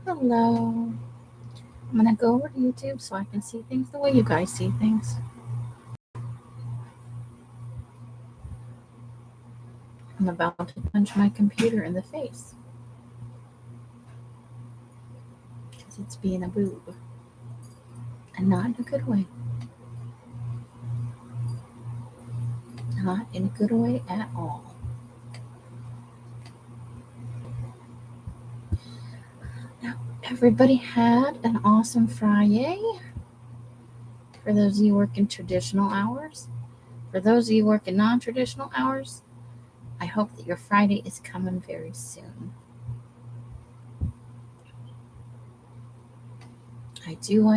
Hello. I'm going to go over to YouTube so I can see things the way you guys see things. I'm about to punch my computer in the face because it's being a boob. And not in a good way. Not in a good way at all. Now, everybody had an awesome Fri-Yay. For those of you working traditional hours, for those of you working non-traditional hours, I hope that your Friday is coming very soon. I do.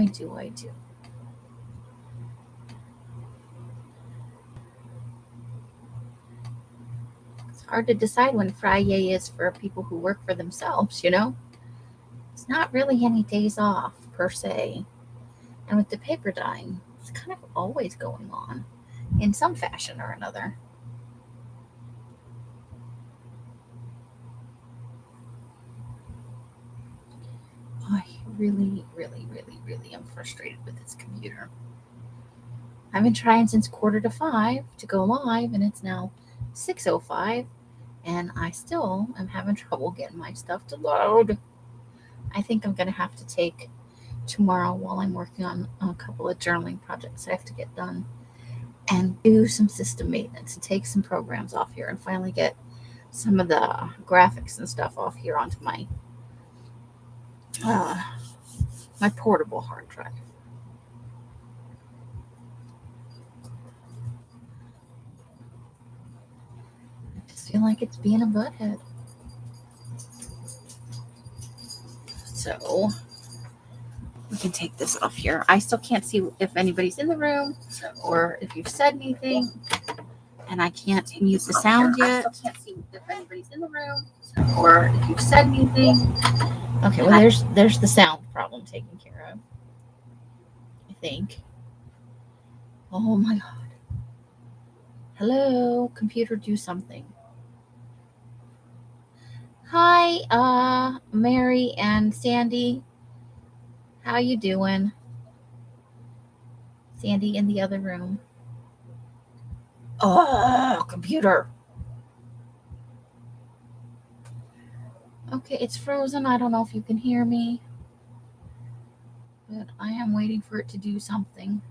It's hard to decide when Fri-Yay is for people who work for themselves, you know? It's not really any days off, per se. And with the paper dyeing, it's kind of always going on in some fashion or another. I really am frustrated with this computer. I've been trying since 4:45 to go live, and it's now 6:05, and I still am having trouble getting my stuff to load. I think I'm going to have to take tomorrow while I'm working on a couple of journaling projects I have to get done and do some system maintenance and take some programs off here and finally get some of the graphics and stuff off here onto my portable hard drive. I just feel like it's being a butthead. So we can take this off here. I still can't see if anybody's in the room or if you've said anything, and I can't mute the sound yet. I still can't see if anybody's in the room or if you've said anything. Okay, well there's the sound problem taken care of, I think. Oh my god. Hello, computer, do something. Hi, Mary and Sandy. How you doing? Sandy in the other room. Oh, computer. Okay, it's frozen. I don't know if you can hear me, but I am waiting for it to do something.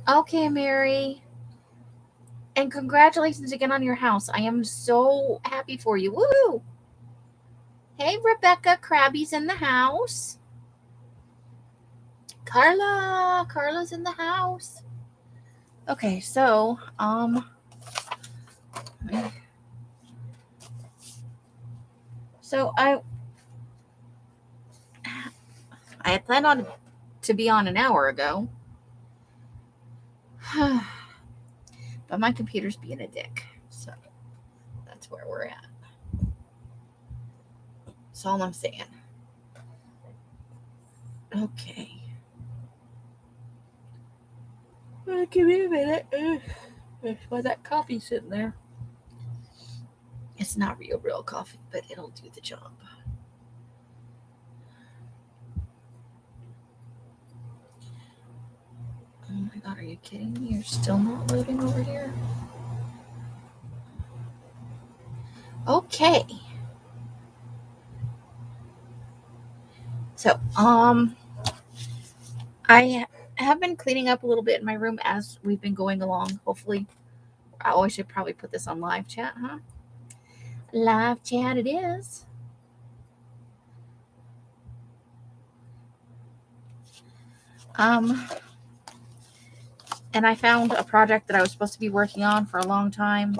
Okay, Mary. And congratulations again on your house. I am so happy for you. Woo! Hey, Rebecca. Krabby's in the house. Carla's in the house. Okay, so I had planned on to be on an hour ago. But my computer's being a dick. So that's where we're at. That's all I'm saying. Okay. Give me a minute. Why that coffee's sitting there? It's not real coffee, but it'll do the job. Oh my god, are you kidding me? You're still not loading over here? Okay. So, I have been cleaning up a little bit in my room as we've been going along. Hopefully, I should probably put this on live chat, huh? Live chat it is. And I found a project that I was supposed to be working on for a long time,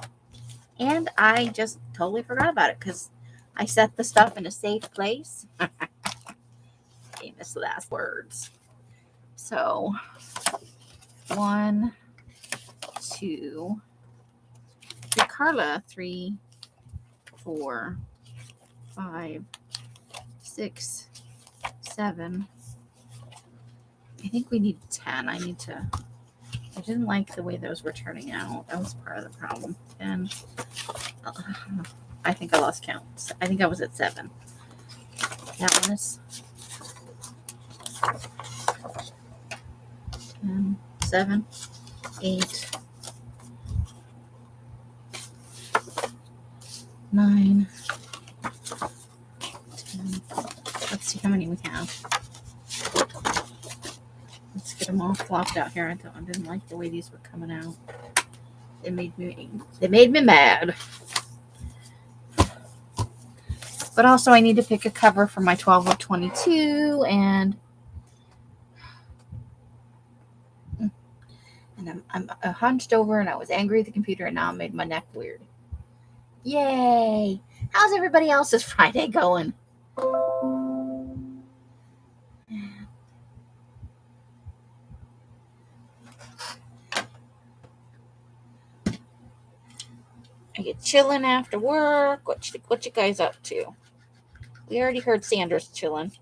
and I just totally forgot about it because I set the stuff in a safe place. Famous last words. So 1, 2, Carla, 3, 4, 5, 6, 7. I think we need 10. I didn't like the way those were turning out. That was part of the problem. 10, I think I lost count. I think I was at 7. That one is 10, 7, 8, 9, 10. Let's see how many we have. Let's get them all flopped out here. I didn't like the way these were coming out. They made me mad. But also I need to pick a cover for my 12 of 22 and I'm hunched over and I was angry at the computer and now it made my neck weird. Yay! How's everybody else's Friday going? I get chilling after work. What you guys up to? We already heard Sandra's chilling.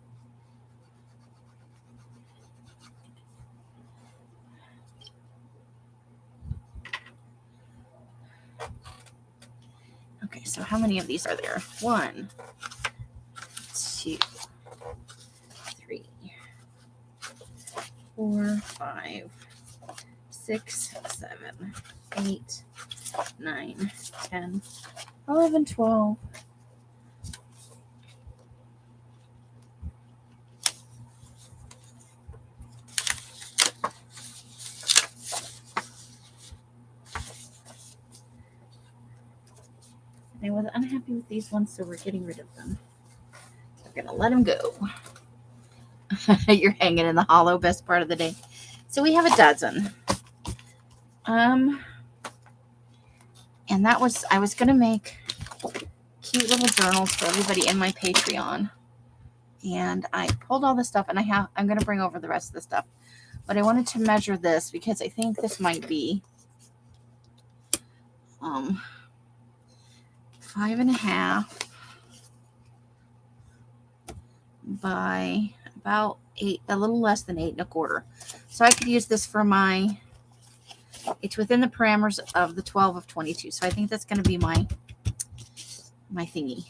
Okay, so how many of these are there? 1, 2, 3, 4, 5, 6, 7, 8, 9, 10, 11, 12. I was unhappy with these ones, so we're getting rid of them. We're going to let them go. You're hanging in the hollow, best part of the day. So we have a dozen. And I was going to make cute little journals for everybody in my Patreon. And I pulled all this stuff, and I'm going to bring over the rest of the stuff. But I wanted to measure this because I think this might be 5.5 by about 8, a little less than 8.25. So I could use this for it's within the parameters of the 12 of 22. So I think that's going to be my thingy.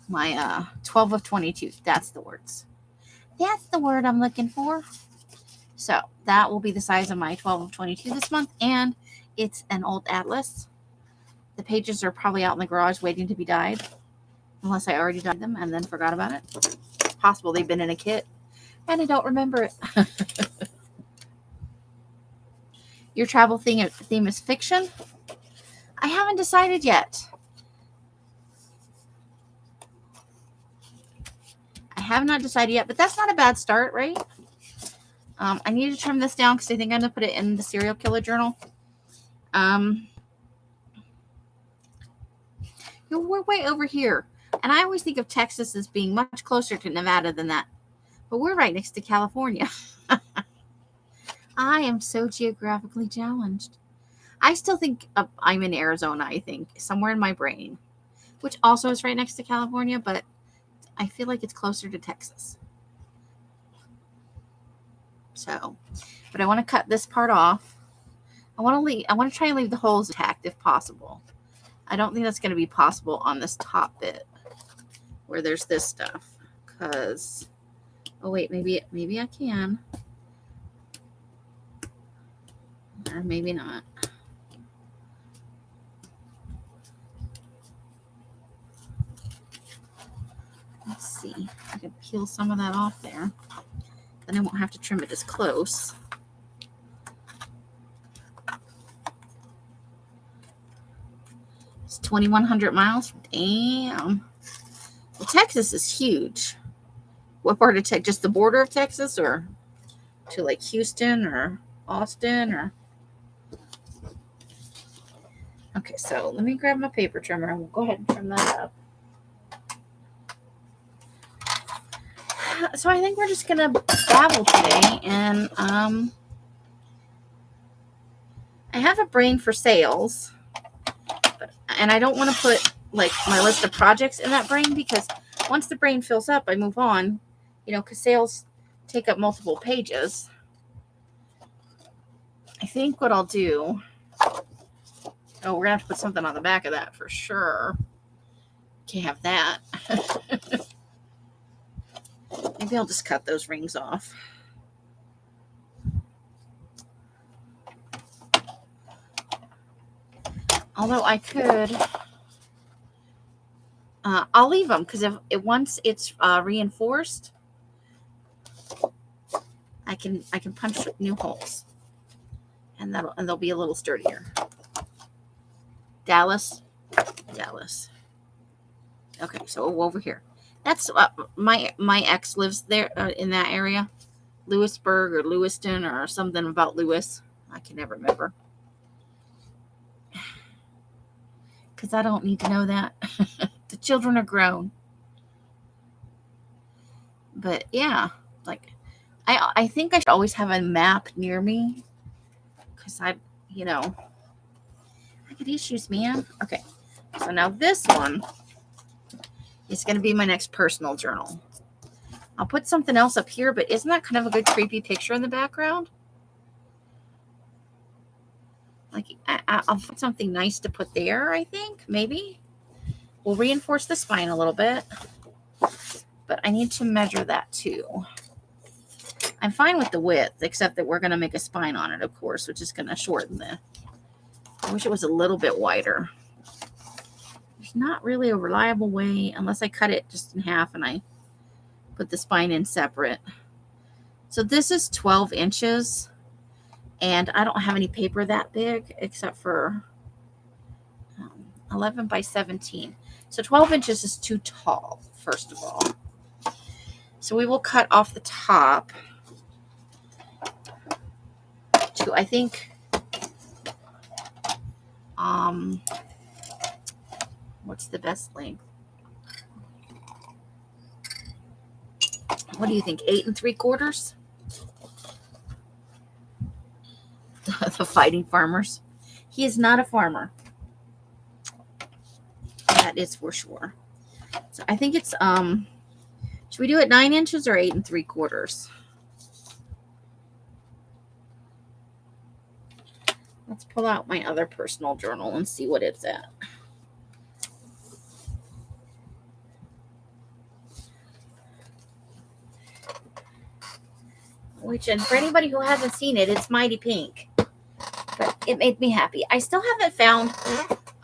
My 12 of 22. That's the words. That's the word I'm looking for. So that will be the size of my 12 of 22 this month. And it's an old atlas. The pages are probably out in the garage waiting to be dyed. Unless I already dyed them and then forgot about it. It's possible they've been in a kit and I don't remember it. Your travel theme is fiction? I haven't decided yet. I have not decided yet, but that's not a bad start, right? I need to trim this down because I think I'm going to put it in the serial killer journal. We're way over here. And I always think of Texas as being much closer to Nevada than that. But we're right next to California. I am so geographically challenged. I still think I'm in Arizona, I think, somewhere in my brain. Which also is right next to California, but I feel like it's closer to Texas. So, but I want to cut this part off. I want to try and leave the holes intact if possible. I don't think that's going to be possible on this top bit where there's this stuff. Because, oh wait, maybe I can. Or maybe not. Let's see. I can peel some of that off there. Then I won't have to trim it as close. It's 2,100 miles. Damn. Well, Texas is huge. What part of Texas? Just the border of Texas, or to like Houston or Austin, or? Okay, so let me grab my paper trimmer and we'll go ahead and trim that up. So I think we're just gonna babble today, and I have a brain for sales, and I don't want to put like my list of projects in that brain because once the brain fills up, I move on. Because sales take up multiple pages. I think what I'll do Oh, we're going to have to put something on the back of that for sure. Can't have that. Maybe I'll just cut those rings off. Although I could, I'll leave them because if once it's reinforced, I can punch new holes, and they'll be a little sturdier. Dallas. Okay, so over here. That's my ex lives there in that area, Lewisburg or Lewiston or something about Lewis. I can never remember because I don't need to know that. The children are grown. But yeah, like I think I should always have a map near me because I get issues, man. Okay, so now this one is going to be my next personal journal. I'll put something else up here, but isn't that kind of a good creepy picture in the background? Like, I'll put something nice to put there, I think. Maybe. We'll reinforce the spine a little bit. But I need to measure that, too. I'm fine with the width, except that we're going to make a spine on it, of course, which is going to shorten the... I wish it was a little bit wider. There's not really a reliable way, unless I cut it just in half and I put the spine in separate. So this is 12 inches, and I don't have any paper that big except for 11 by 17. So 12 inches is too tall, first of all. So we will cut off the top to, I think, what's the best length? What do you think? 8 3/4? The fighting farmers. He is not a farmer. That is for sure. So I think it's should we do it 9 inches or 8 3/4? Let's pull out my other personal journal and see what it's at. Which, and for anybody who hasn't seen it, it's mighty pink. But it made me happy. I still haven't found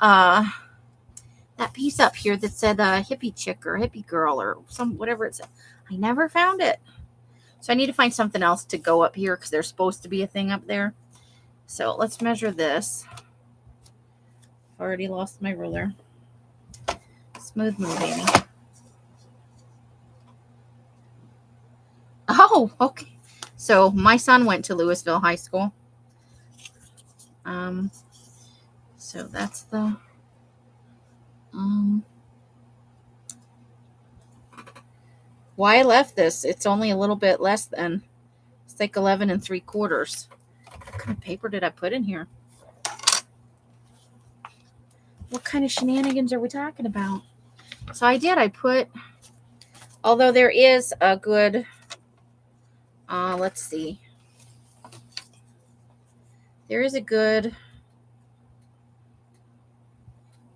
that piece up here that said hippie chick or hippie girl or whatever it said. I never found it. So I need to find something else to go up here because there's supposed to be a thing up there. So let's measure this. Already lost my ruler. Smooth move, baby. Oh, okay. So my son went to Louisville High School. So that's the why I left this. It's only a little bit less than, it's like 11 3/4. What kind of paper did I put in here? What kind of shenanigans are we talking about? So I put, although there is a good, let's see. There is a good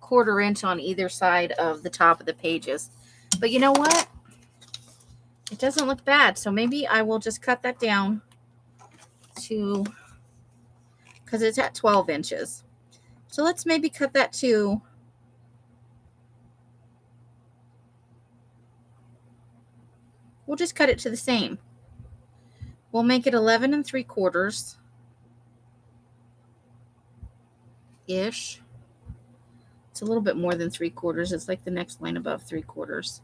1/4 inch on either side of the top of the pages. But you know what? It doesn't look bad. So maybe I will just cut that down to, because it's at 12 inches. So let's maybe cut that to, we'll just cut it to the same. We'll make it 11 3/4 ish. It's a little bit more than 3/4. It's like the next line above 3/4.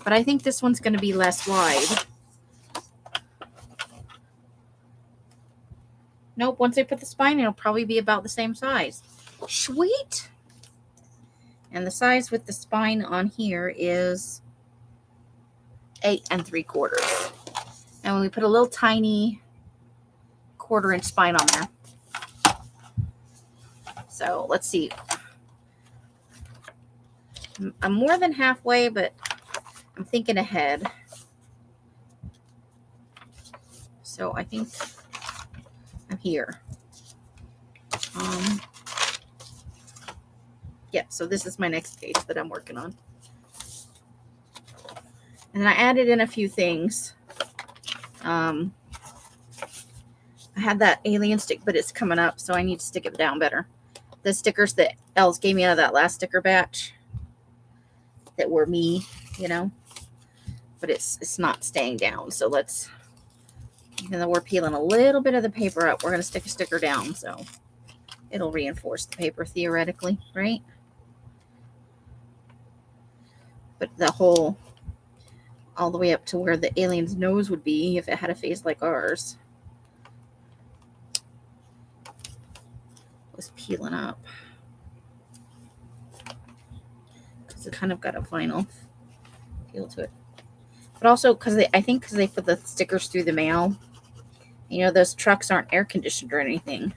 But I think this one's going to be less wide. Nope, once I put the spine, it'll probably be about the same size. Sweet. And the size with the spine on here is 8 3/4. And when we put a little tiny 1/4 inch spine on there. So let's see. I'm more than halfway, but I'm thinking ahead. So I think I'm here. Yeah, so this is my next page that I'm working on. And then I added in a few things. I had that alien stick, but it's coming up, so I need to stick it down better. The stickers that Els gave me out of that last sticker batch that were me, you know, but it's not staying down. So let's, even though we're peeling a little bit of the paper up, we're going to stick a sticker down, so it'll reinforce the paper theoretically, right? But the whole, all the way up to where the alien's nose would be if it had a face like ours, was peeling up. Because it kind of got a vinyl feel to it. But also because I think because they put the stickers through the mail. You know, those trucks aren't air conditioned or anything.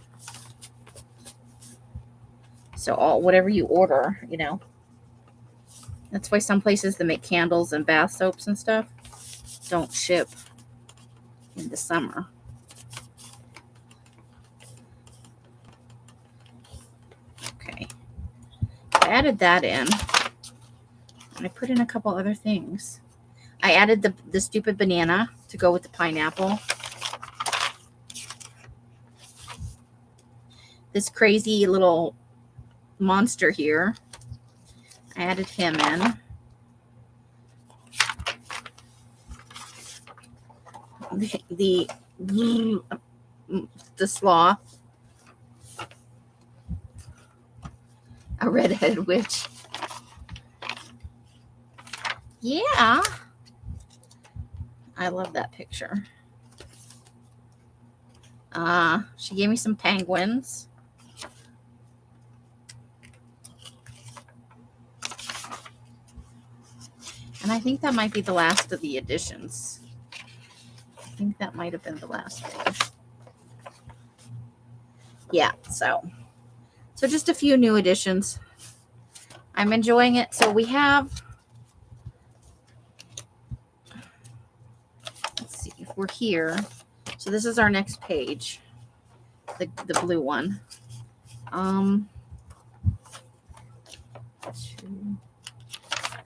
So whatever you order, you know. That's why some places that make candles and bath soaps and stuff don't ship in the summer. Okay. I added that in. And I put in a couple other things. I added the stupid banana to go with the pineapple. This crazy little monster here, I added him in. The sloth, a redheaded witch. Yeah, I love that picture. She gave me some penguins. And I think that might be the last of the additions. I think that might have been the last thing. Yeah, so just a few new additions. I'm enjoying it. So we have, let's see if we're here. So this is our next page, the blue one. 2,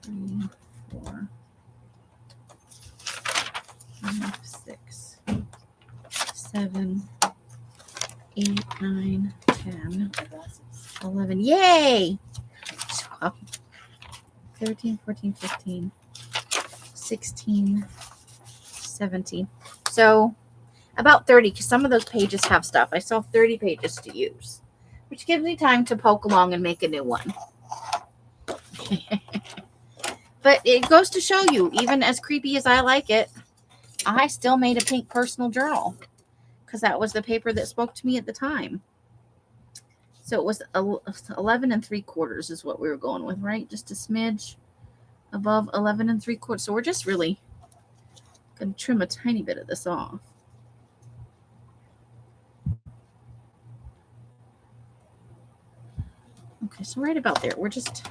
3, 4, 5, 6, 7, 8, 9, 10, 11. Yay! 12, 13, 14, 15, 16, 17. So about 30, because some of those pages have stuff. I still have 30 pages to use, which gives me time to poke along and make a new one. But it goes to show you, even as creepy as I like it, I still made a pink personal journal because that was the paper that spoke to me at the time. So it was 11 3/4 is what we were going with, right? Just a smidge above 11 3/4. So we're just really going to trim a tiny bit of this off. Okay, so right about there. We're just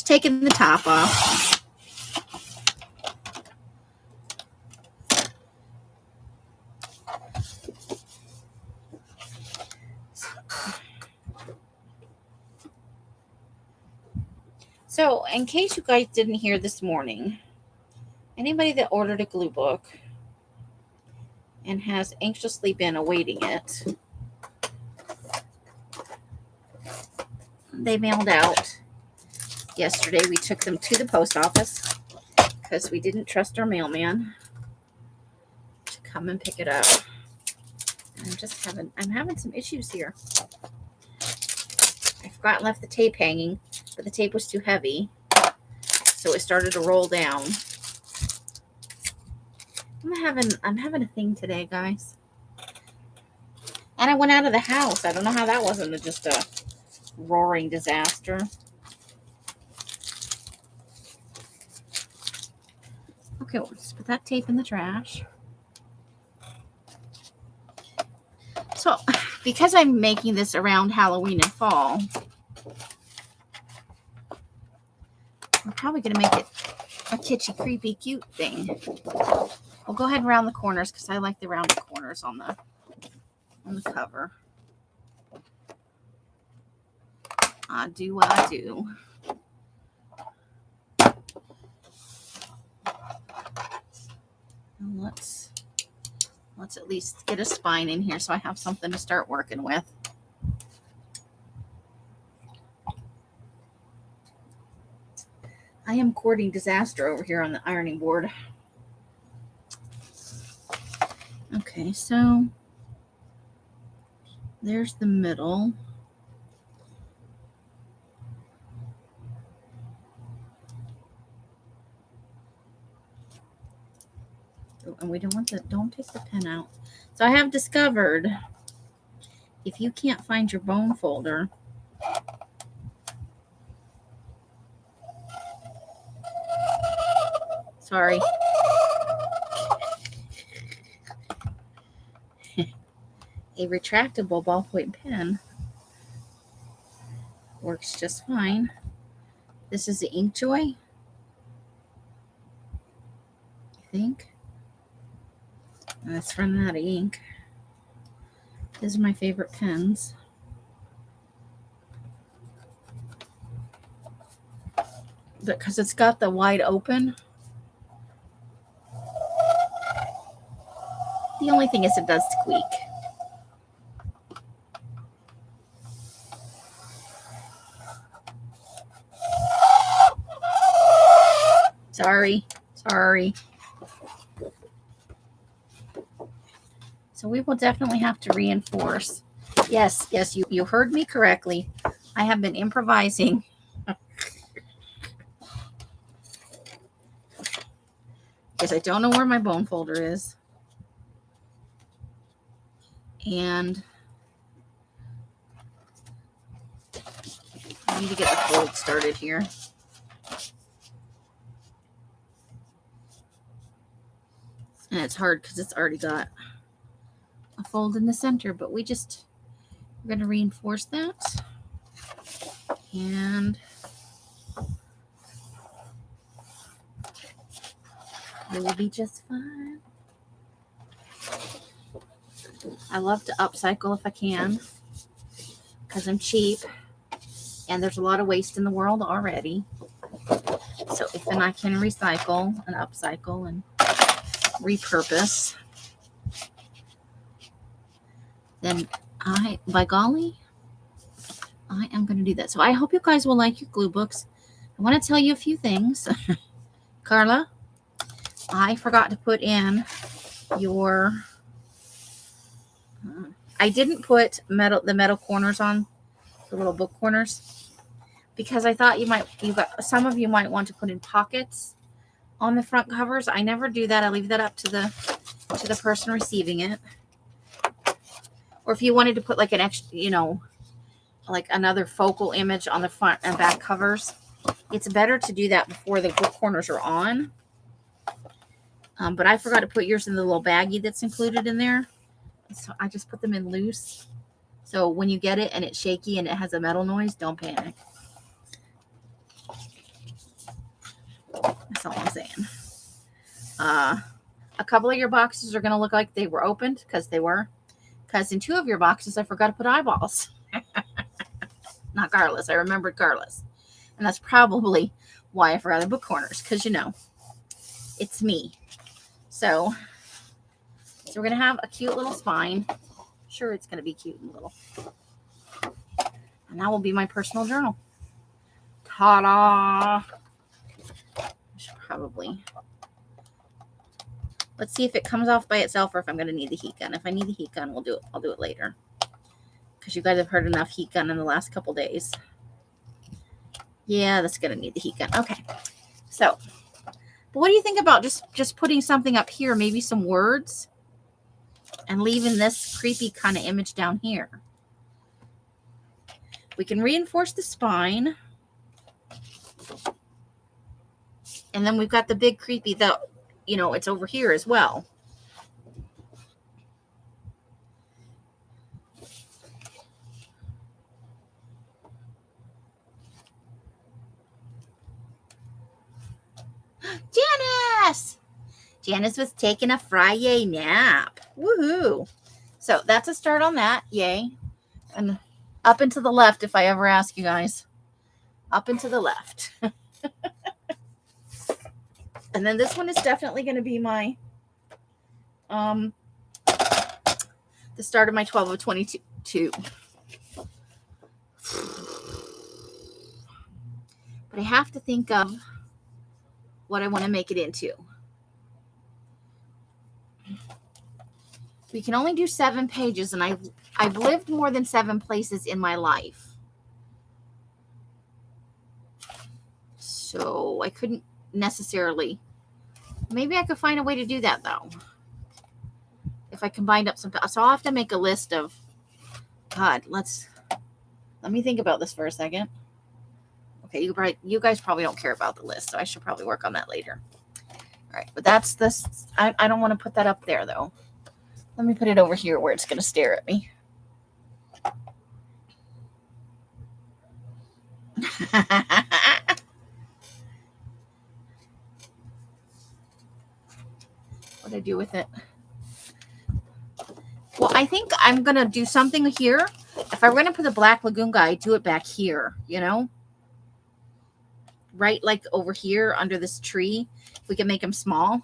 taking the top off. So, in case you guys didn't hear this morning, anybody that ordered a glue book and has anxiously been awaiting it, they mailed out yesterday. We took them to the post office because we didn't trust our mailman to come and pick it up. And I'm having some issues here. I forgot and left the tape hanging, but the tape was too heavy, so it started to roll down. I'm having a thing today, guys. And I went out of the house. I don't know how that wasn't just a roaring disaster. Okay, we'll just put that tape in the trash. So, because I'm making this around Halloween and fall, we're probably going to make it a kitschy, creepy, cute thing. We'll go ahead and round the corners because I like the rounded corners on the cover. I do. And let's at least get a spine in here so I have something to start working with. I am courting disaster over here on the ironing board. Okay, so there's the middle. And we don't take the pen out. So I have discovered if you can't find your bone folder, sorry. A retractable ballpoint pen works just fine. This is the Inkjoy, I think. And it's running out of ink. These are my favorite pens. Because it's got the wide open. The only thing is it does squeak. Sorry. So we will definitely have to reinforce. Yes, you heard me correctly. I have been improvising. Because I don't know where my bone folder is. And I need to get the fold started here. And it's hard because it's already got a fold in the center, but we're going to reinforce that. And it will be just fine. I love to upcycle if I can because I'm cheap and there's a lot of waste in the world already. So if then I can recycle and upcycle and repurpose, then by golly, I am going to do that. So I hope you guys will like your glue books. I want to tell you a few things. Carla, I forgot to put in your... I didn't put the metal corners on, the little book corners, because I thought some of you might want to put in pockets on the front covers. I never do that. I leave that up to the person receiving it. Or if you wanted to put like an extra, like another focal image on the front and back covers, it's better to do that before the book corners are on. But I forgot to put yours in the little baggie that's included in there. So I just put them in loose. So when you get it and it's shaky and it has a metal noise, don't panic. That's all I'm saying. A couple of your boxes are going to look like they were opened because they were. Because in 2 of your boxes, I forgot to put eyeballs. Not Carla's. I remembered Carla's. And that's probably why I forgot the book corners. Because, it's me. So we're going to have a cute little spine. Sure, it's going to be cute and little. And that will be my personal journal. Ta-da! I should probably... Let's see if it comes off by itself or if I'm going to need the heat gun. If I need the heat gun, I'll do it later. Because you guys have heard enough heat gun in the last couple days. Yeah, that's going to need the heat gun. Okay. So, but what do you think about just putting something up here, maybe some words, and leaving this creepy kind of image down here? We can reinforce the spine. And then we've got the big creepy that, it's over here as well. Janice was taking a Fri-Yay nap. Woohoo. So that's a start on that. Yay. And Up and to the left, if I ever ask you guys. Up and to the left. And then this one is definitely going to be my, the start of my 12 of 22. But I have to think of what I want to make it into. We can only do 7 pages, and I've lived more than 7 places in my life. So I couldn't necessarily. Maybe I could find a way to do that, though. If I combined up some. So I'll have to make a list of. God, let me think about this for a second. Okay, you guys probably don't care about the list, so I should probably work on that later. All right, but that's this. I don't want to put that up there, though. Let me put it over here where it's going to stare at me. What do I do with it? Well, I think I'm going to do something here. If I'm going to put the Black Lagoon guy, do it back here, you know? Right, like over here under this tree. If we can make him small.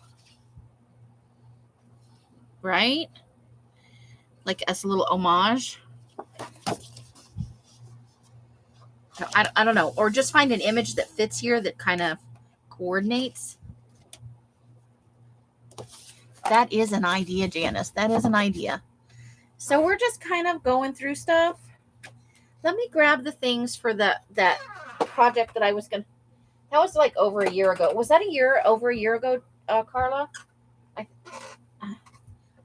Right? Like as a little homage. I don't know. Or just find an image that fits here that kind of coordinates. That is an idea, Janice. That is an idea. So we're just kind of going through stuff. Let me grab the things for that project that I was going to. That was like over a year ago. Was that over a year ago, Carla?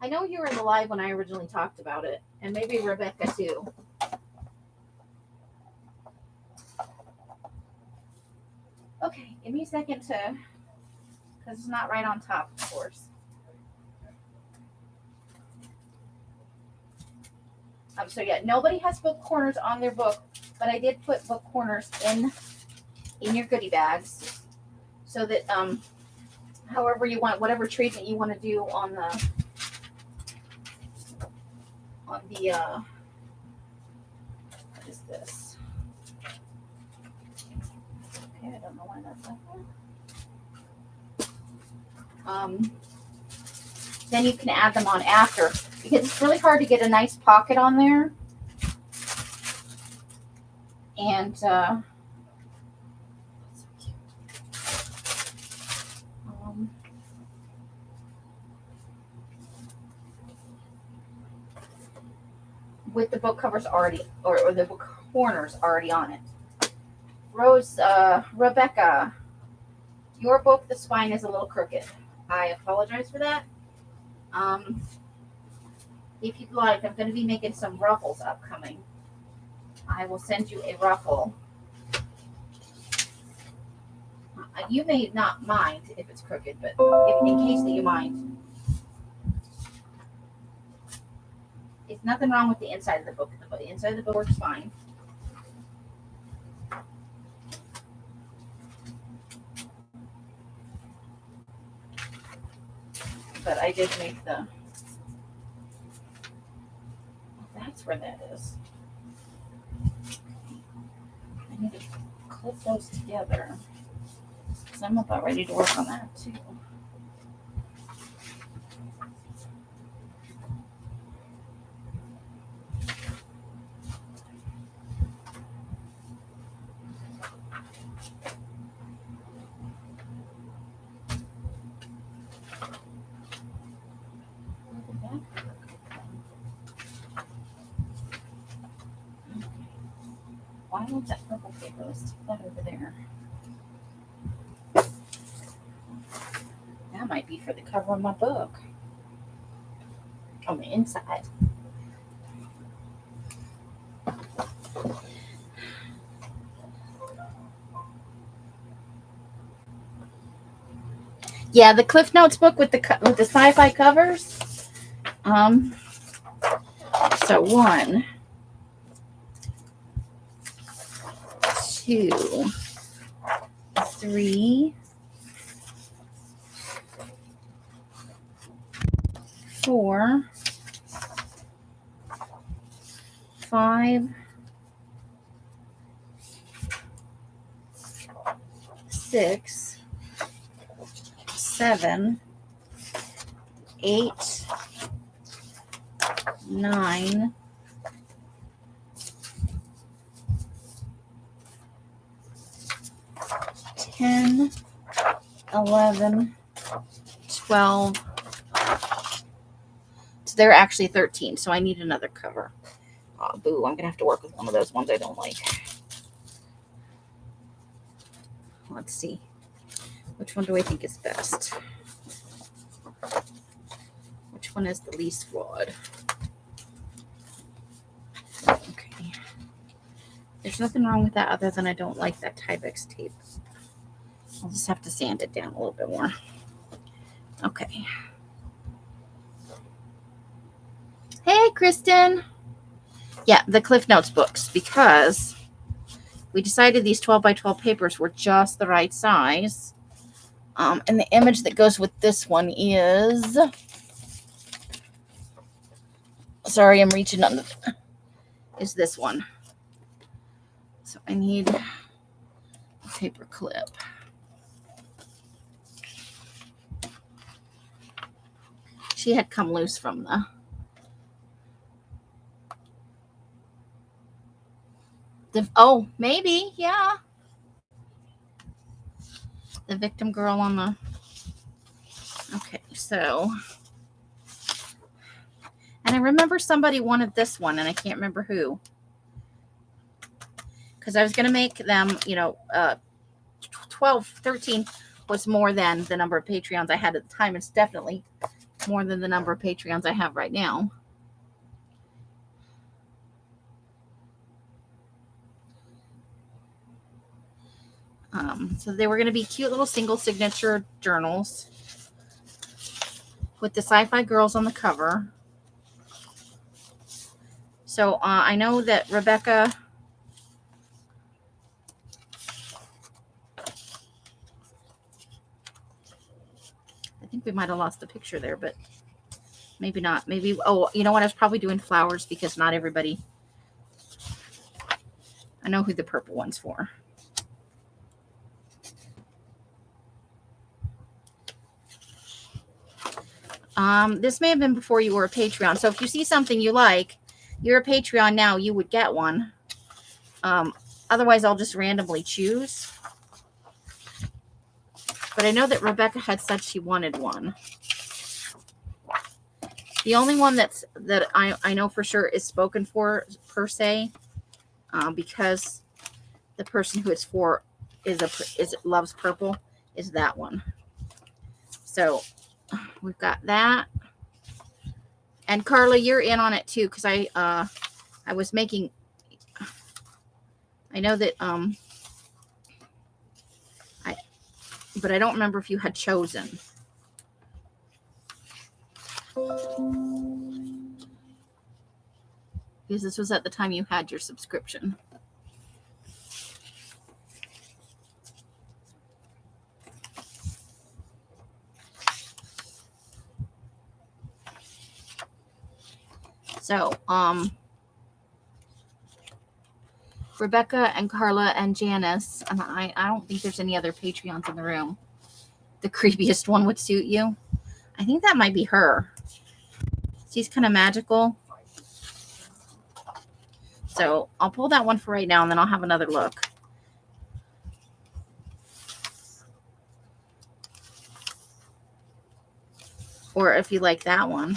I know you were in the live when I originally talked about it. And maybe Rebecca too. Okay, give me a second because it's not right on top, of course. So yeah, nobody has book corners on their book, but I did put book corners in your goodie bags so that however you want, whatever treatment you want to do on the what is this? Okay, I don't know why that's like that. Then you can add them on after, because it's really hard to get a nice pocket on there. And with the book covers already, or the book corners already on it. Rebecca, your book, the spine is a little crooked. I apologize for that. If you'd like, I'm going to be making some ruffles upcoming. I will send you a ruffle. You may not mind if it's crooked, but in case that you mind. It's nothing wrong with the inside of the book. The inside of the book works fine. But I did make the... That's where that is. I need to clip those together. Because I'm about ready to work on that too. Why won't that purple paper? Let's stick that over there. That might be for the cover of my book. On the inside. Yeah, the Cliff Notes book with the sci-fi covers. So 1, 2, 3, 4, 5, 6, 7, 8, 9, 10, 11, 12. So they're actually 13, so I need another cover. Oh, boo, I'm going to have to work with one of those ones I don't like. Let's see. Which one do I think is best? Which one is the least flawed? Okay. There's nothing wrong with that other than I don't like that Tyvek tape. I'll just have to sand it down a little bit more. Okay. Hey, Kristen. Yeah, the Cliff Notes books, because we decided these 12 by 12 papers were just the right size. And the image that goes with this one is... Sorry, I'm reaching on the... Is this one. So I need a paper clip. She had come loose from the oh, maybe, yeah. The victim girl on the... Okay, so... And I remember somebody wanted this one, and I can't remember who. Because I was going to make them, 12, 13 was more than the number of Patreons I had at the time. It's definitely more than the number of Patreons I have right now. So they were going to be cute little single signature journals with the sci-fi girls on the cover. So I know that Rebecca... I think we might have lost the picture there, but maybe not. Maybe... Oh, you know what? I was probably doing flowers because not everybody... I know who the purple one's for. This may have been before you were a Patreon. So if you see something you like, you're a Patreon now, you would get one. Otherwise, I'll just randomly choose. But I know that Rebecca had said she wanted one. The only one that I know for sure is spoken for, per se, because the person who it's for loves purple, is that one. So we've got that. And Carla, you're in on it too, because I was making... I know that but I don't remember if you had chosen. Because this was at the time you had your subscription. So, Rebecca and Carla and Janice, and I don't think there's any other Patreons in the room. The creepiest one would suit you. I think that might be her. She's kind of magical. So I'll pull that one for right now, and then I'll have another look. Or if you like that one.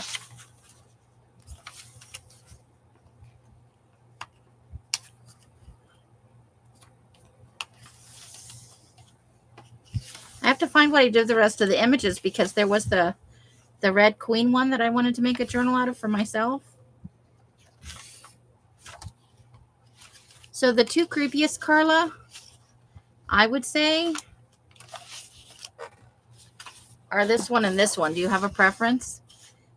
I have to find what I did the rest of the images, because there was the Red Queen one that I wanted to make a journal out of for myself. So the two creepiest, Carla, I would say, are this one and this one. Do you have a preference?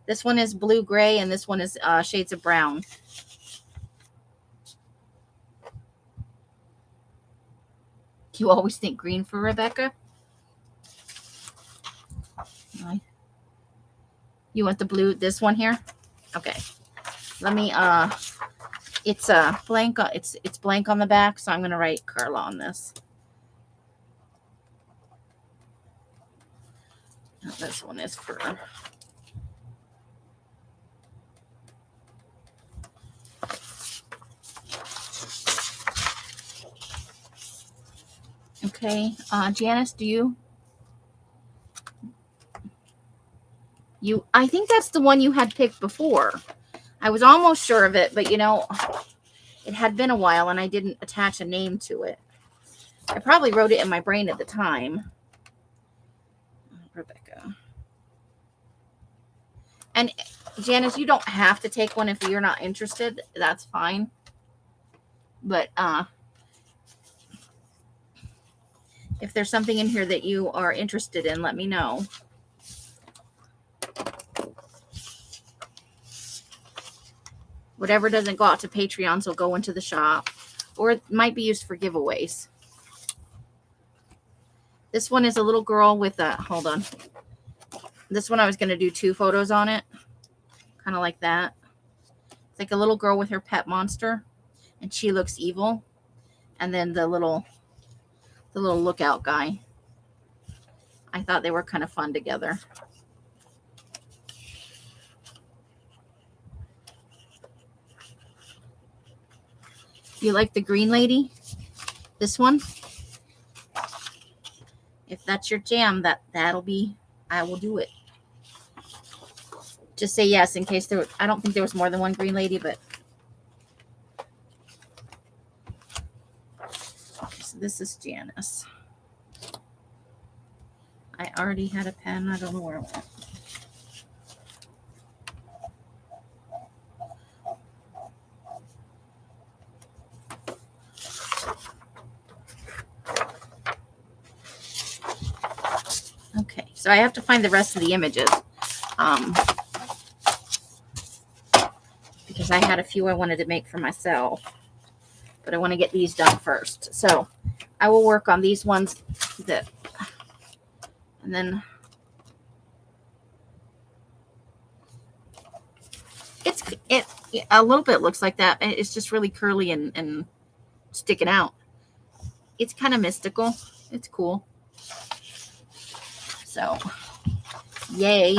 This one is blue-gray, and this one is shades of brown. You always think green for Rebecca? You want the blue, this one here? Okay. Let me, it's blank, it's blank on the back, so I'm going to write Carla on this. This one is for... Okay, Janice, do you... I think that's the one you had picked before. I was almost sure of it, but you know, it had been a while and I didn't attach a name to it. I probably wrote it in my brain at the time. Rebecca. And Janice, you don't have to take one if you're not interested. That's fine. But if there's something in here that you are interested in, let me know. Whatever doesn't go out to Patreons will go into the shop, or it might be used for giveaways. This one is a little girl with a, hold on. This one I was going to do 2 photos on it. Kind of like that. It's like a little girl with her pet monster, and she looks evil. And then the little lookout guy. I thought they were kind of fun together. You like the green lady? This one? If that's your jam, that'll be, I will do it. Just say yes in case there, I don't think there was more than one green lady, but. Okay, so this is Janice. I already had a pen. I don't know where it went. Okay, so I have to find the rest of the images. Because I had a few I wanted to make for myself. But I want to get these done first. So I will work on these ones that, and then it a little bit looks like that. It's just really curly and sticking out. It's kind of mystical. It's cool. So, yay.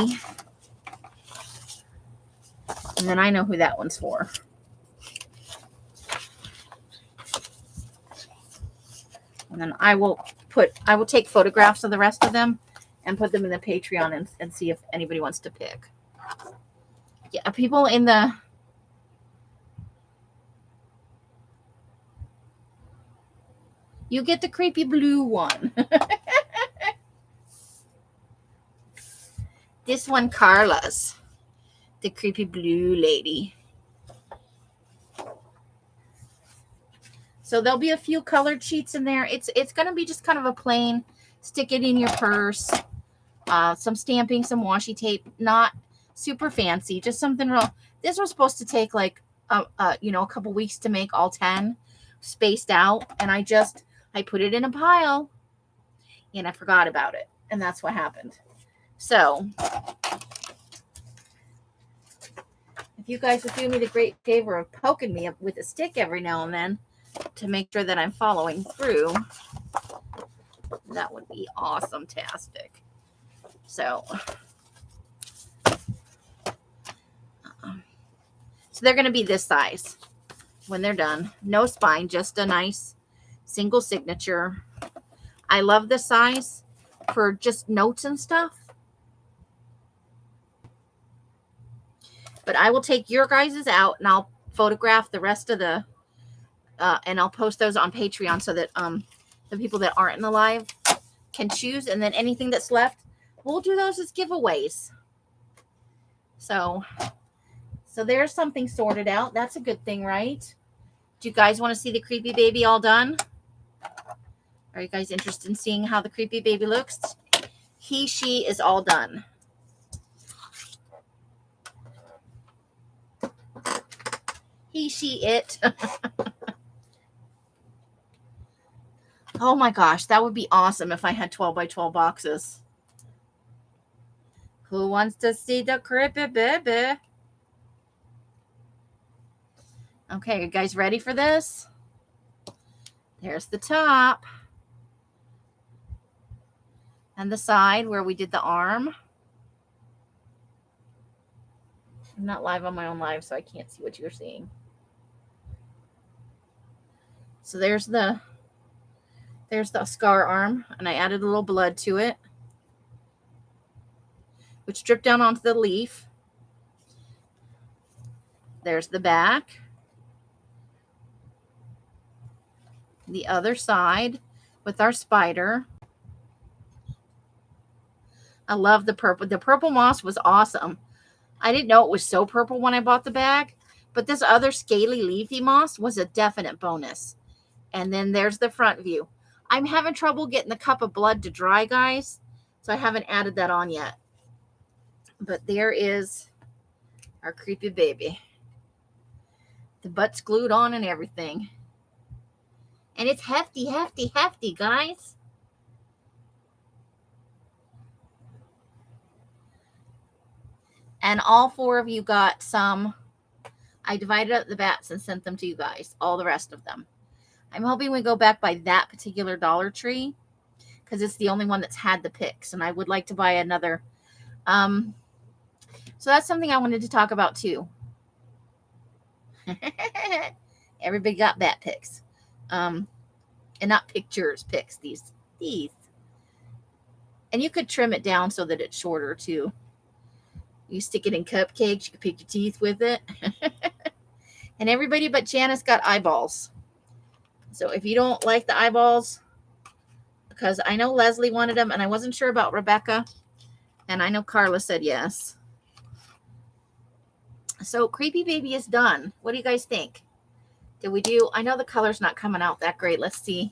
And then I know who that one's for. And then I will take photographs of the rest of them and put them in the Patreon and see if anybody wants to pick. Yeah, people in the... You get the creepy blue one. This one, Carla's. The creepy blue lady. So there'll be a few colored sheets in there. It's going to be just kind of a plain, stick it in your purse. Some stamping, some washi tape. Not super fancy. Just something real. This was supposed to take like, a couple weeks to make all 10 spaced out. And I put it in a pile and I forgot about it. And that's what happened. So if you guys would do me the great favor of poking me with a stick every now and then to make sure that I'm following through, that would be awesome-tastic. So they're going to be this size when they're done. No spine, just a nice single signature. I love this size for just notes and stuff. But I will take your guys's out and I'll photograph the rest of the, and I'll post those on Patreon so that the people that aren't in the live can choose. And then anything that's left, we'll do those as giveaways. So there's something sorted out. That's a good thing, right? Do you guys want to see the creepy baby all done? Are you guys interested in seeing how the creepy baby looks? She is all done. She, it. Oh my gosh, that would be awesome if I had 12 by 12 boxes. Who wants to see the creepy baby? Okay, you guys ready for this? There's the top. And the side where we did the arm. I'm not live on my own live, so I can't see what you're seeing. So there's the scar arm, and I added a little blood to it, which dripped down onto the leaf. There's the back. The other side with our spider. I love the purple. The purple moss was awesome. I didn't know it was so purple when I bought the bag, but this other scaly leafy moss was a definite bonus. And then there's the front view. I'm having trouble getting the cup of blood to dry, guys, so I haven't added that on yet. But there is our creepy baby. The butt's glued on and everything. And it's hefty, hefty, hefty, guys. And all 4 of you got some. I divided up the bats and sent them to you guys, all the rest of them. I'm hoping we go back by that particular Dollar Tree because it's the only one that's had the picks, and I would like to buy another. So that's something I wanted to talk about too. Everybody got bat picks. And not pictures, picks, these. And you could trim it down so that it's shorter too. You stick it in cupcakes, you can pick your teeth with it. And everybody but Janice got eyeballs. So if you don't like the eyeballs, because I know Leslie wanted them, and I wasn't sure about Rebecca, and I know Carla said yes. So Creepy Baby is done. What do you guys think? Did we do? I know the color's not coming out that great. Let's see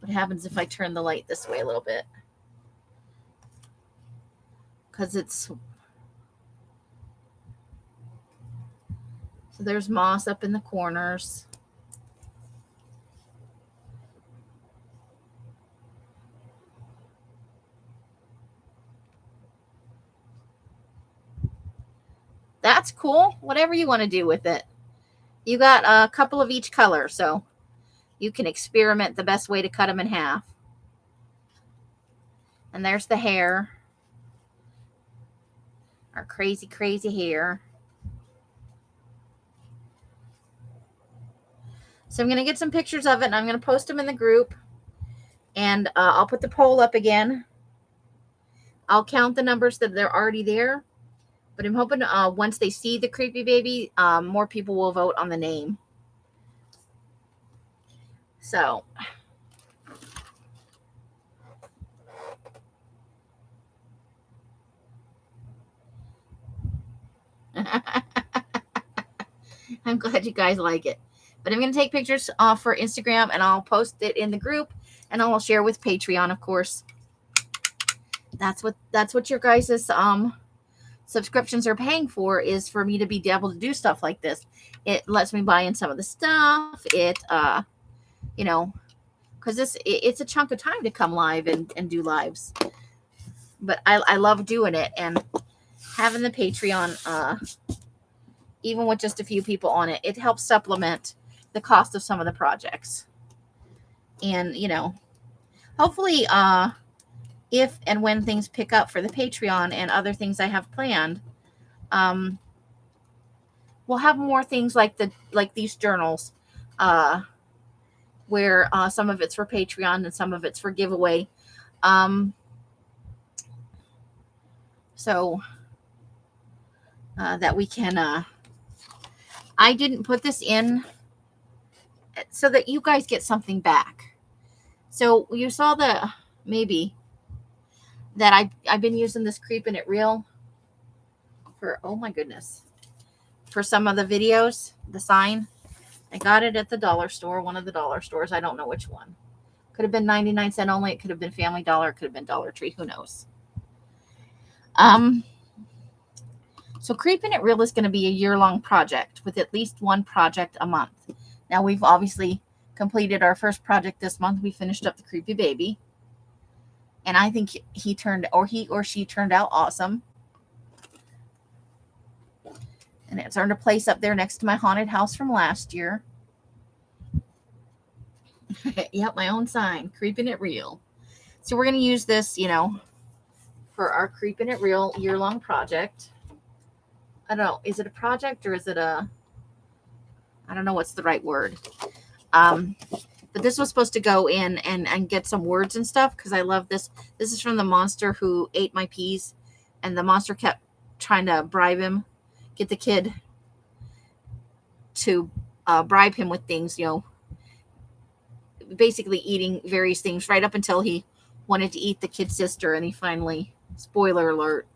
what happens if I turn the light this way a little bit. Because it's... So there's moss up in the corners. That's cool. Whatever you want to do with it. You got a couple of each color, so you can experiment the best way to cut them in half. And there's the hair. Our crazy, crazy hair. So I'm going to get some pictures of it, and I'm going to post them in the group. And I'll put the poll up again. I'll count the numbers that they're already there. But I'm hoping once they see the creepy baby, more people will vote on the name. So. I'm glad you guys like it. But I'm going to take pictures for Instagram, and I'll post it in the group, and I'll share with Patreon, of course. That's what your guys' subscriptions are paying for, is for me to be able to do stuff like this. It lets me buy in some of the stuff. It, because it's a chunk of time to come live and do lives. But I love doing it, and having the Patreon, even with just a few people on it, it helps supplement the cost of some of the projects. And, hopefully, if and when things pick up for the Patreon and other things I have planned, we'll have more things like these journals, where some of it's for Patreon and some of it's for giveaway. So that we can, I didn't put this in so that you guys get something back. So you saw maybe that I've been using this Creeping It Real for, oh my goodness, for some of the videos, the sign. I got it at the dollar store, one of the dollar stores. I don't know which one. Could have been 99-cent only. It could have been Family Dollar. It could have been Dollar Tree. Who knows? So Creeping It Real is going to be a year-long project with at least one project a month. Now, we've obviously completed our first project this month. We finished up the creepy baby. And I think he or she turned out awesome. And it's earned a place up there next to my haunted house from last year. Yep, my own sign, Creeping It Real. So we're going to use this, for our Creeping It Real year-long project. I don't know. Is it a project or is it I don't know what's the right word. But this was supposed to go in and get some words and stuff because I love this. This is from the monster who ate my peas, and the monster kept trying to bribe him, get the kid to bribe him with things, basically eating various things right up until he wanted to eat the kid's sister, and he finally, spoiler alert,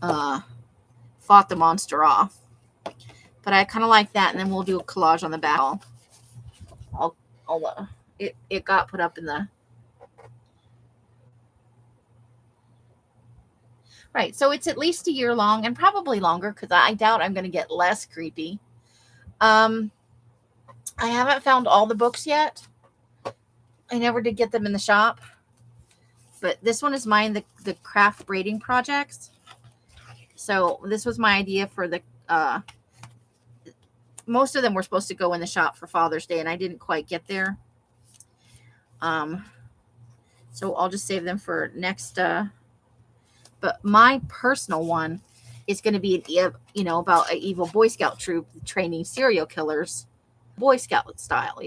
fought the monster off. But I kind of like that, and then we'll do a collage on the back. It got put up in the right. So it's at least a year long, and probably longer because I doubt I'm going to get less creepy. I haven't found all the books yet. I never did get them in the shop, but this one is mine, the craft braiding projects. So this was my idea for the most of them were supposed to go in the shop for Father's Day, and I didn't quite get there. So I'll just save them for next. But my personal one is going to be, about an evil Boy Scout troop training serial killers, Boy Scout style,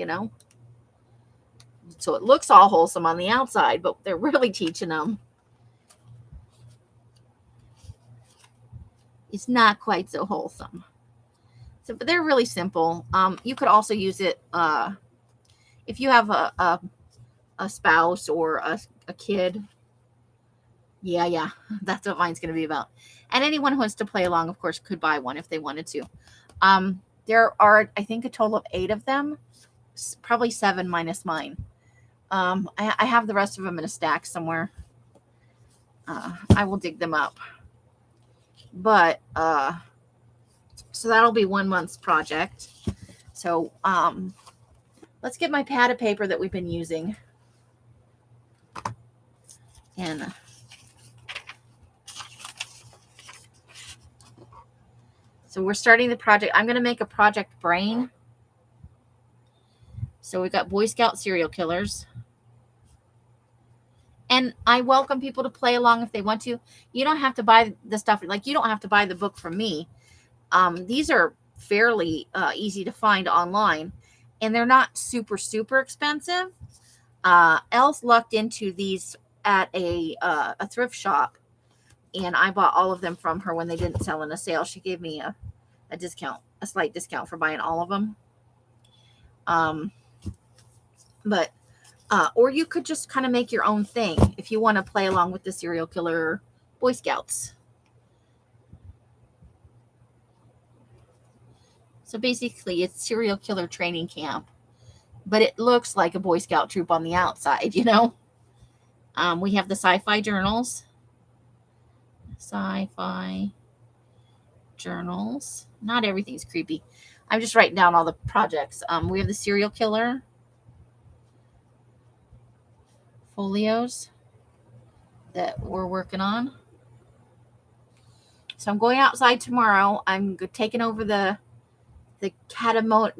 So it looks all wholesome on the outside, but they're really teaching them. It's not quite so wholesome. So, but they're really simple. You could also use it if you have a spouse or a kid. Yeah, that's what mine's going to be about. And anyone who wants to play along, of course, could buy one if they wanted to. There are, I think, a total of 8 of them, probably 7 minus mine. I have the rest of them in a stack somewhere. I will dig them up. But so that'll be 1 month's project. So let's get my pad of paper that we've been using. And so we're starting the project. I'm going to make a project brain. So we've got Boy Scout serial killers. And I welcome people to play along if they want to. You don't have to buy the stuff. Like, you don't have to buy the book from me. These are fairly easy to find online. And they're not super, super expensive. Els lucked into these at a thrift shop. And I bought all of them from her when they didn't sell in a sale. She gave me a discount, a slight discount for buying all of them. Or you could just kind of make your own thing if you want to play along with the serial killer Boy Scouts. So basically, it's serial killer training camp, but it looks like a Boy Scout troop on the outside, We have the sci-fi journals. Sci-fi journals. Not everything's creepy. I'm just writing down all the projects. We have the serial killer folios that we're working on. So I'm going outside tomorrow. I'm taking over the cadmium.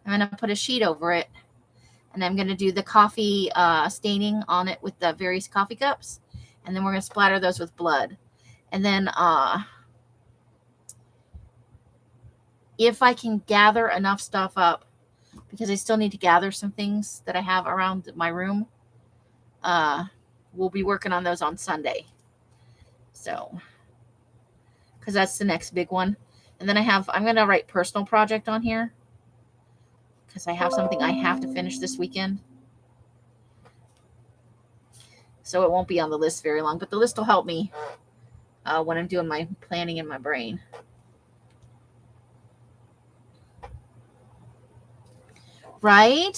I'm going to put a sheet over it, and I'm going to do the coffee staining on it with the various coffee cups, and then we're going to splatter those with blood. And then if I can gather enough stuff up, because I still need to gather some things that I have around my room, we'll be working on those on Sunday. So, because that's the next big one. And then I'm going to write personal project on here, because I have something I have to finish this weekend. So it won't be on the list very long, but the list will help me when I'm doing my planning in my brain. Right?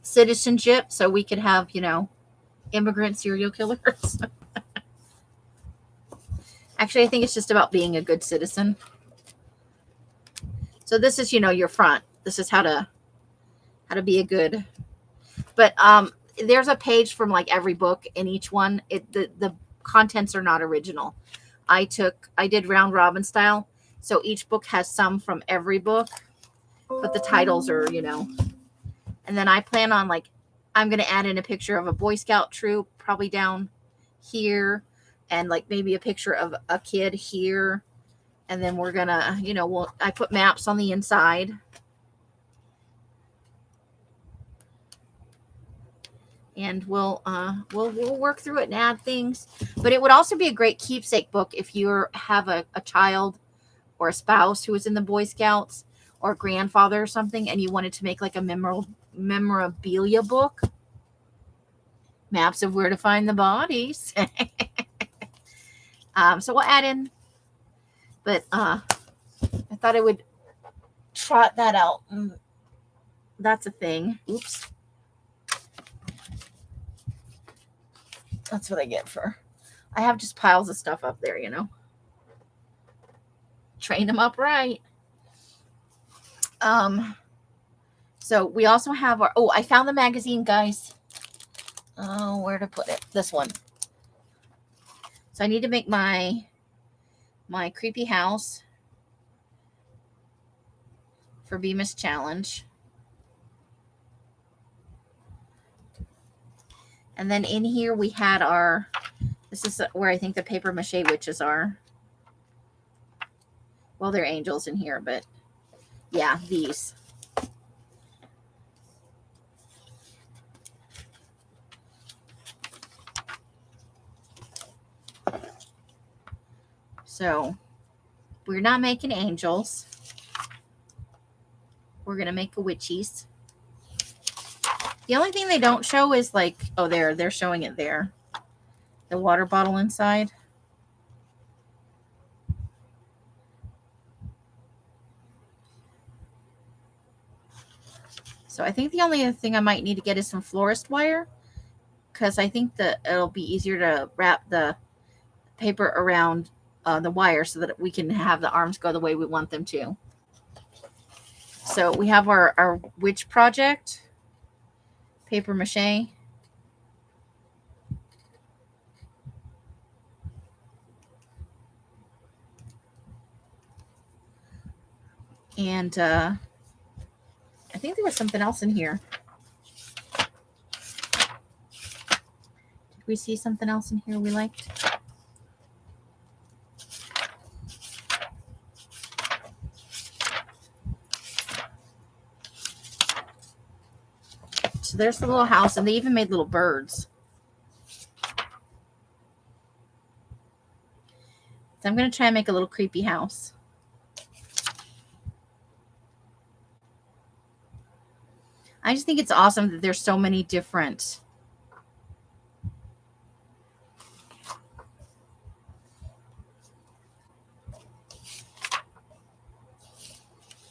Citizenship, so we could have, immigrant serial killers. Actually, I think it's just about being a good citizen. So this is, your front. This is how to be a good. But there's a page from like every book in each one. The contents are not original. I did round robin style, So each book has some from every book, but the titles are, And then I plan on, like, I'm going to add in a picture of a Boy Scout troop probably down here, and like maybe a picture of a kid here. And then we're going to, I put maps on the inside. And we'll work through it and add things. But it would also be a great keepsake book if you have a child or a spouse who was in the Boy Scouts, or a grandfather or something, and you wanted to make like a memorabilia book. Maps of where to find the bodies. So we'll add in. But I thought I would trot that out. That's a thing. Oops. That's what I get for. I have just piles of stuff up there, Train them up right. So we also have our. Oh, I found the magazine, guys. Oh, where to put it? This one. So I need to make my creepy house for Bemis Challenge. And then in here we had our, this is where I think the paper mache witches are. Well, they're angels in here, but yeah, these. So we're not making angels. We're going to make a witchies. The only thing they don't show is like, oh, they're showing it there. The water bottle inside. So I think the only other thing I might need to get is some florist wire, because I think that it'll be easier to wrap the paper around the wire so that we can have the arms go the way we want them to. So we have our witch project, paper mache. And I think there was something else in here. Did we see something else in here we liked? So there's the little house, and they even made little birds. So I'm going to try and make a little creepy house. I just think it's awesome that there's so many different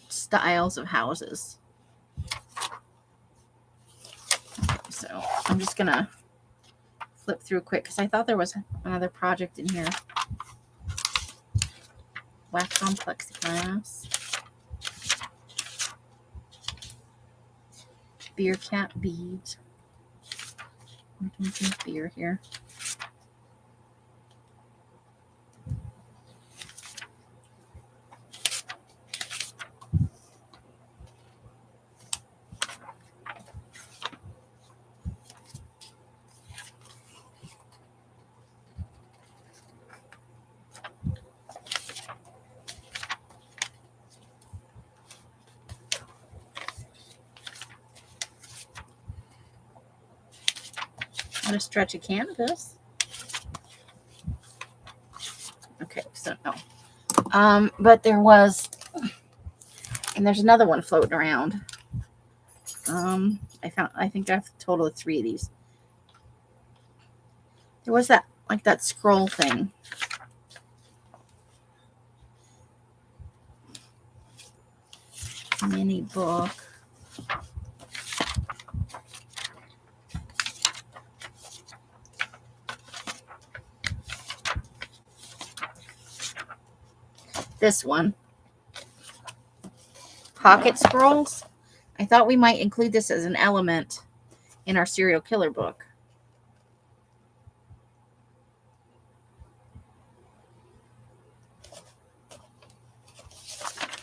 styles of houses. So I'm just going to flip through quick because I thought there was another project in here. Wax on plexiglass. Beer cap beads. I'm drinking beer here. What a stretch of canvas. Okay, so no. But there was, and there's another one floating around. I think I have a total of 3 of these. There was that, like that scroll thing. Mini book. This one. Pocket scrolls. I thought we might include this as an element in our serial killer book.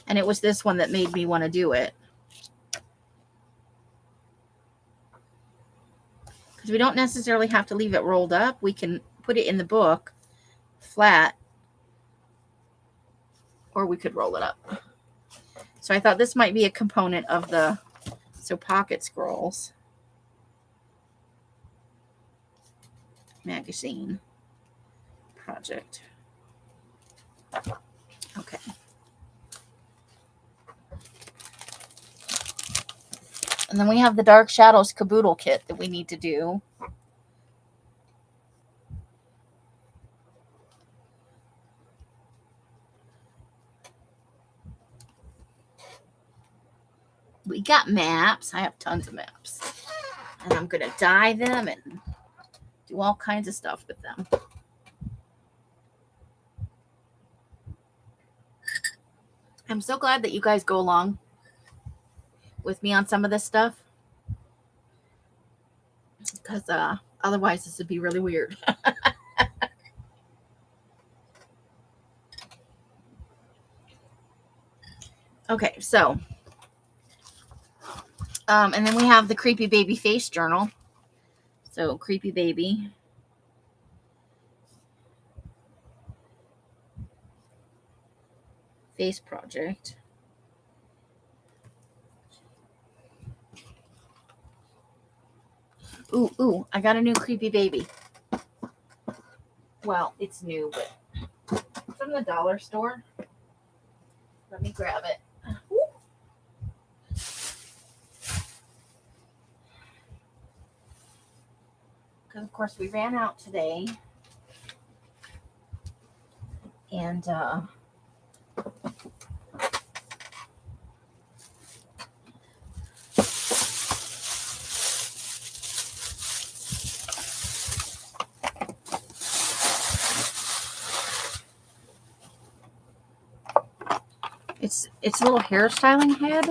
And it was this one that made me want to do it. Because we don't necessarily have to leave it rolled up. We can put it in the book flat, or we could roll it up. So I thought this might be a component of the pocket scrolls magazine project. Okay. And then we have the Dark Shadows caboodle kit that we need to do. We got maps. I have tons of maps. And I'm going to dye them and do all kinds of stuff with them. I'm so glad that you guys go along with me on some of this stuff. Because otherwise this would be really weird. Okay, so and then we have the Creepy Baby Face Journal. So Creepy Baby. Face project. Ooh, I got a new Creepy Baby. Well, it's new, but from the dollar store. Let me grab it. Because, of course, we ran out today. And, it's a little hairstyling head.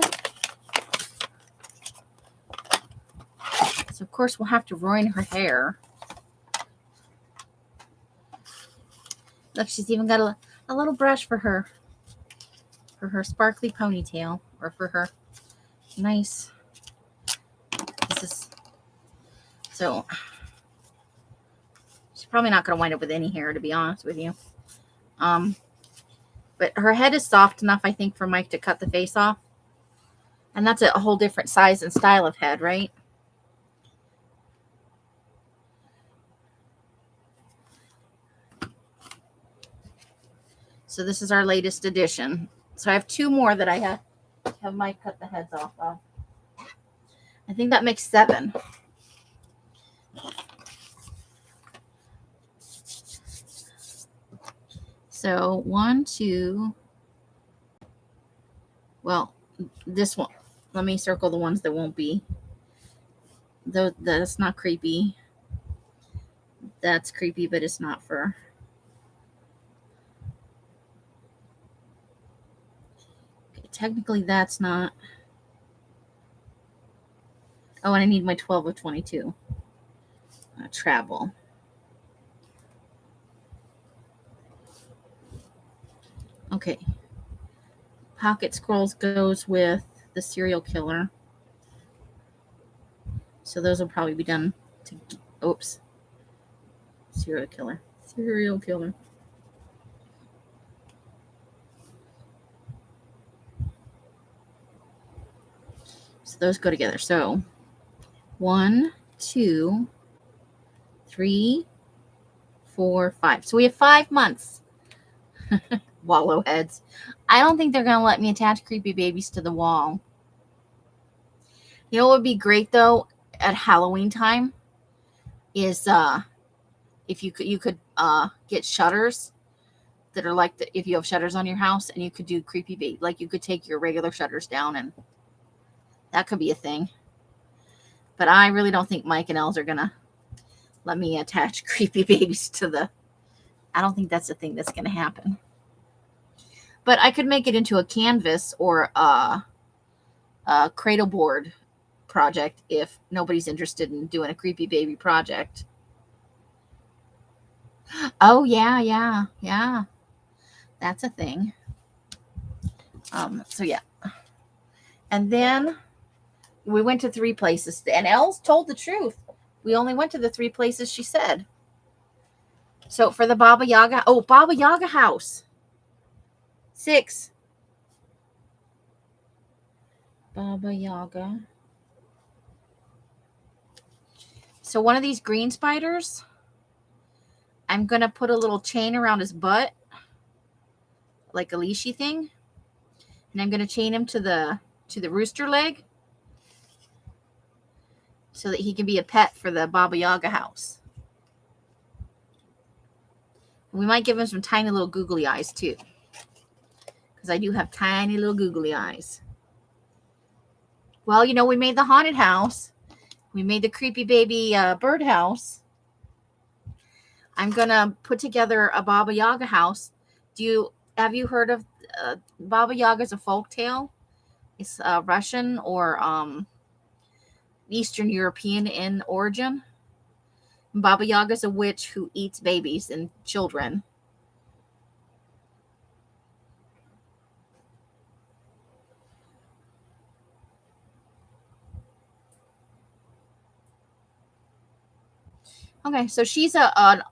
So, of course, we'll have to ruin her hair. Look, she's even got a little brush for her sparkly ponytail, or for her nice. So she's probably not going to wind up with any hair, to be honest with you. But her head is soft enough, I think, for Mike to cut the face off. And that's a whole different size and style of head, right? So this is our latest edition. So I have two more that I have Mike cut the heads off of. I think that makes 7. So 1, 2. Well, this one. Let me circle the ones that won't be. That's not creepy. That's creepy, but it's not fur. Okay, technically, that's not. Oh, and I need my 12 of 22. Travel. Okay. Pocket Scrolls goes with the serial killer. So those will probably be done to. Oops. Serial killer. So those go together. So 1, 2, 3, 4, 5. So we have 5 months. Wallow heads. I don't think they're going to let me attach creepy babies to the wall. You know what would be great, though, at Halloween time is if you could get shutters that are like if you have shutters on your house, and you could do creepy baby. Like you could take your regular shutters down, and that could be a thing. But I really don't think Mike and Els are going to let me attach creepy babies to the. I don't think that's a thing that's going to happen. But I could make it into a canvas or a cradle board project if nobody's interested in doing a creepy baby project. Oh, yeah. That's a thing. So yeah. And then we went to 3 places. And Els told the truth. We only went to the 3 places she said. So for the Baba Yaga, Baba Yaga house. 6. Baba Yaga. So one of these green spiders, I'm going to put a little chain around his butt, like a leashy thing. And I'm going to chain him to the rooster leg so that he can be a pet for the Baba Yaga house. We might give him some tiny little googly eyes too, because I do have tiny little googly eyes. Well, we made the haunted house. We made the creepy baby bird house. I'm going to put together a Baba Yaga house. Have you heard of Baba Yaga? Is a folk tale. It's Russian or Eastern European in origin. Baba Yaga is a witch who eats babies and children. Okay, so she's a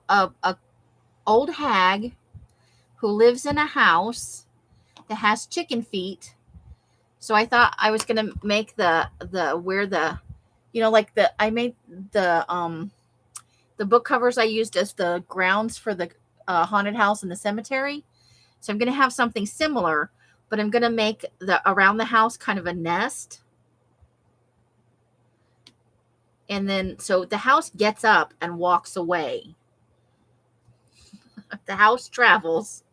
old hag who lives in a house that has chicken feet. So I thought I was gonna make I made the book covers I used as the grounds for the haunted house in the cemetery. So I'm gonna have something similar, but I'm gonna make around the house kind of a nest. And then, so the house gets up and walks away. The house travels.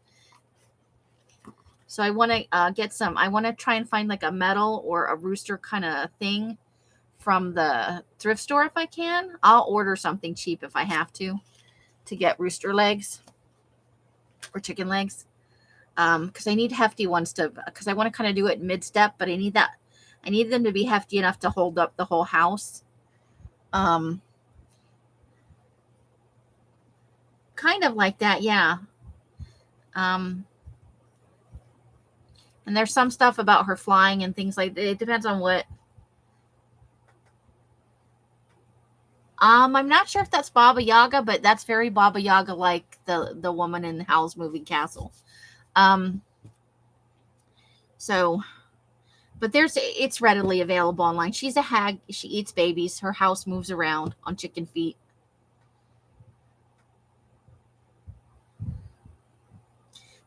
So I want to I want to try and find like a metal or a rooster kind of thing from the thrift store if I can. I'll order something cheap if I have to get rooster legs or chicken legs. Because I need hefty ones because I want to kind of do it mid-step, but I need them to be hefty enough to hold up the whole house. Kind of like that, yeah. And there's some stuff about her flying and things like that. It depends on what. I'm not sure if that's Baba Yaga, but that's very Baba Yaga like the woman in Howl's Moving Castle. So, but it's readily available online. She's a hag. She eats babies. Her house moves around on chicken feet.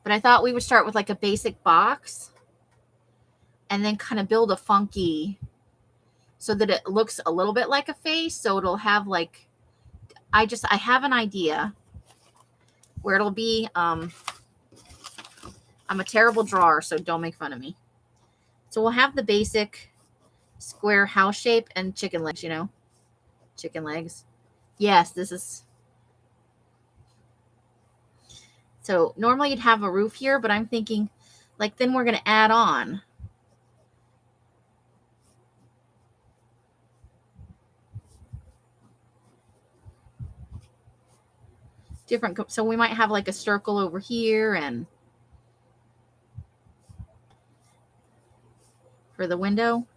But I thought we would start with like a basic box and then kind of build a funky so that it looks a little bit like a face. So it'll have like, I have an idea where it'll be, I'm a terrible drawer, so don't make fun of me. So we'll have the basic square house shape and chicken legs, chicken legs. Yes, this is. So normally you'd have a roof here, but I'm thinking like then we're going to add on. Different. So we might have like a circle over here and for the window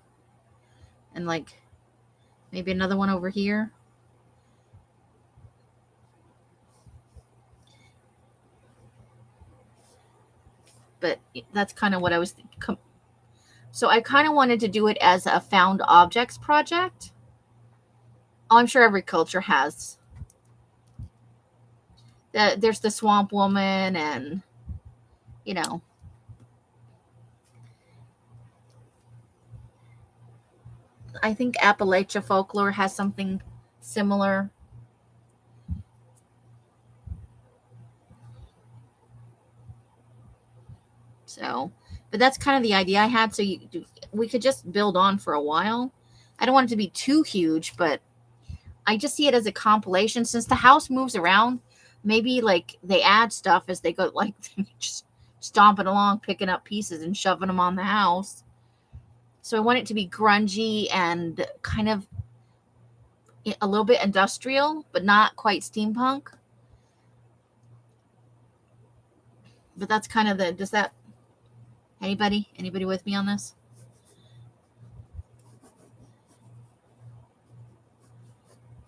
and like maybe another one over here. But that's kind of what I was thinking. So I kind of wanted to do it as a found objects project. I'm sure every culture has. There's the swamp woman and, I think Appalachia folklore has something similar. So, but that's kind of the idea I had. So we could just build on for a while. I don't want it to be too huge, but I just see it as a compilation. Since the house moves around, maybe like they add stuff as they go, like just stomping along, picking up pieces and shoving them on the house. So I want it to be grungy and kind of a little bit industrial, but not quite steampunk. But that's kind of does that? Anybody with me on this?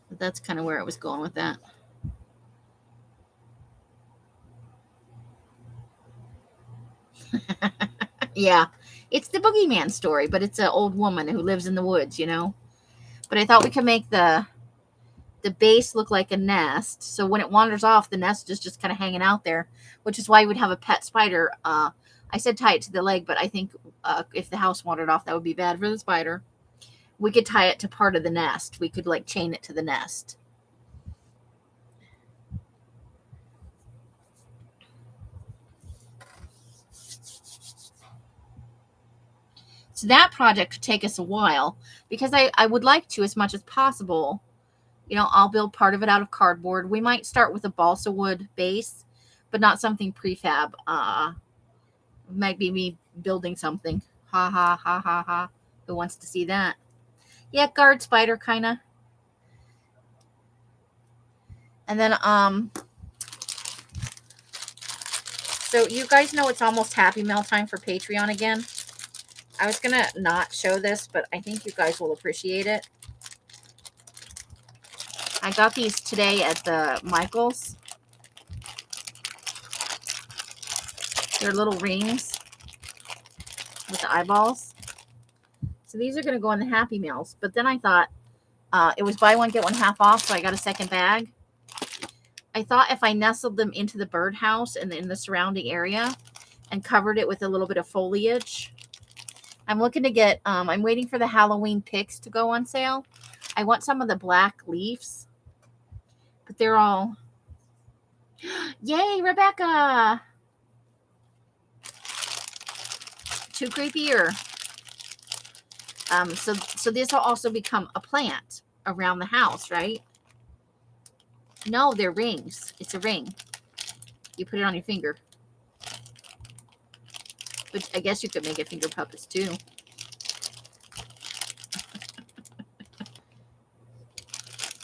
But that's kind of where I was going with that. Yeah, it's the boogeyman story, but it's an old woman who lives in the woods, you know. But I thought we could make the base look like a nest, so when it wanders off, the nest is just kind of hanging out there, which is why we'd have a pet spider. I said tie it to the leg, but I think if the house wandered off, that would be bad for the spider. We could tie it to part of the nest. We could like chain it to the nest. So that project could take us a while because I would like to, as much as possible, you know, I'll build part of it out of cardboard. We might start with a balsa wood base, but not something prefab. Might be me building something. Ha ha ha ha ha. Who wants to see that? Yeah, guard spider kind of. And then so you guys know it's almost Happy Mail time for Patreon again. I was gonna not show this, but I think you guys will appreciate it. I got these today at the Michael's. They're little rings with the eyeballs. So these are going to go in the Happy Meals. But then I thought it was buy one, get one half off, so I got a second bag. I thought if I nestled them into the birdhouse and in the surrounding area and covered it with a little bit of foliage. I'm looking to get, I'm waiting for the Halloween picks to go on sale. I want some of the black leaves. But they're all... Yay, Rebecca! Too creepy or... So this will also become a plant around the house, right? No, they're rings. It's a ring. You put it on your finger. But I guess you could make it finger puppets too.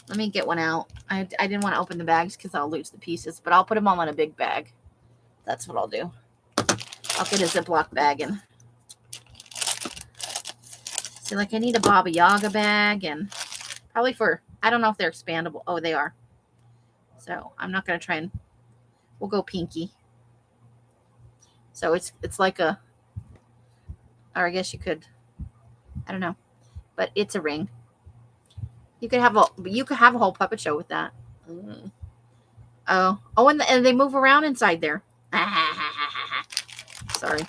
Let me get one out. I didn't want to open the bags because I'll lose the pieces, but I'll put them all in a big bag. That's what I'll do. I'll get a Ziploc bag and... So, like, I need a Baba Yaga bag and probably for... I don't know if they're expandable. Oh, they are. So, I'm not going to try and... We'll go pinky. So, it's like a... Or I guess you could... I don't know. But it's a ring. You could have a whole puppet show with that. Oh, and they move around inside there. Sorry.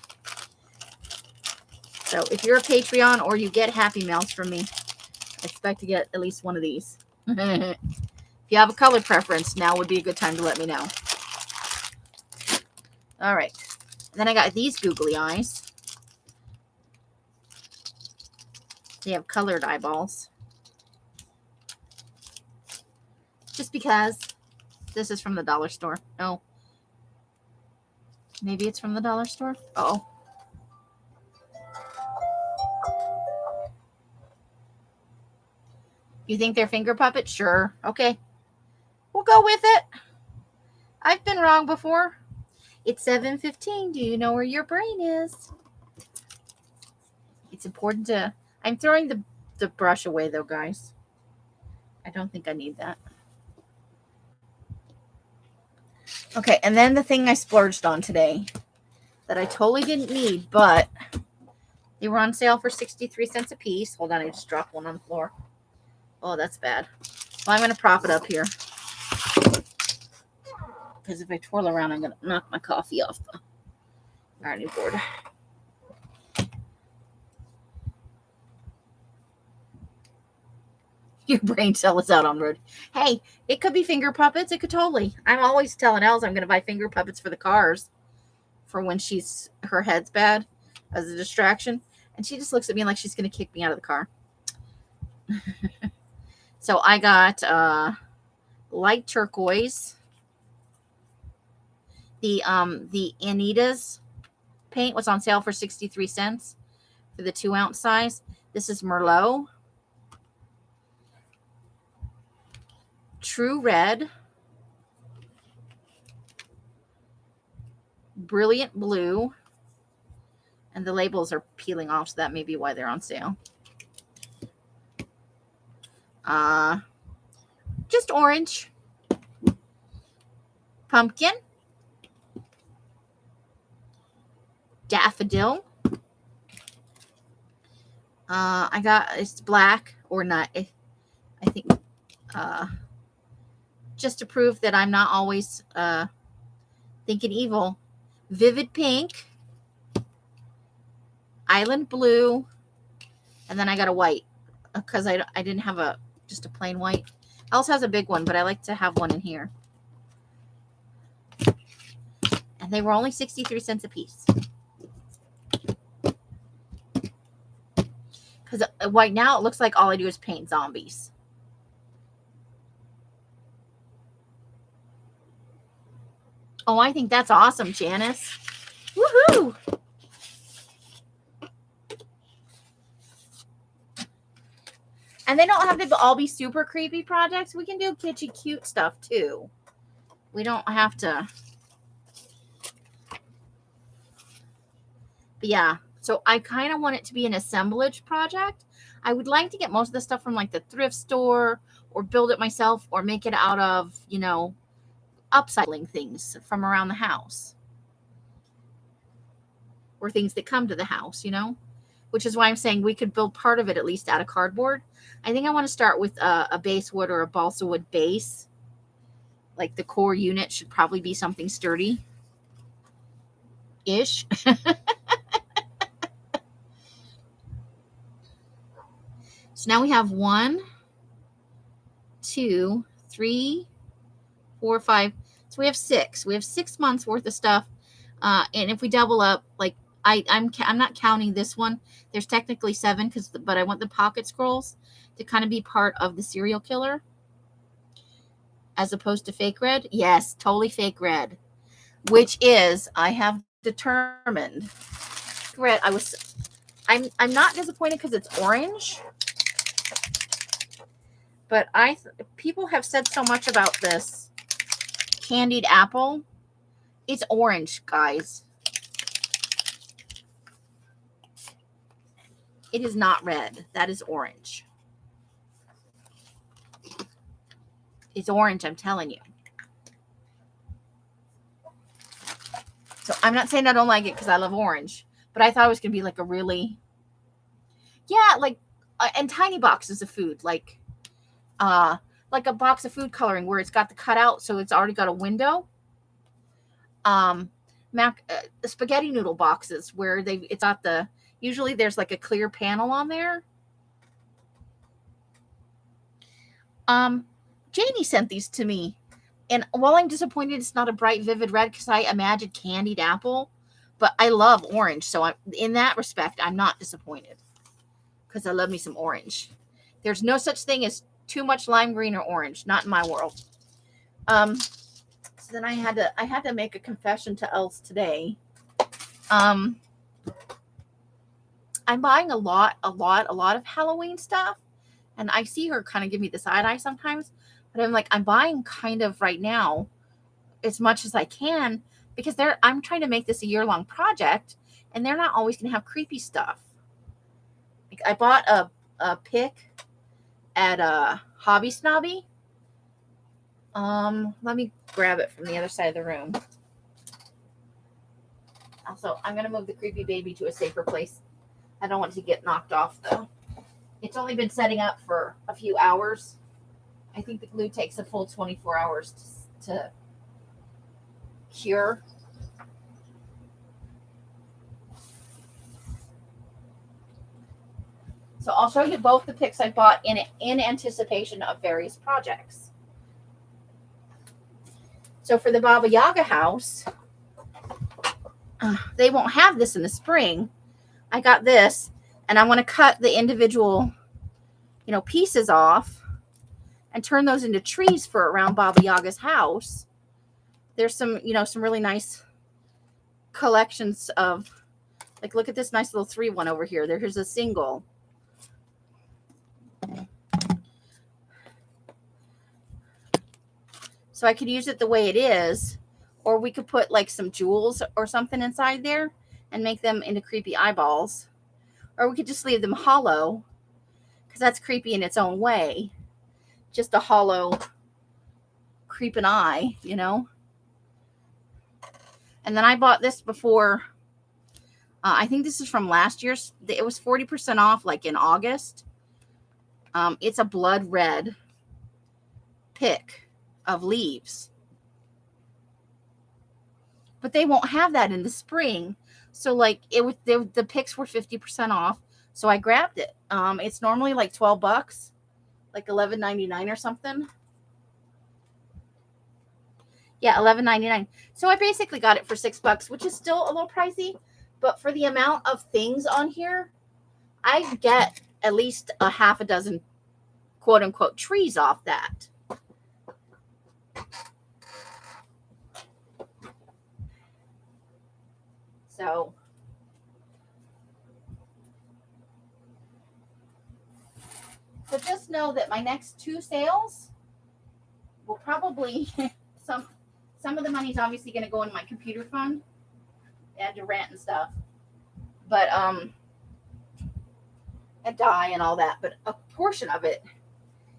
So if you're a Patreon or you get Happy Mails from me, I expect to get at least one of these. If you have a color preference, now would be a good time to let me know. All right. And then I got these googly eyes. They have colored eyeballs. Just because this is from the dollar store. Oh. Maybe it's from the dollar store. Uh-oh. You think they're finger puppets? Sure. Okay. We'll go with it. I've been wrong before. It's 7:15. Do you know where your brain is? It's important to... I'm throwing the brush away, though, guys. I don't think I need that. Okay, and then the thing I splurged on today that I totally didn't need, but they were on sale for 63 cents a piece. Hold on, I just dropped one on the floor. Oh, that's bad. Well, I'm going to prop it up here. Because if I twirl around, I'm going to knock my coffee off the ironing board. Your brain cell is out on road. Hey, it could be finger puppets. It could totally. I'm always telling Els I'm going to buy finger puppets for the cars for when her head's bad as a distraction. And she just looks at me like she's going to kick me out of the car. So I got light turquoise. The Anita's paint was on sale for 63 cents for the 2-ounce size. This is Merlot. True Red. Brilliant Blue. And the labels are peeling off, so that may be why they're on sale. Just orange, pumpkin, daffodil. I got, it's black or not. I think just to prove that I'm not always thinking evil. Vivid pink, island blue, and then I got a white because I didn't have just a plain white. Else has a big one, but I like to have one in here. And they were only 63 cents a piece. Because right now it looks like all I do is paint zombies. Oh, I think that's awesome, Janice. Woohoo! And they don't have to all be super creepy projects. We can do kitschy cute stuff too. We don't have to. But yeah, so I kind of want it to be an assemblage project. I would like to get most of the stuff from like the thrift store or build it myself or make it out of, you know, upcycling things from around the house. Or things that come to the house, you know, which is why I'm saying we could build part of it at least out of cardboard. I think I want to start with a base wood or a balsa wood base. Like the core unit should probably be something sturdy-ish. So now we have 1, 2, 3, 4, 5. So we have 6. We have 6 months worth of stuff. And if we double up, like I'm not counting this one. There's technically 7 but I want the pocket scrolls to kind of be part of the serial killer, as opposed to fake red. Yes, totally fake red, which is I have determined red. I'm not disappointed because it's orange, but people have said so much about this candied apple. It's orange, guys. It is not red. That is orange. It's orange, I'm telling you. So I'm not saying I don't like it because I love orange, but I thought it was going to be like a really, yeah, like, and tiny boxes of food, like a box of food coloring where it's got the cutout, so it's already got a window. Spaghetti noodle boxes where it's got usually there's like a clear panel on there. Janie sent these to me, and while I'm disappointed it's not a bright vivid red because I imagined candied apple, but I love orange, so in that respect I'm not disappointed because I love me some orange. There's no such thing as too much lime green or orange, not in my world. So then I had to make a confession to Els today. I'm buying a lot of Halloween stuff, and I see her kind of give me the side eye sometimes, but I'm like, I'm buying kind of right now as much as I can because I'm trying to make this a year-long project, and they're not always going to have creepy stuff. Like I bought a pick at Hobby Snobby. Let me grab it from the other side of the room. Also, I'm going to move the creepy baby to a safer place. I don't want it to get knocked off, though. It's only been setting up for a few hours. I think the glue takes a full 24 hours to cure. So I'll show you both the picks I bought in anticipation of various projects. So for the Baba Yaga house, they won't have this in the spring. I got this, and I want to cut the individual, pieces off and turn those into trees for around Baba Yaga's house. There's some really nice collections of, like, look at this nice little 3-1 over here. Here's a single. So I could use it the way it is, or we could put like some jewels or something inside there and make them into creepy eyeballs. Or we could just leave them hollow, because that's creepy in its own way. Just a hollow creeping eye, you know. And then I bought this before. I think this is from last year's. It was 40% off, like in August. It's a blood red pick of leaves. But they won't have that in the spring. So like the picks were 50% off. So I grabbed it. It's normally like $12, like $11.99 or something. Yeah, $11.99. So I basically got it for $6, which is still a little pricey. But for the amount of things on here, I get at least a half a dozen quote unquote trees off that. So just know that my next 2 sales will probably some of the money is obviously going to go in my computer fund and to rent and stuff, but and dye and all that. But a portion of it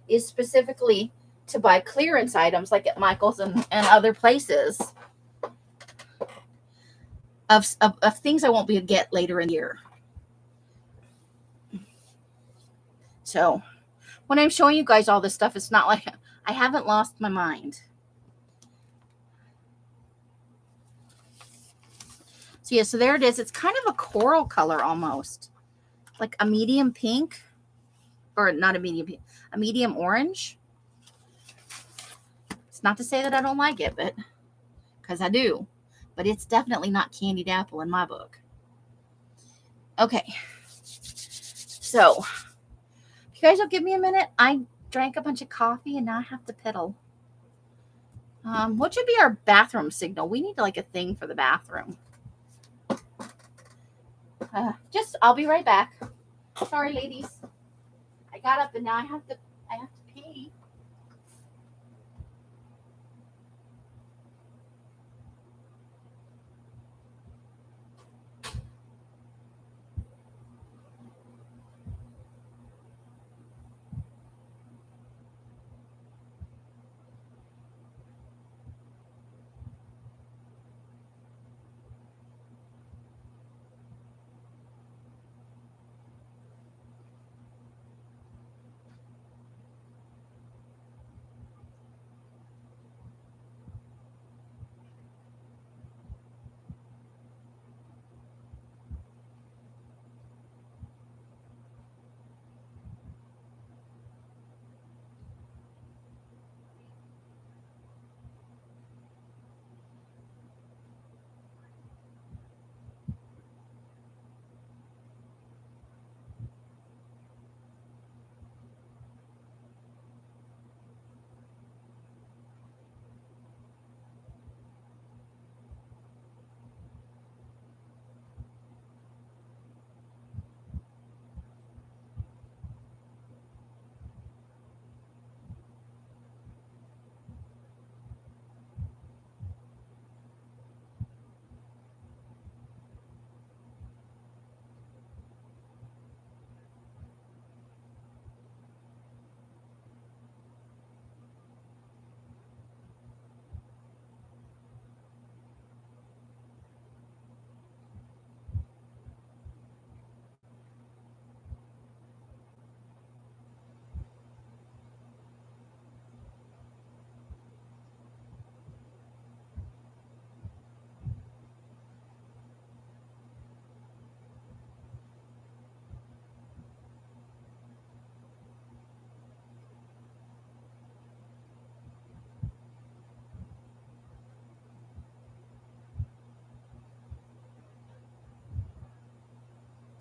is specifically to buy clearance items, like at Michael's and other places, of things I won't be able to get later in the year. So when I'm showing you guys all this stuff, it's not like I haven't lost my mind. So yeah, so there it is. It's kind of a coral color almost, like a medium pink, or not a medium pink, a medium orange. It's not to say that I don't like it, but because I do, but it's definitely not candied apple in my book. Okay, so if you guys will give me a minute, I drank a bunch of coffee and now I have to pedal. What should be our bathroom signal? We need like a thing for the bathroom. I'll be right back. Sorry, ladies. I got up and now I have to pee.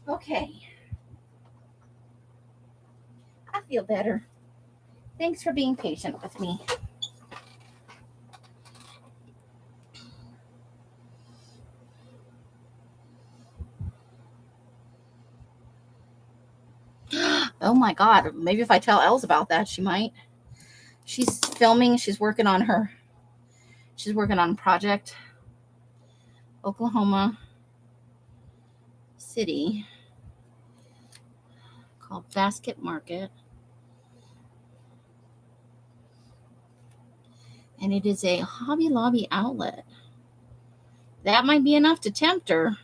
Okay. I feel better. Thanks for being patient with me. Oh my God. Maybe if I tell Els about that, she might. She's filming. She's working on a project. Oklahoma. city called Basket Market. And it is a Hobby Lobby outlet. That might be enough to tempt her.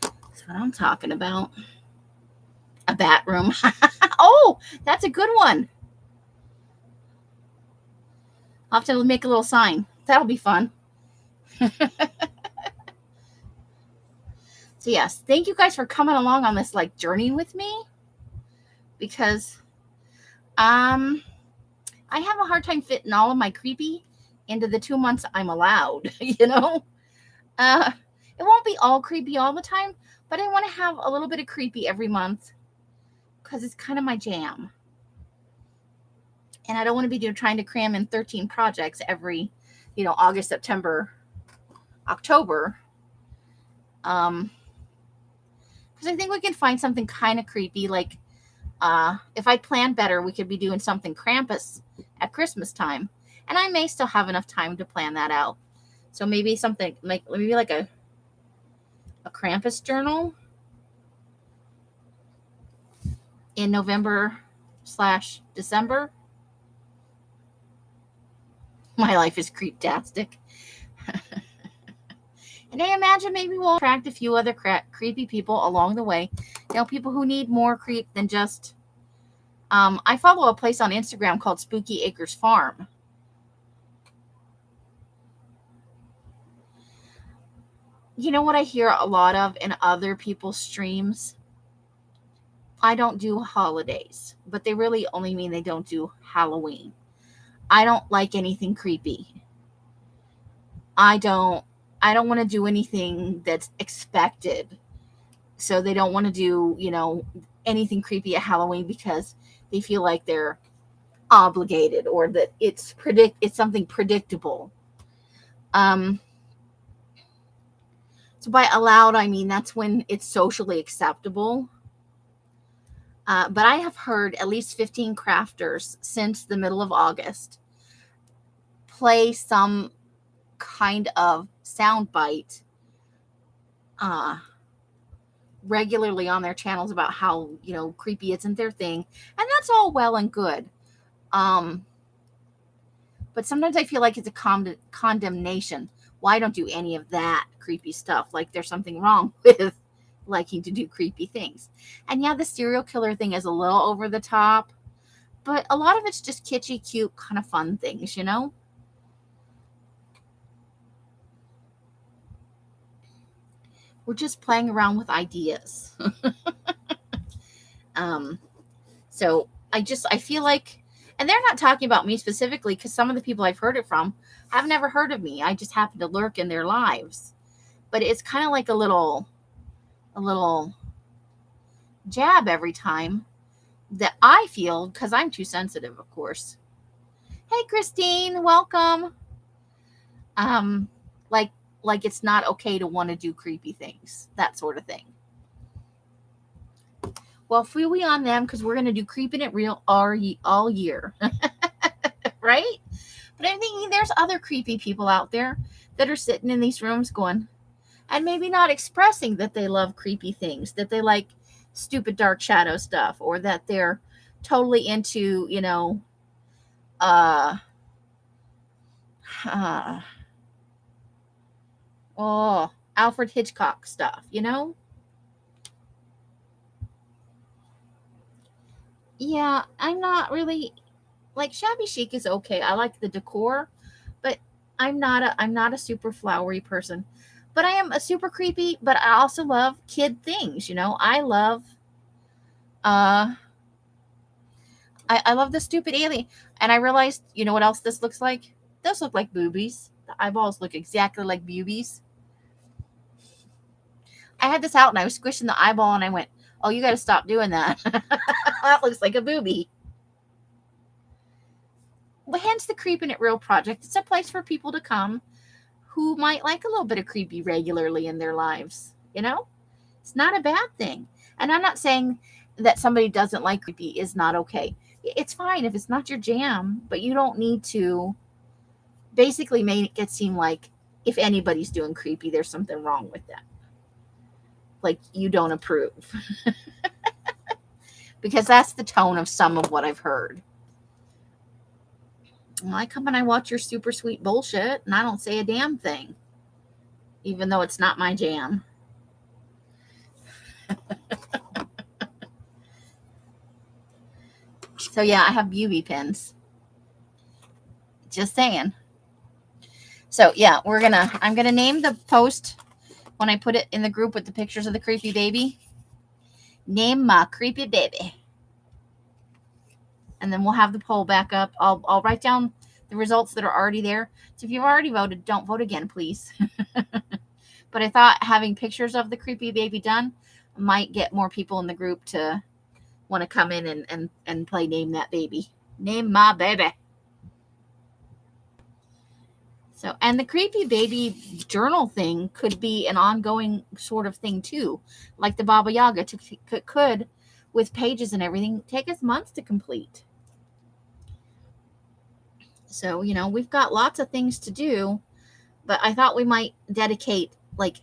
That's what I'm talking about. A bat room. Oh, that's a good one. I'll have to make a little sign. That'll be fun. So yes, thank you guys for coming along on this like journey with me, because I have a hard time fitting all of my creepy into the 2 months I'm allowed, you know? It won't be all creepy all the time, but I want to have a little bit of creepy every month because it's kind of my jam. And I don't want to be trying to cram in 13 projects every, August, September, October. Because I think we can find something kind of creepy. Like, if I plan better, we could be doing something Krampus at Christmas time. And I may still have enough time to plan that out. So maybe something like a Krampus journal in November/December. My life is creeptastic. And I imagine maybe we'll attract a few other creepy people along the way. People who need more creep than just... I follow a place on Instagram called Spooky Acres Farm. You know what I hear a lot of in other people's streams? I don't do holidays, but they really only mean they don't do Halloween. I don't like anything creepy. I don't want to do anything that's expected. So they don't want to do, anything creepy at Halloween because they feel like they're obligated or that it's something predictable. So by allowed, I mean that's when it's socially acceptable. But I have heard at least 15 crafters since the middle of August play some kind of soundbite regularly on their channels about how, creepy isn't their thing. And that's all well and good. But sometimes I feel like it's a condemnation. Well, I don't do any of that creepy stuff. Like there's something wrong with liking to do creepy things. And yeah, the serial killer thing is a little over the top, but a lot of it's just kitschy, cute, kind of fun things, We're just playing around with ideas. So I feel like, and they're not talking about me specifically because some of the people I've heard it from have never heard of me. I just happen to lurk in their lives. But it's kind of like a little jab every time that I feel, because I'm too sensitive, of course. Hey, Christine, welcome. Like it's not okay to want to do creepy things, that sort of thing. Well, free on them because we're going to do Creeping It Real all year. Right? But I'm thinking there's other creepy people out there that are sitting in these rooms going, and maybe not expressing that they love creepy things, that they like stupid dark shadow stuff, or that they're totally into, Alfred Hitchcock stuff, Yeah, I'm not really like shabby chic is okay. I like the decor, but I'm not a super flowery person. But I am a super creepy, but I also love kid things, I love I love the stupid alien. And I realized, you know what else this looks like? Those look like boobies. The eyeballs look exactly like boobies. I had this out and I was squishing the eyeball and I went, oh, you got to stop doing that. That looks like a boobie. Well, hence the Creeping It Real project. It's a place for people to come who might like a little bit of creepy regularly in their lives. It's not a bad thing. And I'm not saying that somebody doesn't like creepy is not okay. It's fine if it's not your jam, but you don't need to basically make it seem like if anybody's doing creepy, there's something wrong with that. like you don't approve. Because that's the tone of some of what I've heard. Well, I come and I watch your super sweet bullshit and I don't say a damn thing, even though it's not my jam. So yeah, I have UV pins. Just saying. So yeah, I'm gonna name the post when I put it in the group with the pictures of the creepy baby. Name my creepy baby. And then we'll have the poll back up. I'll write down the results that are already there. So if you've already voted, don't vote again, please. But I thought having pictures of the creepy baby done might get more people in the group to want to come in and play Name That Baby. Name my baby. So, and the creepy baby journal thing could be an ongoing sort of thing too. Like the Baba Yaga could, with pages and everything, take us months to complete. So, we've got lots of things to do, but I thought we might dedicate like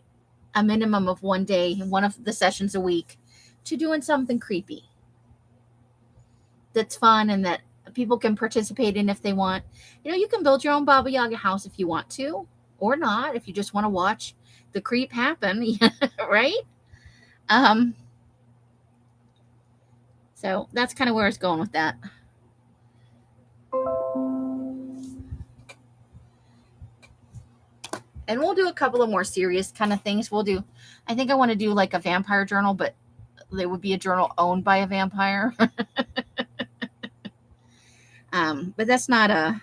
a minimum of one day, one of the sessions a week, to doing something creepy that's fun and that people can participate in if they want. You can build your own Baba Yaga house if you want to, or not, if you just want to watch the creep happen, right? So that's kind of where it's going with that. And we'll do a couple of more serious kind of things. I think I want to do like a vampire journal, but it would be a journal owned by a vampire. But that's not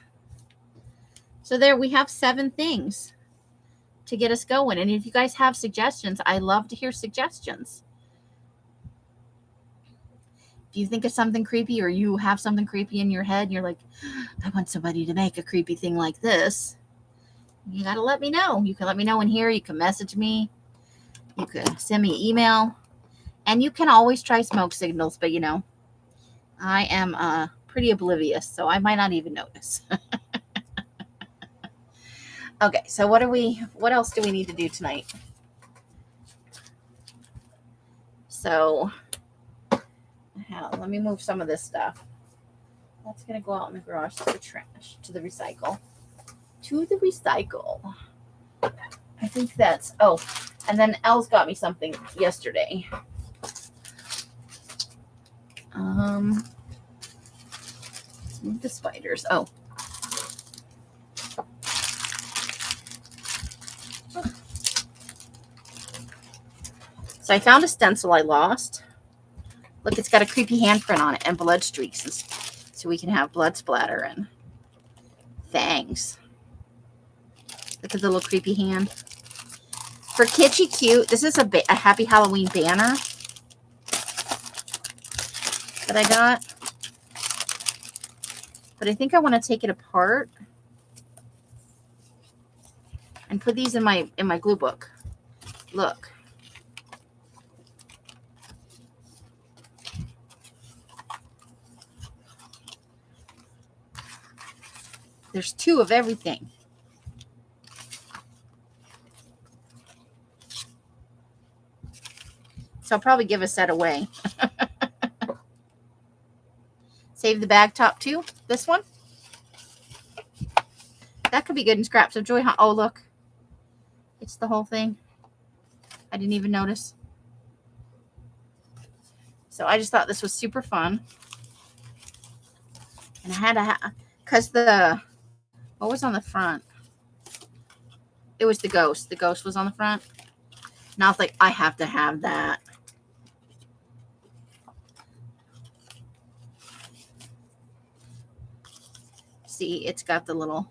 so there we have 7 things to get us going. And if you guys have suggestions, I love to hear suggestions. If you think of something creepy or you have something creepy in your head and you're like, I want somebody to make a creepy thing like this, you got to let me know. You can let me know in here. You can message me. You can send me an email. And you can always try smoke signals, but I am pretty oblivious, so I might not even notice. Okay, so what else do we need to do tonight? So let me move some of this stuff. That's going to go out in the garage to the trash, to the recycle. I think that's, and then Elle got me something yesterday. Let's move the spiders. So I found a stencil I lost. Look, it's got a creepy handprint on it and blood streaks, so we can have blood splatter and fangs. Look at the little creepy hand. For Kitschy Cute, this is a Happy Halloween banner that I got. But I think I want to take it apart and put these in my glue book. Look. There's 2 of everything. So I'll probably give a set away. Save the bag top too. This one. That could be good in scraps of joy. Oh, look. It's the whole thing. I didn't even notice. So I just thought this was super fun. And I had because what was on the front? It was the ghost. The ghost was on the front. And I was like, I have to have that. See, it's got the little.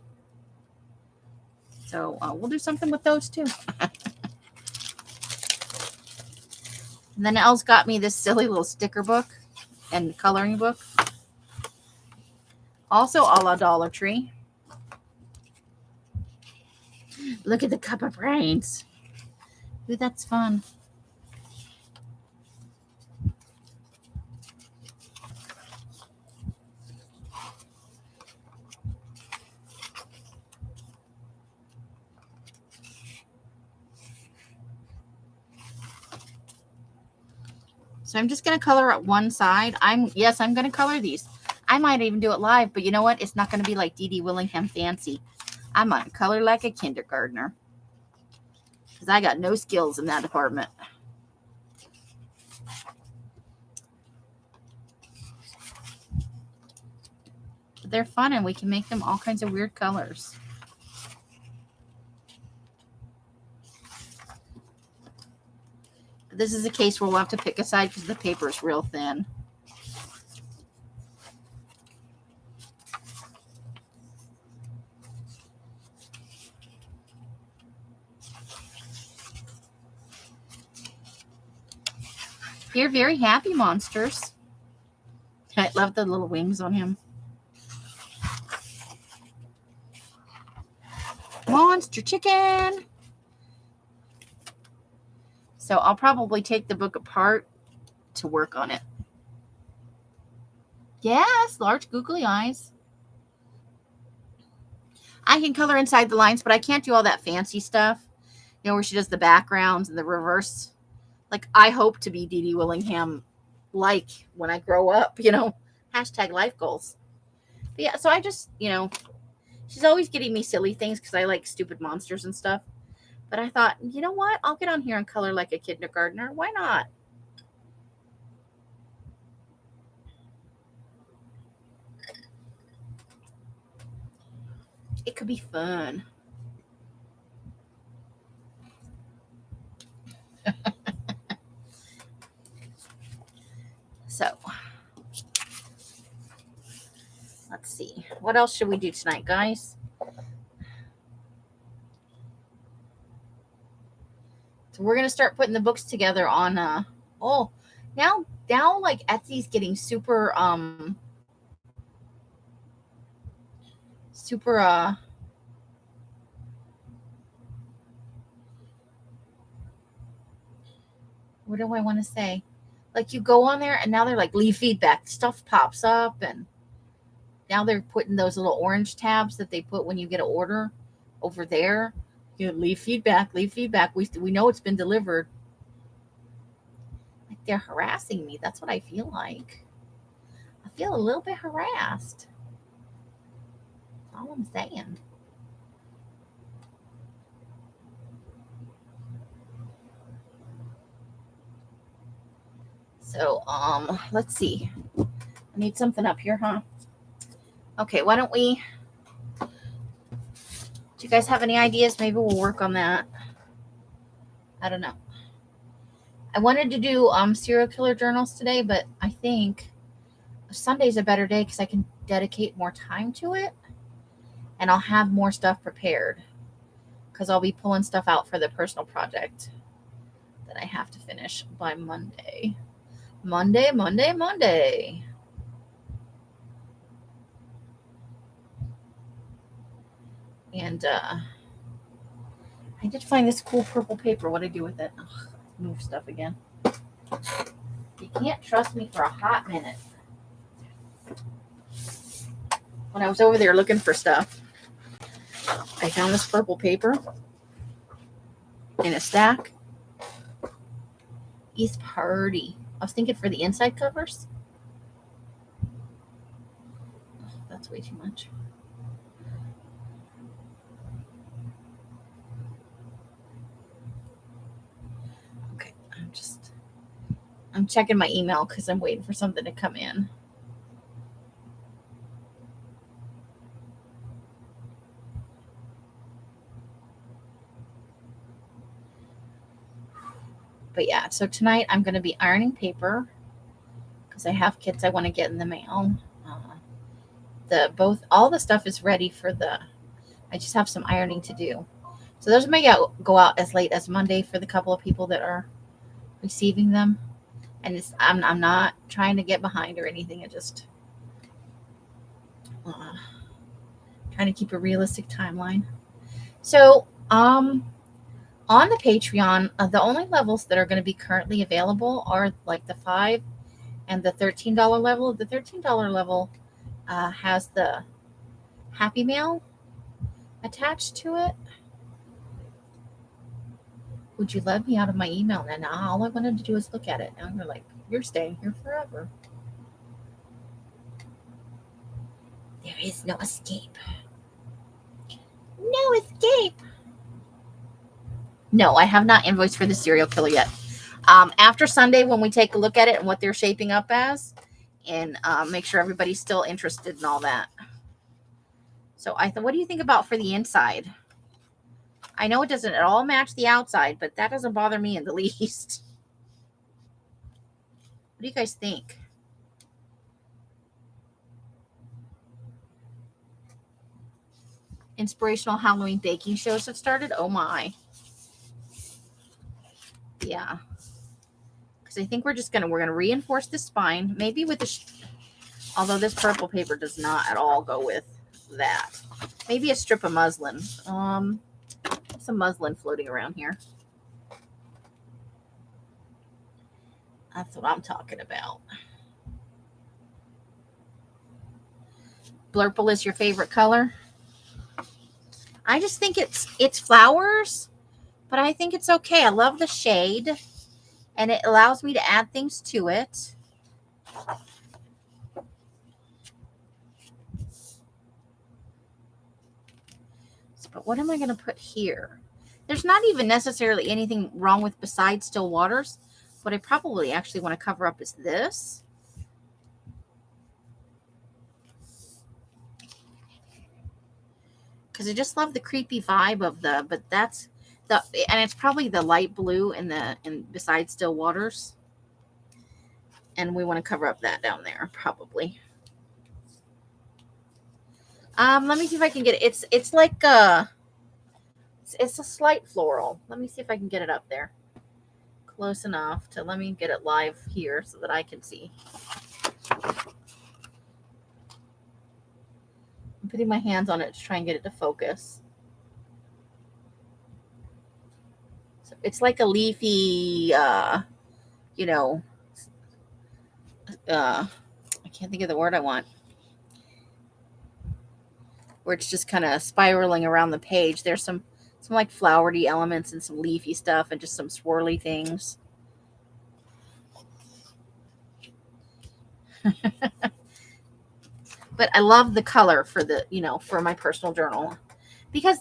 So we'll do something with those too. And then Elle's got me this silly little sticker book and coloring book. Also a la Dollar Tree. Look at the cup of brains. Ooh, that's fun. So I'm just going to color at one side. I'm going to color these. I might even do it live, but you know what? It's not going to be like Dee Dee Willingham fancy. I'm going to color like a kindergartner because I got no skills in that department. But they're fun, and we can make them all kinds of weird colors. This is a case where we'll have to pick a side because the paper is real thin. You're very happy, monsters. I love the little wings on him. Monster chicken. So I'll probably take the book apart to work on it. Yes, large googly eyes. I can color inside the lines, but I can't do all that fancy stuff. You know, where she does the backgrounds and the reverse. Like, I hope to be Dee Dee Willingham like when I grow up, you know. Hashtag life goals. But yeah, so I just, you know, she's always getting me silly things because I like stupid monsters and stuff. But I thought, you know what? I'll get on here and color like a kindergartner. Why not? It could be fun. So, let's see. What else should we do tonight, guys? So we're going to start putting the books together on, now like Etsy's getting super, what do I want to say? Like, you go on there and now they're like, leave feedback. Stuff pops up, and now they're putting those little orange tabs that they put when you get an order over there. You know, leave feedback. We know it's been delivered. Like, they're harassing me. That's what I feel like. I feel a little bit harassed. That's all I'm saying. So, let's see. I need something up here, huh? Okay, why don't we... Do you guys have any ideas? Maybe we'll work on that. I don't know. I wanted to do serial killer journals today, but I think Sunday's a better day because I can dedicate more time to it, and I'll have more stuff prepared because I'll be pulling stuff out for the personal project that I have to finish by Monday. Monday. And I did find this cool purple paper. What do I do with it? Ugh, move stuff again. You can't trust me for a hot minute. When I was over there looking for stuff, I found this purple paper in a stack. It's party. I was thinking for the inside covers. Oh, that's way too much. Okay, I'm checking my email because I'm waiting for something to come in. But yeah, so tonight I'm going to be ironing paper because I have kits I want to get in the mail. All the stuff is ready for I just have some ironing to do. So those may go out as late as Monday for the couple of people that are receiving them. And I'm not trying to get behind or anything. I just trying to keep a realistic timeline. So, on the Patreon, the only levels that are going to be currently available are like the $5 and the $13 level. The $13 level has the Happy Mail attached to it. Would you let me out of my email? And now all I wanted to do is look at it. Now you're like, You're staying here forever. There is no escape. No escape. No, I have not invoiced for the serial killer yet. After Sunday, when we take a look at it and what they're shaping up as, and make sure everybody's still interested in all that. So what do you think about for the inside? I know it doesn't at all match the outside, but that doesn't bother me in the least. What do you guys think? Inspirational Halloween baking shows have started. Oh my. Yeah. Because I think we're gonna reinforce the spine, maybe with the although this purple paper does not at all go with that. Maybe a strip of muslin. Some muslin floating around here. That's what I'm talking about. Blurple is your favorite color? I just think it's flowers, but I think it's okay. I love the shade, and it allows me to add things to it. But what am I going to put here? There's not even necessarily anything wrong with besides still waters. What I probably actually want to cover up is this. Because I just love the creepy vibe of but that's and it's probably the light blue in besides still waters. And we want to cover up that down there, probably. Let me see if I can get it. It's like it's a slight floral. Let me see if I can get it up there. Close enough to let me get it live here so that I can see. I'm putting my hands on it to try and get it to focus. So it's like a leafy, I can't think of the word I want. Where it's just kind of spiraling around the page. There's some like flowery elements and some leafy stuff and just some swirly things. But I love the color for for my personal journal. Because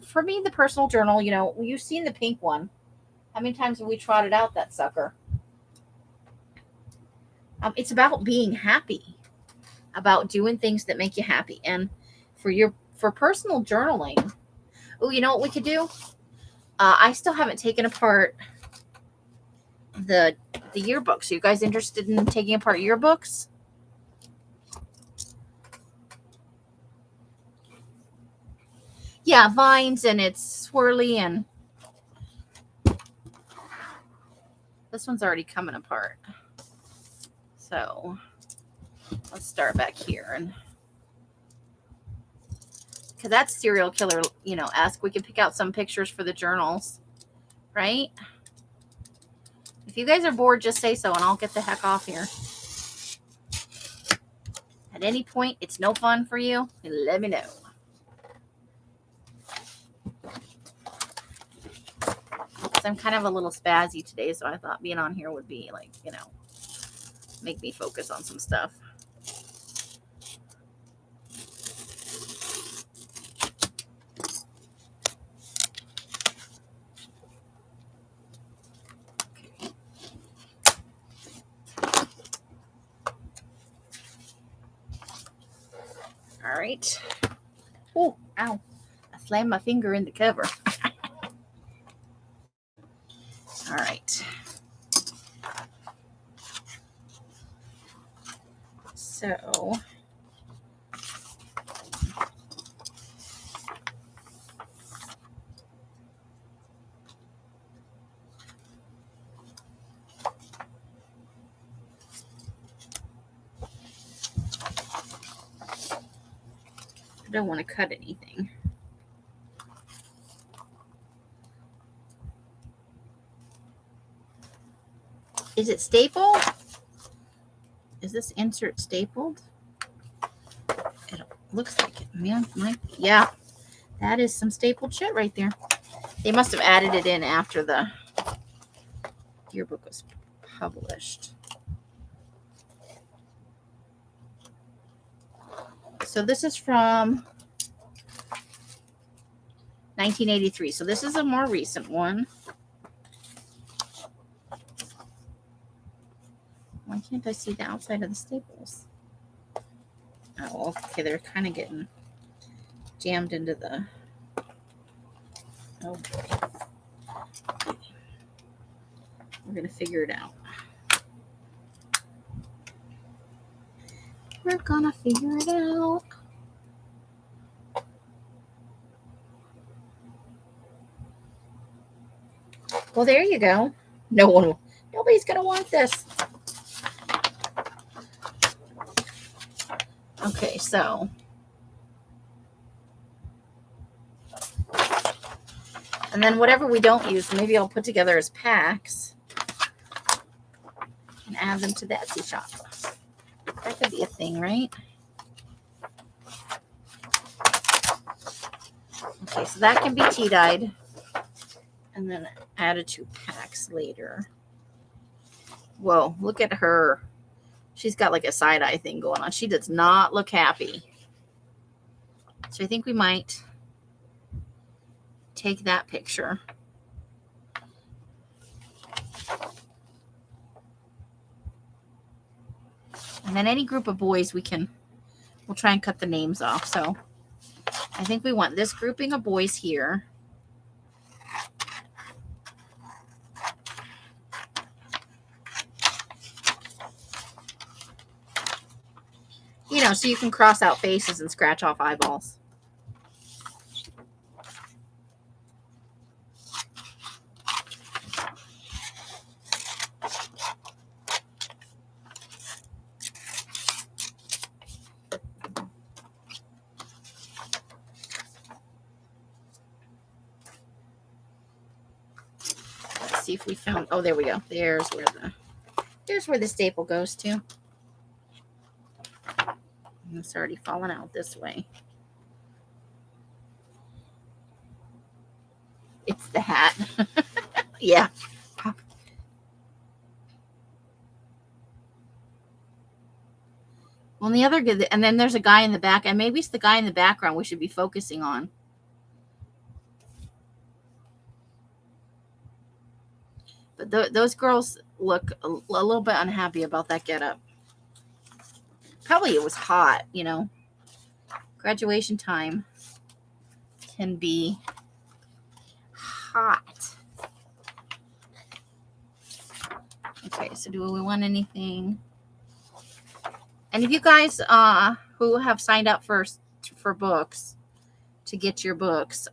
for me, the personal journal, you've seen the pink one. How many times have we trotted out that sucker? It's about being happy, about doing things that make you happy. And for personal journaling, oh, you know what we could do? I still haven't taken apart the yearbooks. Are you guys interested in taking apart yearbooks? Yeah, vines, and it's swirly, and this one's already coming apart. So let's start back here, and because that's serial killer, esque. We can pick out some pictures for the journals, right? If you guys are bored, just say so, and I'll get the heck off here. At any point, it's no fun for you, let me know. I'm kind of a little spazzy today, so I thought being on here would be like, make me focus on some stuff. All right. Oh, ow. I slammed my finger in the cover. All right. So I don't want to cut anything. Is it stapled? Is this insert stapled? It looks like it. Man, yeah, that is some stapled shit right there. They must have added it in after the yearbook was published. So this is from 1983. So this is a more recent one. Why can't I see the outside of the staples? Oh, okay. They're kind of getting jammed into the... Oh, boy. We're going to figure it out. We're going to figure it out. Well, there you go. Nobody's going to want this. Okay, so. And then whatever we don't use, maybe I'll put together as packs and add them to the Etsy shop. That could be a thing, right? Okay, so that can be tea-dyed and then added to packs later. Whoa, look at her. She's got like a side-eye thing going on. She does not look happy. So I think we might take that picture. And then any group of boys we'll try and cut the names off. So I think we want this grouping of boys here. You know, so you can cross out faces and scratch off eyeballs. Let's see if we found, oh, there we go. There's where the staple goes to. It's already fallen out this way. It's the hat. Yeah. Well, the other good, and then there's a guy in the back, and maybe it's the guy in the background we should be focusing on. But those girls look a little bit unhappy about that getup. Probably it was hot, you know. Graduation time can be hot. Okay, so do we want anything? And if you guys who have signed up for books to get your books,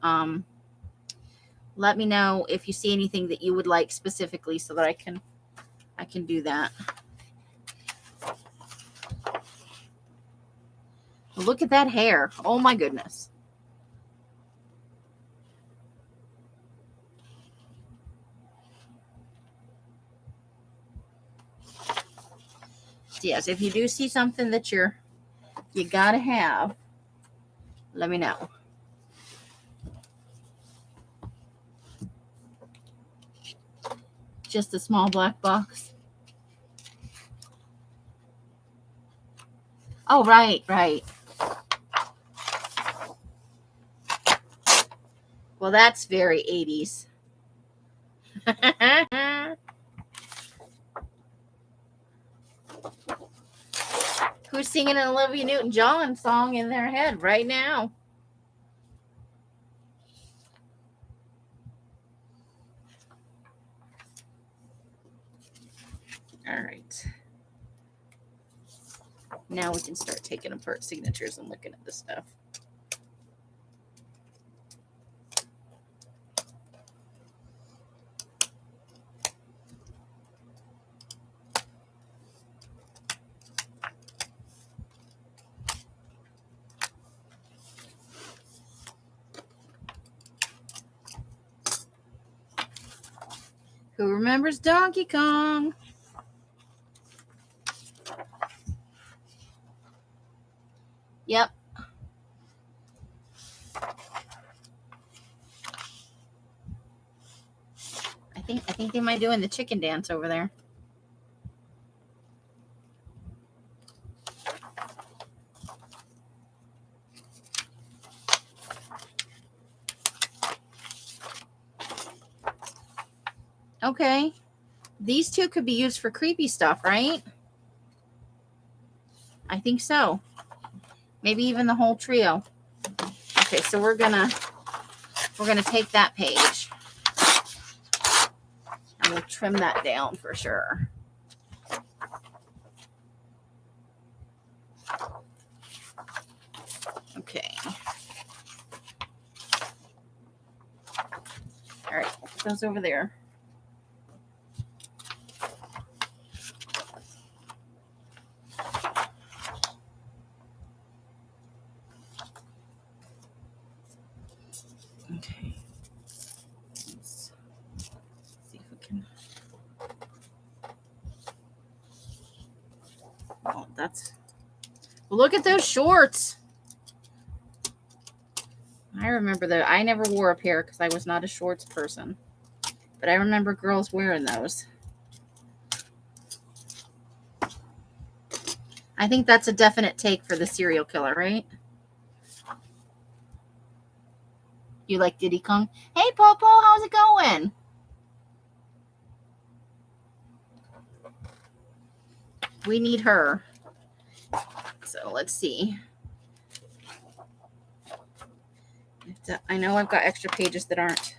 let me know if you see anything that you would like specifically so that I can do that. Look at that hair. Oh my goodness. Yes, if you do see something that you gotta have, let me know. Just a small black box. Oh, right. Well, that's very 80s. Who's singing an Olivia Newton-John song in their head right now? All right. Now we can start taking apart signatures and looking at the stuff. Who remembers Donkey Kong? Yep. I think they might be doing the chicken dance over there. Okay. These two could be used for creepy stuff, right? I think so. Maybe even the whole trio. Okay, so we're gonna take that page and we'll trim that down for sure. Okay. All right, put those over there. Okay. Let's see if we can. Oh, that's. Well, look at those shorts. I remember that. I never wore a pair because I was not a shorts person. But I remember girls wearing those. I think that's a definite take for the serial killer, right? You like Diddy Kong? Hey, Popo, how's it going? We need her. So let's see. I know I've got extra pages that aren't.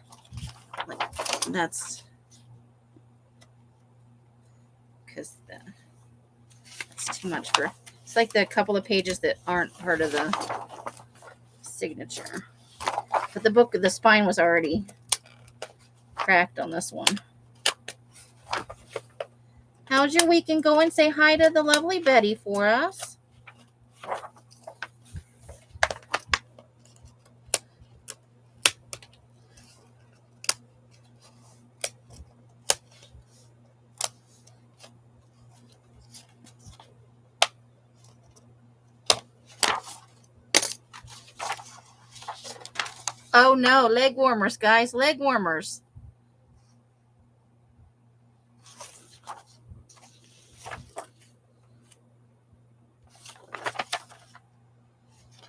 Like, that's because that's too much for. It's like the couple of pages that aren't part of the signature. But the spine was already cracked on this one. How's your weekend going? Say hi to the lovely Betty for us. Oh no, leg warmers, guys, leg warmers.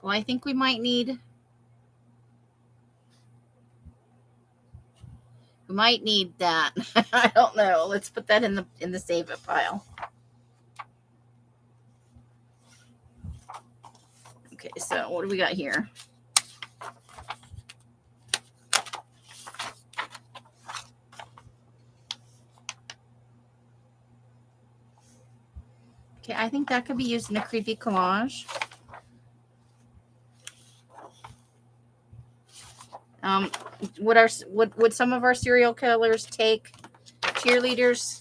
Well, I think we might need that. I don't know. Let's put that in the save it pile. Okay, so what do we got here? Okay, I think that could be used in a creepy collage. Would some of our serial killers take cheerleaders?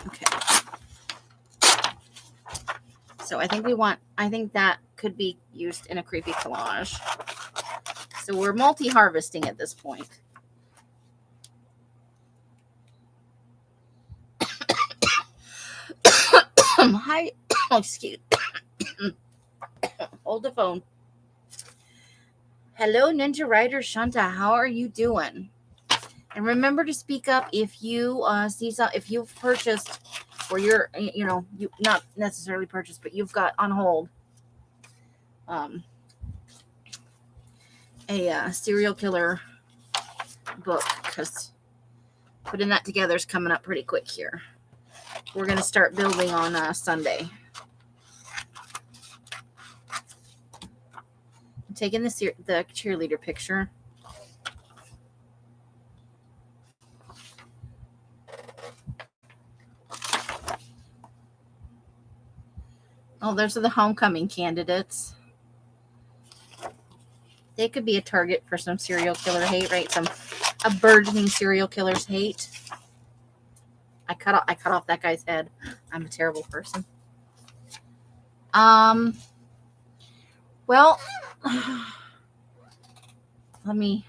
Okay. So I think that could be used in a creepy collage. So we're multi-harvesting at this point. Hi. Oh, excuse. Hold the phone. Hello, Ninja Rider Shanta. How are you doing? And remember to speak up if you if you've purchased, or you're you not necessarily purchased, but you've got on hold a serial killer book, because putting that together is coming up pretty quick here. We're going to start building on Sunday. I'm taking the cheerleader picture. Oh, those are the homecoming candidates. They could be a target for some serial killer hate, right? A burgeoning serial killer's hate. I cut off that guy's head. I'm a terrible person. Well, let me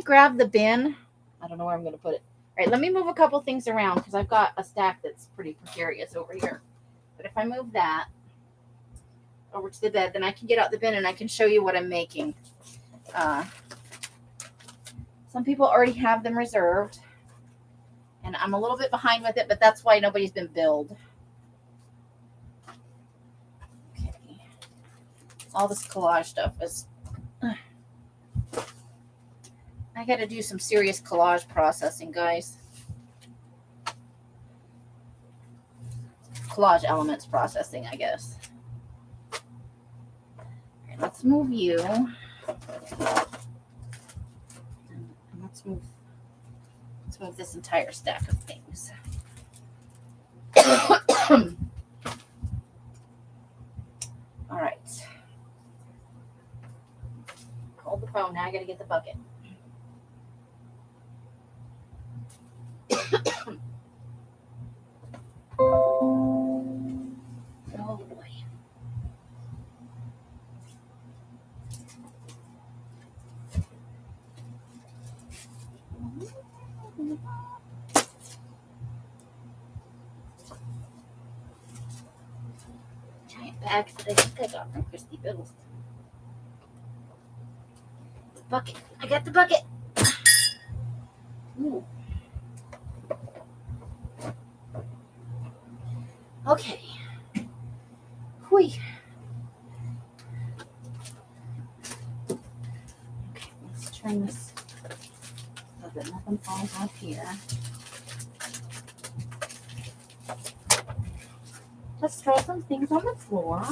grab the bin. I don't know where I'm going to put it. All right, let me move a couple things around because I've got a stack that's pretty precarious over here. But if I move that over to the bed, then I can get out the bin and I can show you what I'm making. Some people already have them reserved, and I'm a little bit behind with it, but that's why nobody's been billed. Okay. All this collage stuff is I got to do some serious collage processing, guys. Collage elements processing, I guess. Okay, let's move you. Let's move this entire stack of things. All right. Hold the phone. Now I got to get the bucket. Oh boy. Giant bags that I think I got from Christy Biddles. Bucket. I got the bucket. Ooh. Okay. Whee. Okay, let's turn this so that nothing falls off here. Let's throw some things on the floor.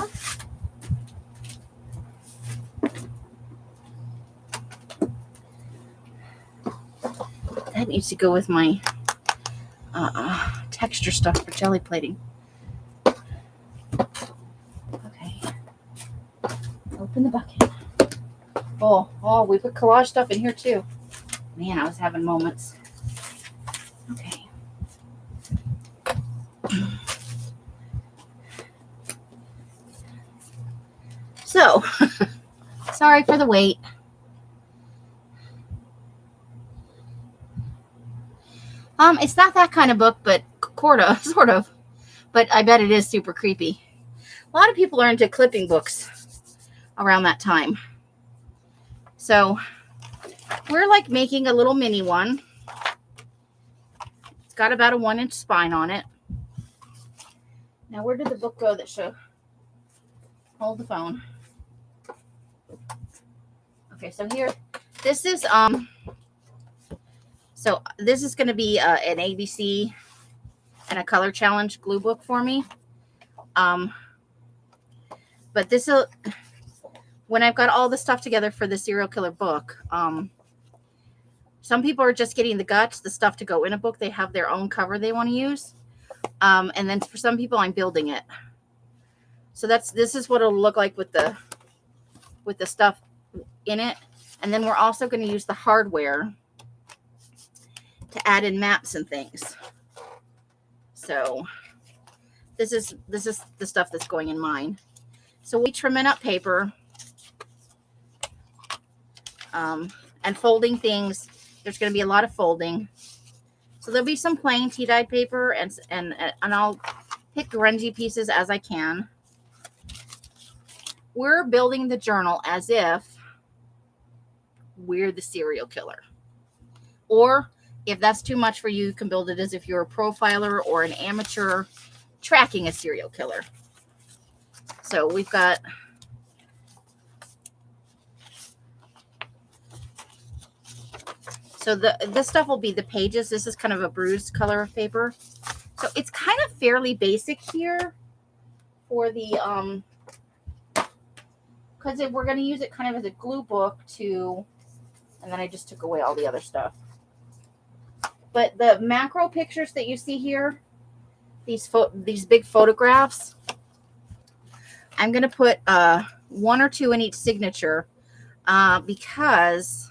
That needs to go with my texture stuff for jelly plating. Okay. Open the bucket. Oh, we put collage stuff in here too. Man, I was having moments. Okay. So, sorry for the wait. It's not that kind of book, but sort of. But I bet it is super creepy. A lot of people are into clipping books around that time. So, we're like making a little mini one. It's got about a 1-inch spine on it. Now, where did the book go that show? Hold the phone. Okay, so here, this is going to be an ABC and a color challenge glue book for me. But this will, when I've got all the stuff together for the serial killer book, some people are just getting the guts, the stuff to go in a book. They have their own cover they want to use. And then for some people, I'm building it. So this is what it'll look like with the stuff in it. And then we're also going to use the hardware to add in maps and things. So this is the stuff that's going in mine. So we trimming up paper and folding things. There's going to be a lot of folding. So there'll be some plain tea-dyed paper and I'll pick grungy pieces as I can. We're building the journal as if we're the serial killer. Or if that's too much for you, you can build it as if you're a profiler or an amateur tracking a serial killer. So we've got this stuff will be the pages. This is kind of a bruised color of paper. So it's kind of fairly basic here for the because we're going to use it kind of as a glue book too. And then I just took away all the other stuff. But the macro pictures that you see here, these big photographs, I'm going to put 1 or 2 in each signature because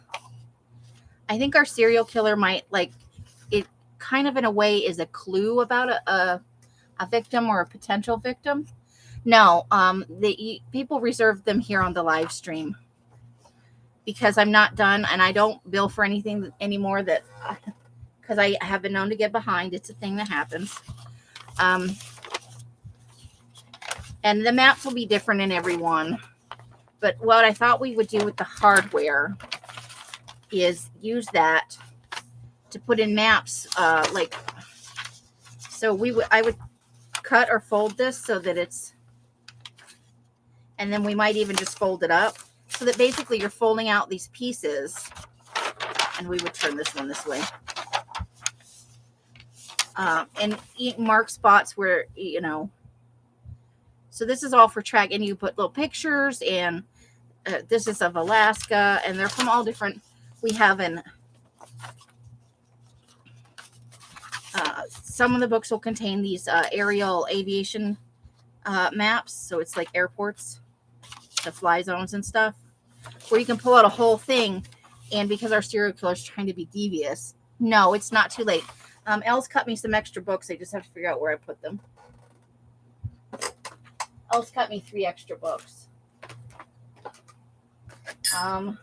I think our serial killer might like it kind of in a way is a clue about a victim or a potential victim. No, people reserve them here on the live stream because I'm not done and I don't bill for anything anymore because I have been known to get behind. It's a thing that happens. And the maps will be different in every one. But what I thought we would do with the hardware is use that to put in maps. I would cut or fold this so that it's, and then we might even just fold it up so that basically you're folding out these pieces and we would turn this one this way. And mark spots where, you know. So this is all for track, and you put little pictures, and this is of Alaska, and they're from all different. We have some of the books will contain these aerial aviation maps, so it's like airports, the fly zones and stuff, where you can pull out a whole thing. And because our serial killer is trying to be devious, no, it's not too late. Elle's cut me some extra books. I just have to figure out where I put them. Elle's cut me 3 extra books. Let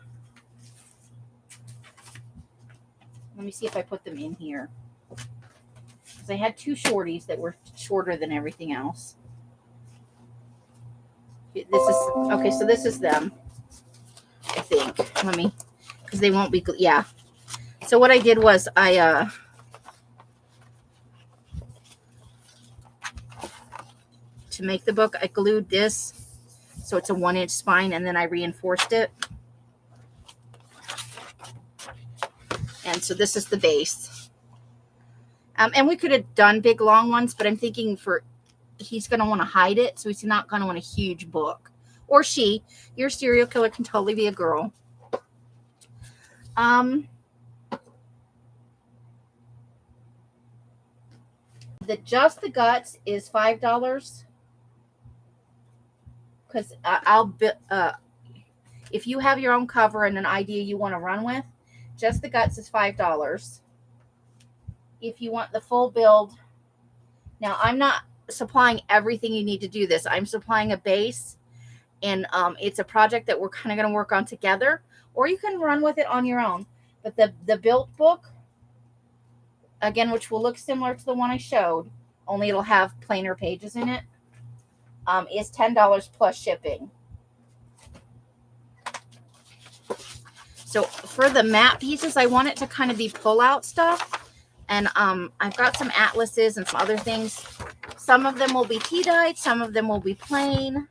me see if I put them in here. Because I had 2 shorties that were shorter than everything else. This is, okay, so this is them, I think. Let me, because they won't be, yeah. So what I did was to make the book, I glued this so it's a 1-inch spine, and then I reinforced it. And so this is the base. And we could have done big long ones, but I'm thinking he's going to want to hide it, so he's not going to want a huge book. Or she. Your serial killer can totally be a girl. Just the guts is $5. Because if you have your own cover and an idea you want to run with, just the guts is $5. If you want the full build, now I'm not supplying everything you need to do this. I'm supplying a base, and it's a project that we're kind of going to work on together, or you can run with it on your own. But the built book, again, which will look similar to the one I showed, only it'll have plainer pages in it, is $10 plus shipping. So for the map pieces, I want it to kind of be pull-out stuff. And I've got some atlases and some other things. Some of them will be tea-dyed. Some of them will be plain.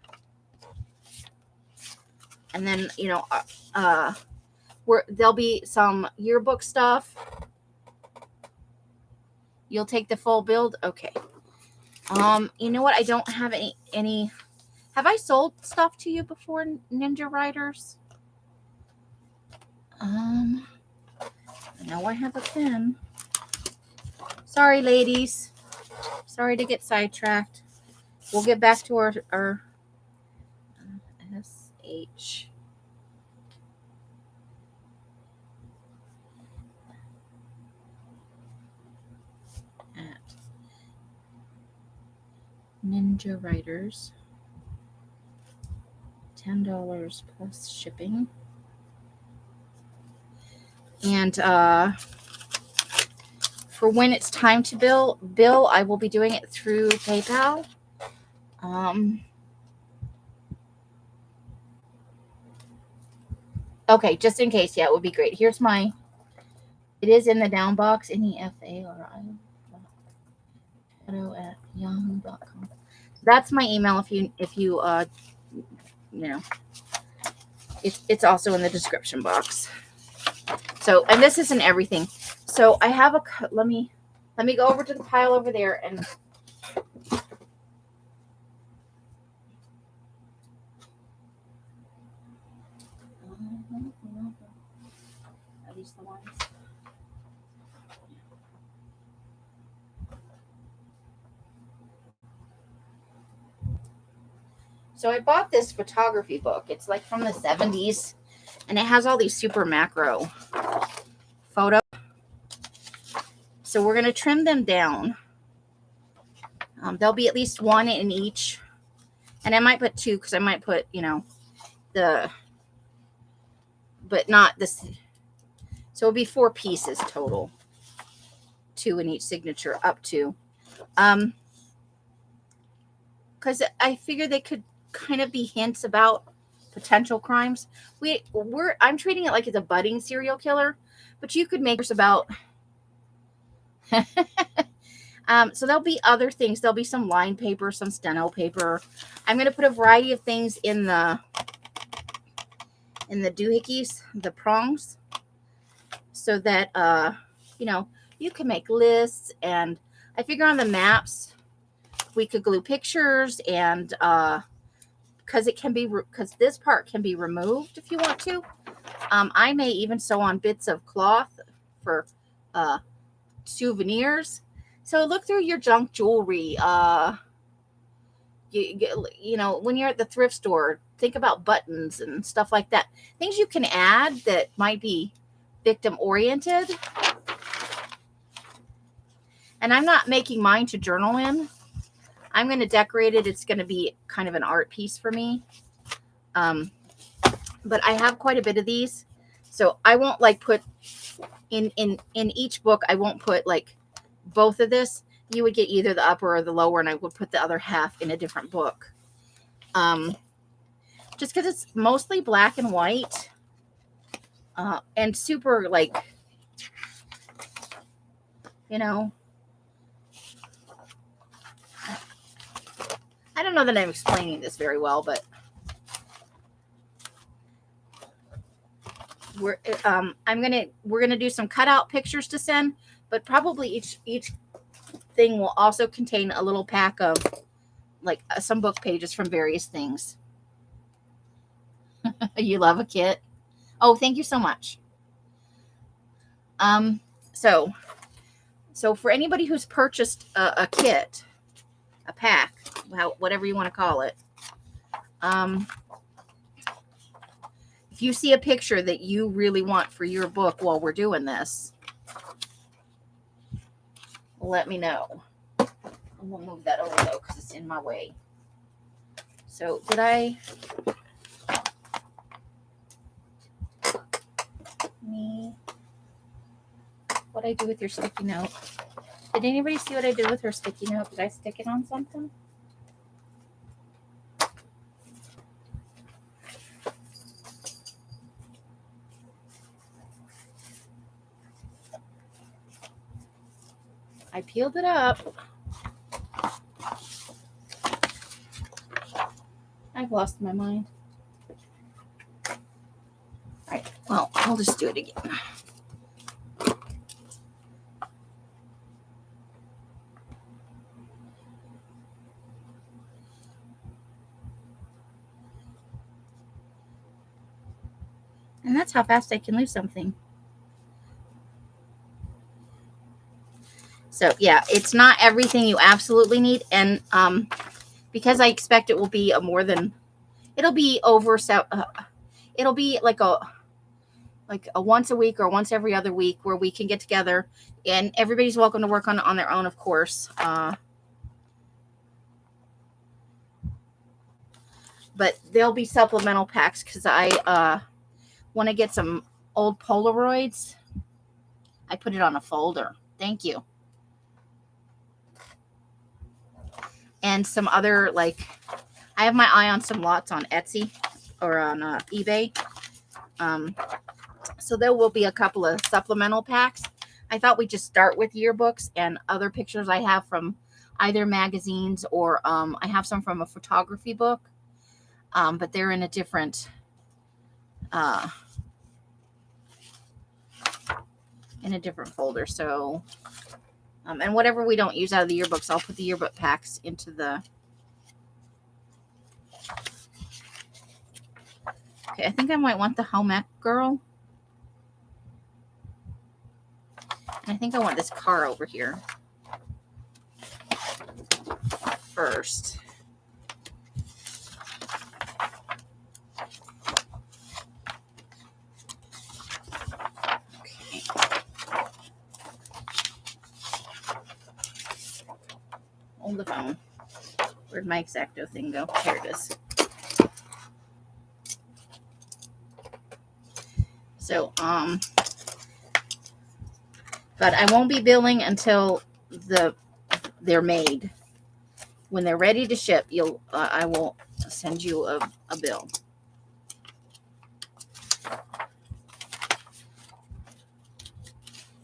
And then, you know, there'll be some yearbook stuff. You'll take the full build? Okay. You know what? I don't have any. Have I sold stuff to you before, Ninja Riders? I know I have a pen. Sorry, ladies. Sorry to get sidetracked. We'll get back to our SH. At Ninja Riders. $10 plus shipping. And for when it's time to bill, I will be doing it through PayPal. Okay, just in case, yeah, it would be great. Here's it is in the down box, NEFARI@yahoo.com. That's my email if you you know, it's also in the description box. So, and this isn't everything. So I have let me go over to the pile over there and are these the ones? So I bought this photography book. It's like from the 70s, and it has all these super macro photos. So we're going to trim them down. There'll be at least 1 in each. And I might put 2 because I might put, you know, but not this. So it'll be 4 pieces total. 2 in each signature, up to. Because I figured they could kind of be hints about potential crimes. I'm treating it like it's a budding serial killer, but you could make this about. So there'll be other things. There'll be some line paper, some steno paper. I'm going to put a variety of things in the doohickeys, the prongs. so that you can make lists. And I figure on the maps we could glue pictures, and because this part can be removed if you want to. I may even sew on bits of cloth for souvenirs. So look through your junk jewelry. When you're at the thrift store, think about buttons and stuff like that. Things you can add that might be victim oriented. And I'm not making mine to journal in. I'm going to decorate it. It's going to be kind of an art piece for me. But I have quite a bit of these. So I won't put in each book, I won't put both of this. You would get either the upper or the lower, and I would put the other half in a different book. Just because it's mostly black and white, and super I don't know that I'm explaining this very well, but we're gonna do some cutout pictures to send, but probably each thing will also contain a little pack of some book pages from various things. You love a kit? Oh, thank you so much. So for anybody who's purchased a kit, a pack, whatever you want to call it, if you see a picture that you really want for your book while we're doing this, let me know. I'm going to move that over though because it's in my way. So did I... What I do with your sticky note? Did anybody see what I did with her sticky note? Did I stick it on something? I peeled it up. I've lost my mind. All right, well, I'll just do it again. And that's how fast I can lose something. So yeah, it's not everything you absolutely need. And because I expect it will be it'll be like a once a week or once every other week where we can get together, and everybody's welcome to work on their own, of course. But there'll be supplemental packs because I want to get some old Polaroids. I put it on a folder. Thank you. And some other, I have my eye on some lots on Etsy or on eBay. So there will be a couple of supplemental packs. I thought we'd just start with yearbooks and other pictures I have from either magazines or I have some from a photography book. But they're in a different folder. So and whatever we don't use out of the yearbooks, I'll put the yearbook packs into the... Okay, I think I might want the home ec girl. And I think I want this car over here first. Okay. Hold the phone. Where'd my X-Acto thing go? Here it is. So, but I won't be billing until they're made. When they're ready to ship, I will send you a bill.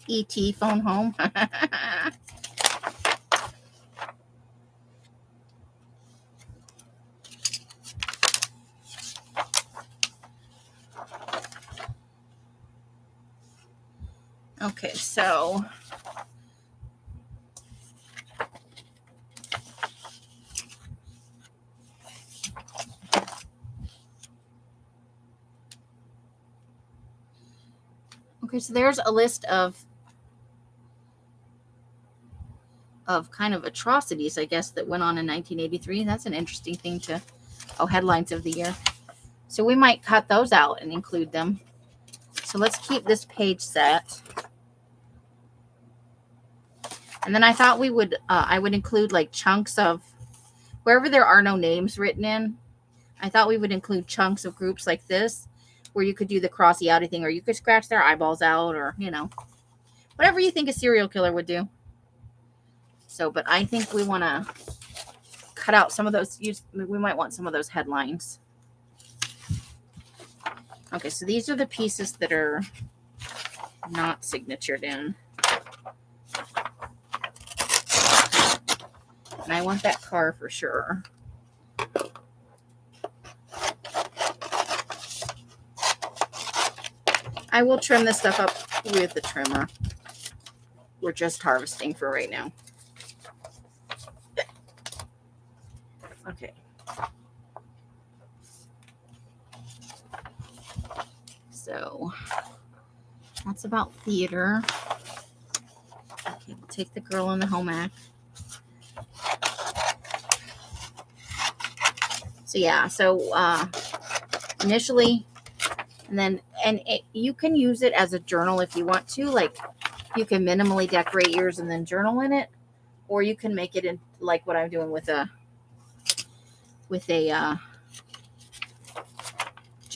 ET phone home. Okay, so there's a list of kind of atrocities, I guess, that went on in 1983. That's an interesting thing to, headlines of the year. So we might cut those out and include them. So let's keep this page set. And then I thought I would include like chunks of, wherever there are no names written in, I thought we would include chunks of groups like this, where you could do the crossy outy thing, or you could scratch their eyeballs out, or, whatever you think a serial killer would do. So, but I think we want to cut out some of those. We might want some of those headlines. Okay, so these are the pieces that are not signatured in. And I want that car for sure. I will trim this stuff up with the trimmer. We're just harvesting for right now. Okay. So that's about theater. Okay, we'll take the girl in the home act. So yeah, so initially, and you can use it as a journal if you want to. Like, you can minimally decorate yours and then journal in it, or you can make it in like what I'm doing with a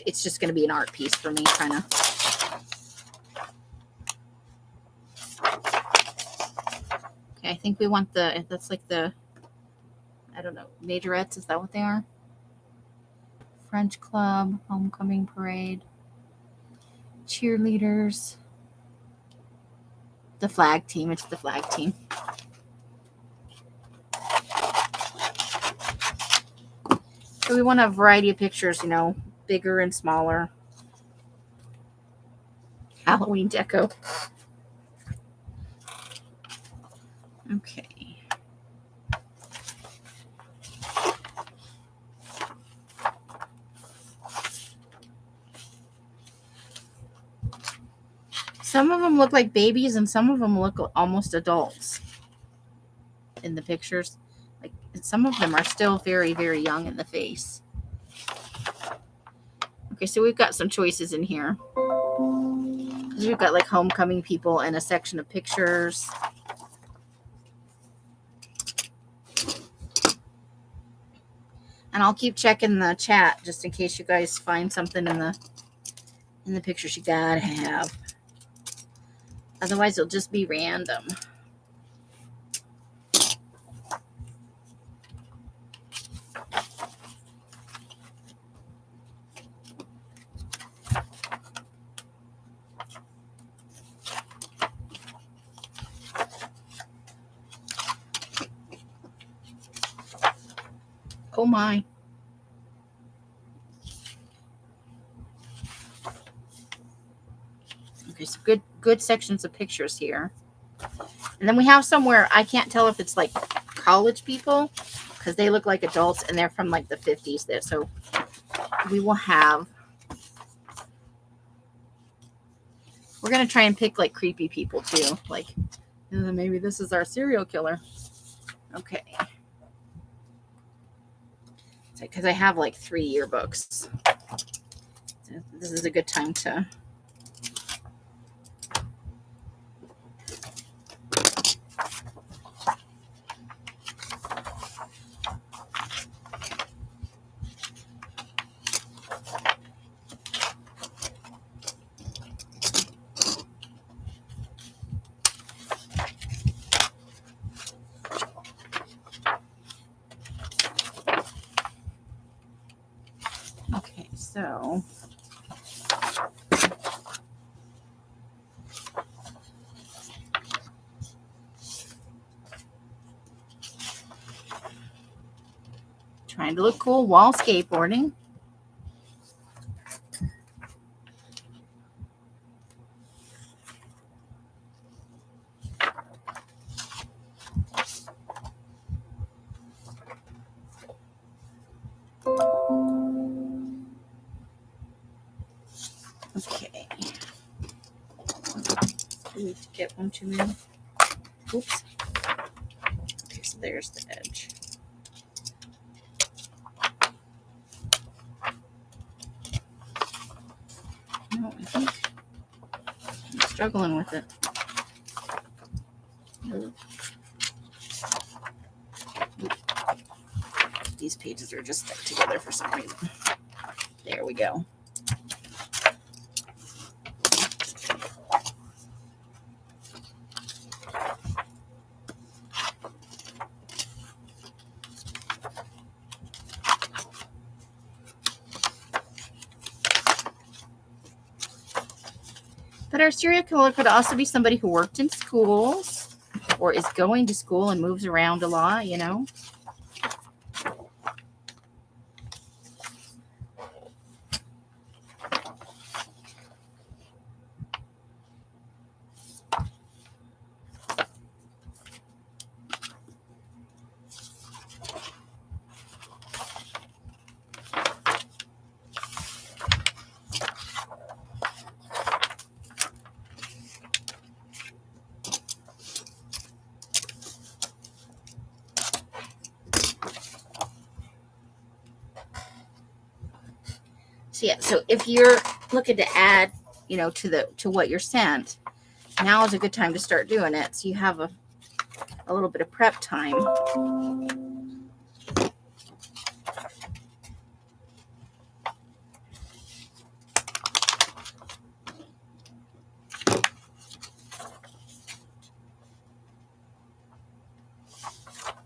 it's just going to be an art piece for me, kind of. Okay, I think we want that's like the, I don't know, majorettes, is that what they are? French club, homecoming parade, cheerleaders, the flag team. It's the flag team. So we want a variety of pictures, bigger and smaller. Halloween deco. Okay. Some of them look like babies and some of them look almost adults in the pictures. Like, some of them are still very, very young in the face. Okay, so we've got some choices in here. Because we've got like homecoming people and a section of pictures. And I'll keep checking the chat just in case you guys find something in the pictures you gotta have. Otherwise, it'll just be random. Oh my. Okay, so good sections of pictures here. And then we have somewhere, I can't tell if it's like college people, because they look like adults and they're from like the 50s there. So we will have, we're going to try and pick like creepy people too. Like, maybe this is our serial killer. Okay. Because I have like 3 yearbooks. So this is a good time to. Okay, so. Trying to look cool while skateboarding. need to get one to me. Oops. Okay, so there's the edge. No, I think I'm struggling with it. These pages are just stuck together for some reason. There we go. But our serial killer could also be somebody who worked in schools or is going to school and moves around a lot, you know. So yeah, so if you're looking to add, you know, to what you're sent, now is a good time to start doing it. So you have a little bit of prep time.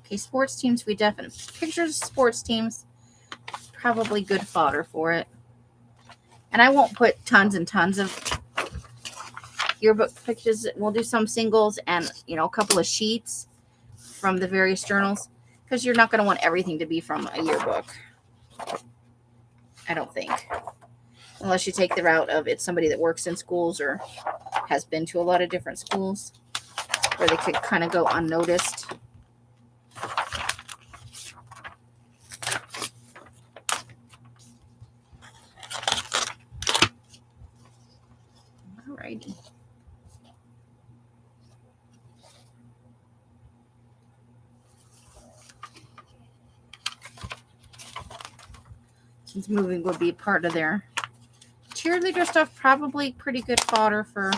Okay, sports teams, we definitely pictures of sports teams, probably good fodder for it. And I won't put tons and tons of yearbook pictures. We'll do some singles and, you know, a couple of sheets from the various journals, because you're not going to want everything to be from a yearbook, I don't think, unless you take the route of it's somebody that works in schools or has been to a lot of different schools where they could kind of go unnoticed. Alrighty. Since moving would be part of their cheerleader stuff, probably pretty good fodder for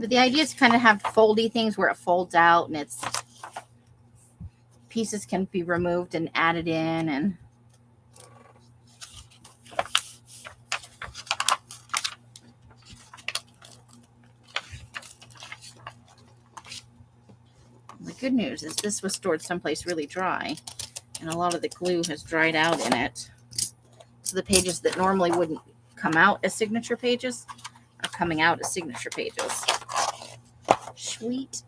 but the idea is kind of have foldy things where it folds out and it's pieces can be removed and added in. And the good news is this was stored someplace really dry and a lot of the glue has dried out in it. So the pages that normally wouldn't come out as signature pages are coming out as signature pages. Sweet.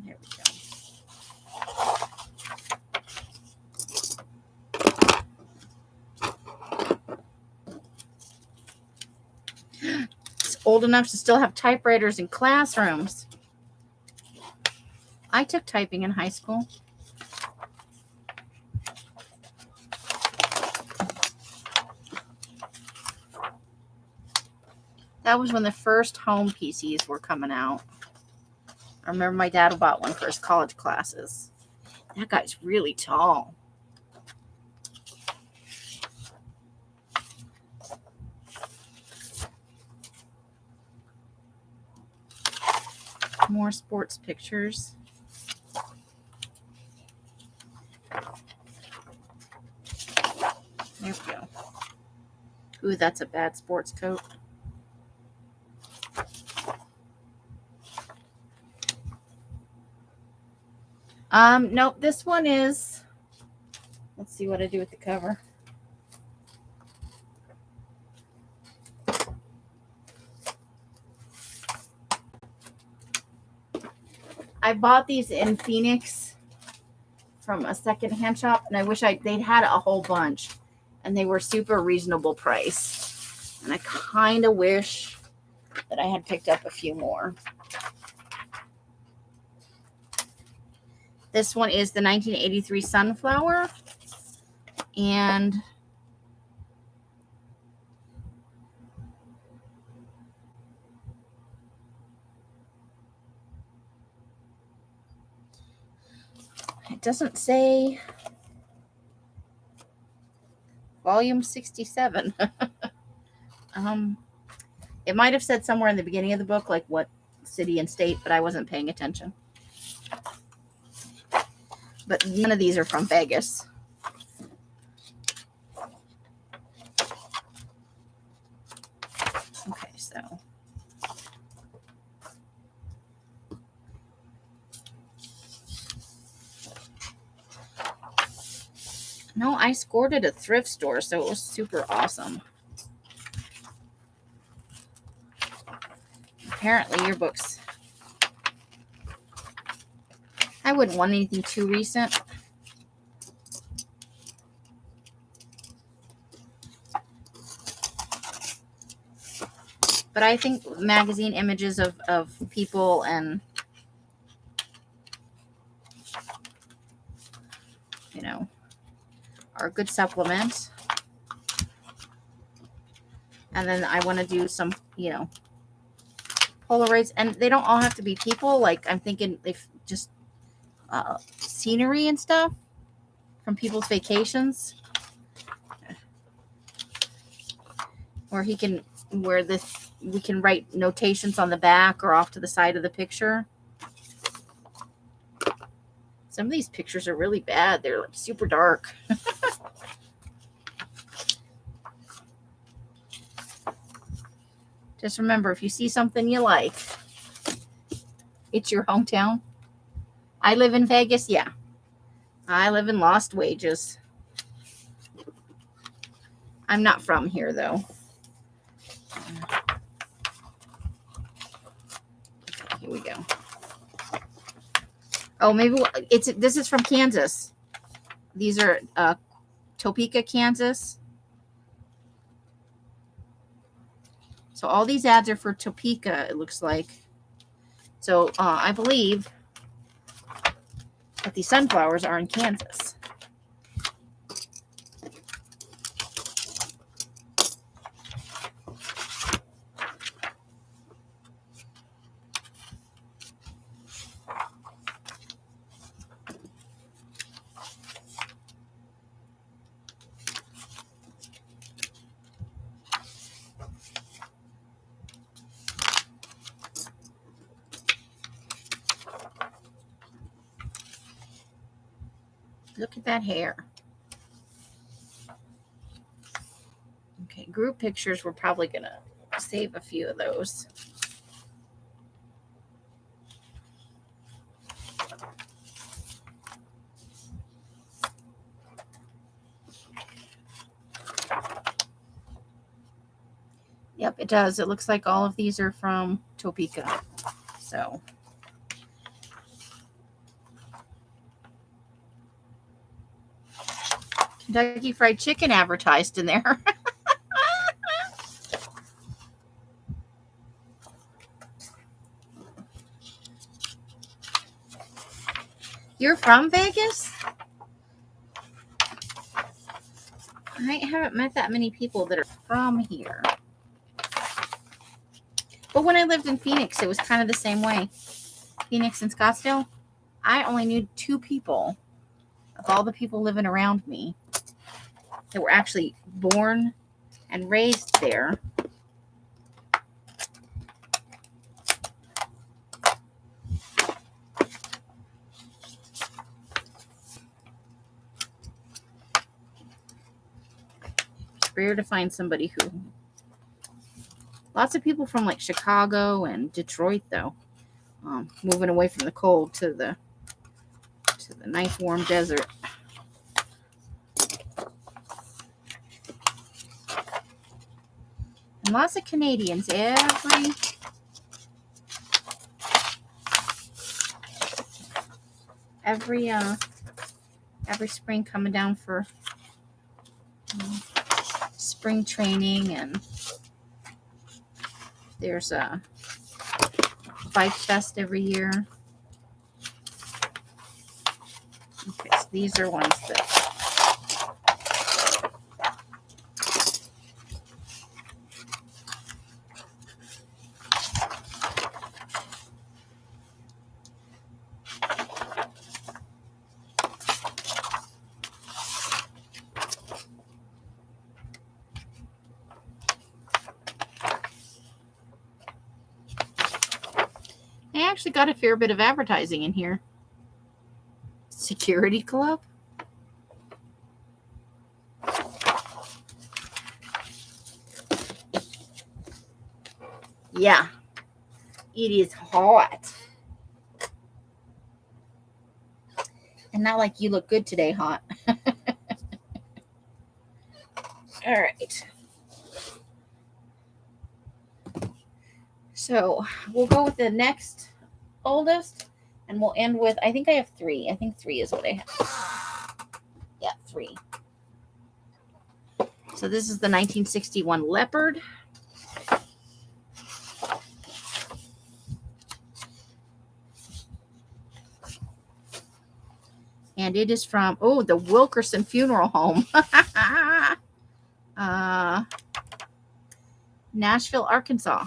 There we go. It's old enough to still have typewriters in classrooms. I took typing in high school. That was when the first home PCs were coming out. I remember my dad bought one for his college classes. That guy's really tall. More sports pictures. There we go. Ooh, that's a bad sports coat. Nope, this one is Let's see what I do with the cover. I bought these in Phoenix from a secondhand shop, and I wish they'd had a whole bunch, and they were super reasonable price. And I kind of wish that I had picked up a few more. This one is the 1983 Sunflower, and it doesn't say volume 67. It might have said somewhere in the beginning of the book, like what city and state, but I wasn't paying attention. But none of these are from Vegas. Okay, so. No, I scored at a thrift store, so it was super awesome. Apparently, your books. I wouldn't want anything too recent. But I think magazine images of people and, you know, are a good supplement. And then I want to do some, you know, Polaroids. And they don't all have to be people. Like, I'm thinking if just scenery and stuff from people's vacations. Or we can write notations on the back or off to the side of the picture. Some of these pictures are really bad. They're like super dark. Just remember, if you see something you like, it's your hometown. I live in Vegas. Yeah. I live in Lost Wages. I'm not from here, though. Okay, here we go. Oh, maybe this is from Kansas. These are Topeka, Kansas. So all these ads are for Topeka, it looks like. So I believe that these sunflowers are in Kansas. Look at that hair. Okay, group pictures, we're probably going to save a few of those. Yep, it does. It looks like all of these are from Topeka. So. Kentucky Fried Chicken advertised in there. You're from Vegas? I haven't met that many people that are from here. But when I lived in Phoenix, it was kind of the same way. Phoenix and Scottsdale, I only knew 2 people of all the people living around me that were actually born and raised there. It's rare to find somebody who... Lots of people from like Chicago and Detroit, though, moving away from the cold to the nice warm desert. And lots of Canadians every spring coming down for spring training, and there's a bike fest every year. Okay, so these are ones that I actually got a fair bit of advertising in here. Security Club. Yeah, it is hot. And not like you look good today, hot. All right. So we'll go with the next oldest, and we'll end with, I think I have 3. I think 3 is what I have. Yeah, 3. So this is the 1961 Leopard. And it is from, the Wilkerson Funeral Home. Nashville, Arkansas.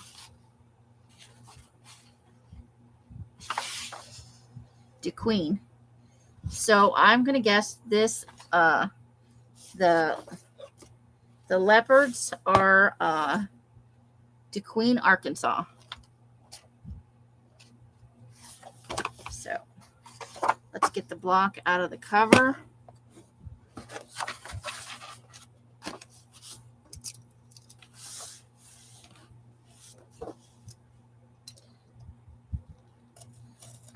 DeQueen. So I'm going to guess this, the leopards are DeQueen, Arkansas. So let's get the block out of the cover.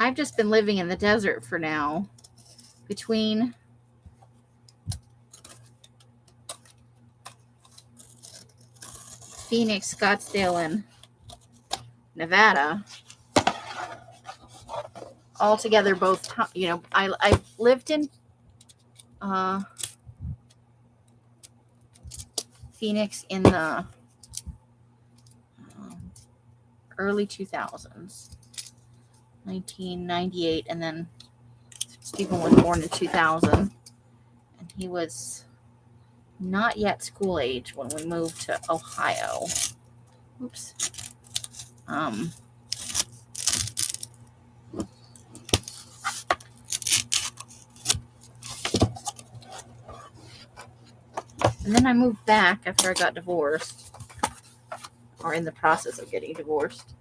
I've just been living in the desert for now, between Phoenix, Scottsdale, and Nevada. All together, both, I lived in Phoenix in the early 2000s, 1998, and then Stephen was born in 2000, and he was not yet school age when we moved to Ohio. Oops. And then I moved back after I got divorced, or in the process of getting divorced.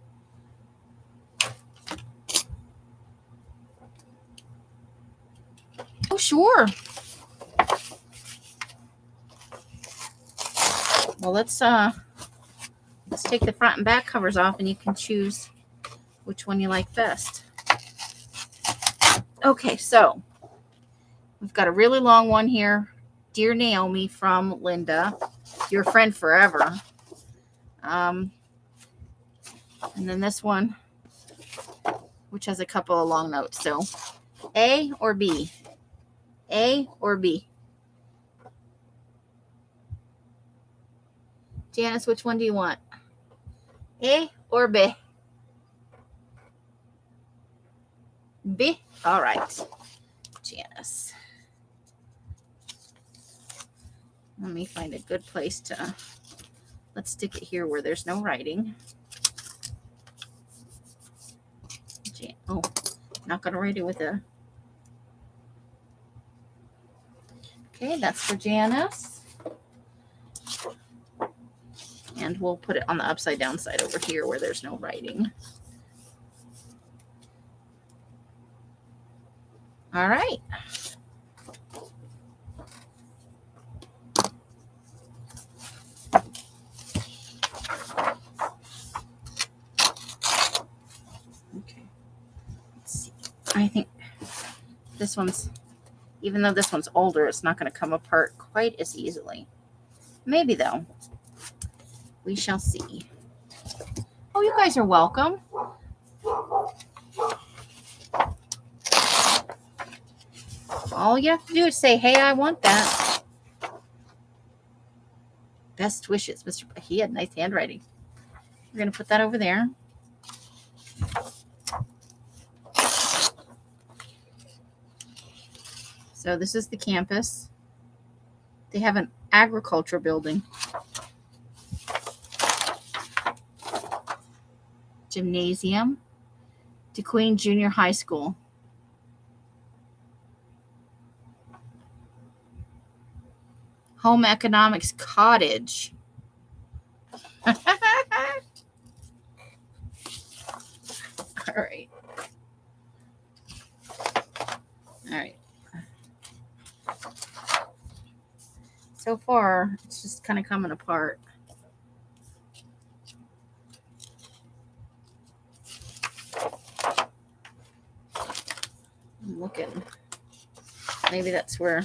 Oh, sure. Well, let's take the front and back covers off, and you can choose which one you like best. Okay, so we've got a really long one here. Dear Naomi, from Linda, your friend forever. And then this one, which has a couple of long notes. So A or B? A or B? Janice, which one do you want? A or B? B? All right. Janice. Let me find a good place to, let's stick it here where there's no writing. Oh, not going to write it with a, okay, that's for Janice. And we'll put it on the upside down side over here where there's no writing. All right. Okay. Let's see. I think this one's, even though this one's older, it's not going to come apart quite as easily. Maybe though. We shall see. Oh, you guys are welcome. All you have to do is say, hey, I want that. Best wishes, Mr. He had nice handwriting. We're going to put that over there. So this is the campus. They have an agriculture building. Gymnasium. DeQueen Junior High School. Home Economics Cottage. All right. All right. So far, it's just kind of coming apart. I'm looking. Maybe that's where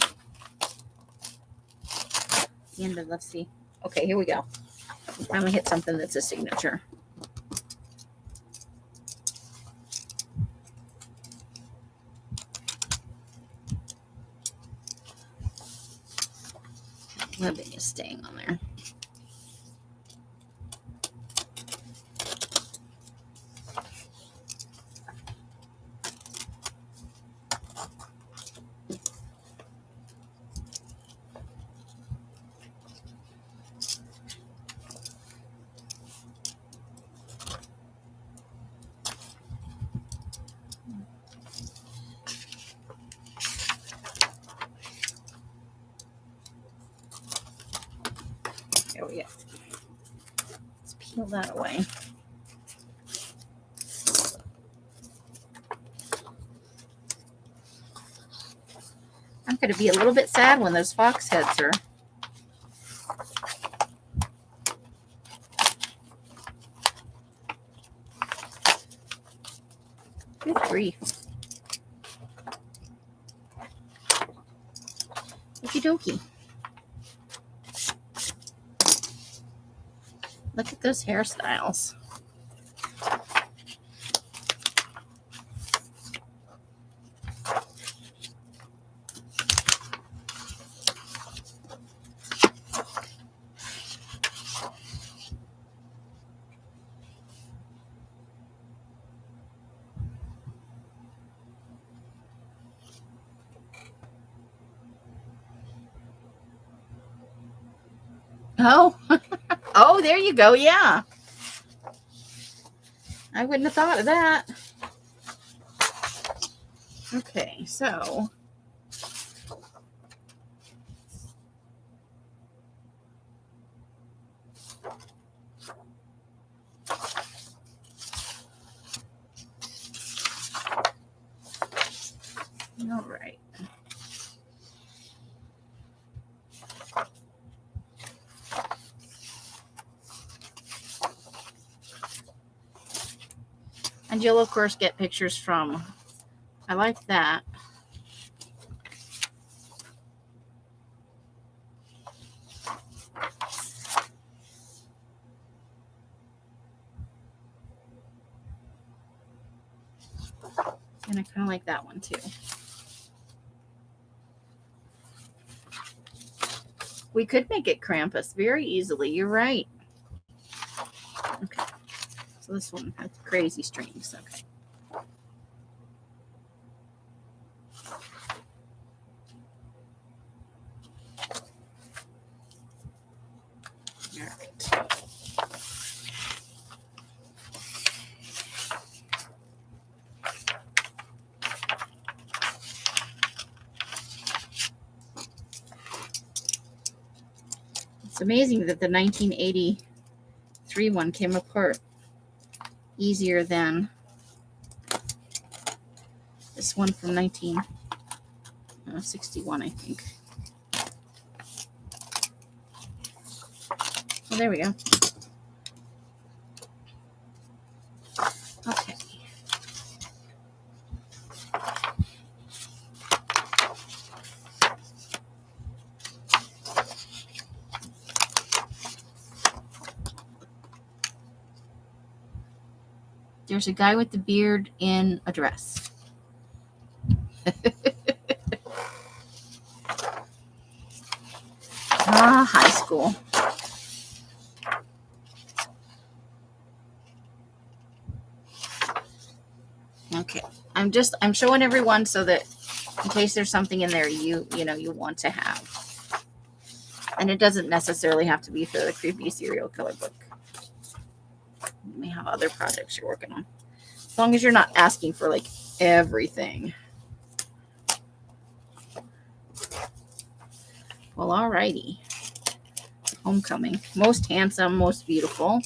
the end of, let's see. Okay, here we go. We finally hit something that's a signature. Webbing is staying on there. There we go. Let's peel that away. I'm going to be a little bit sad when those fox heads are. Good grief. Okie dokie. Look at those hairstyles. Oh, oh, there you go. Yeah. I wouldn't have thought of that. Okay, so. All right. And you'll, of course, get pictures from. I like that. And I kind of like that one, too. We could make it Krampus very easily. You're right. Okay. So this one has crazy strings. Okay. All right. It's amazing that the 1983 one came apart easier than this one from 1961, I think. Well, there we go. Okay. There's a guy with the beard in a dress. High school. Okay. I'm showing everyone so that in case there's something in there you want to have. And it doesn't necessarily have to be for the creepy serial killer book. You may have other projects you're working on. As long as you're not asking for like everything. Well, alrighty. Homecoming. Most handsome, most beautiful.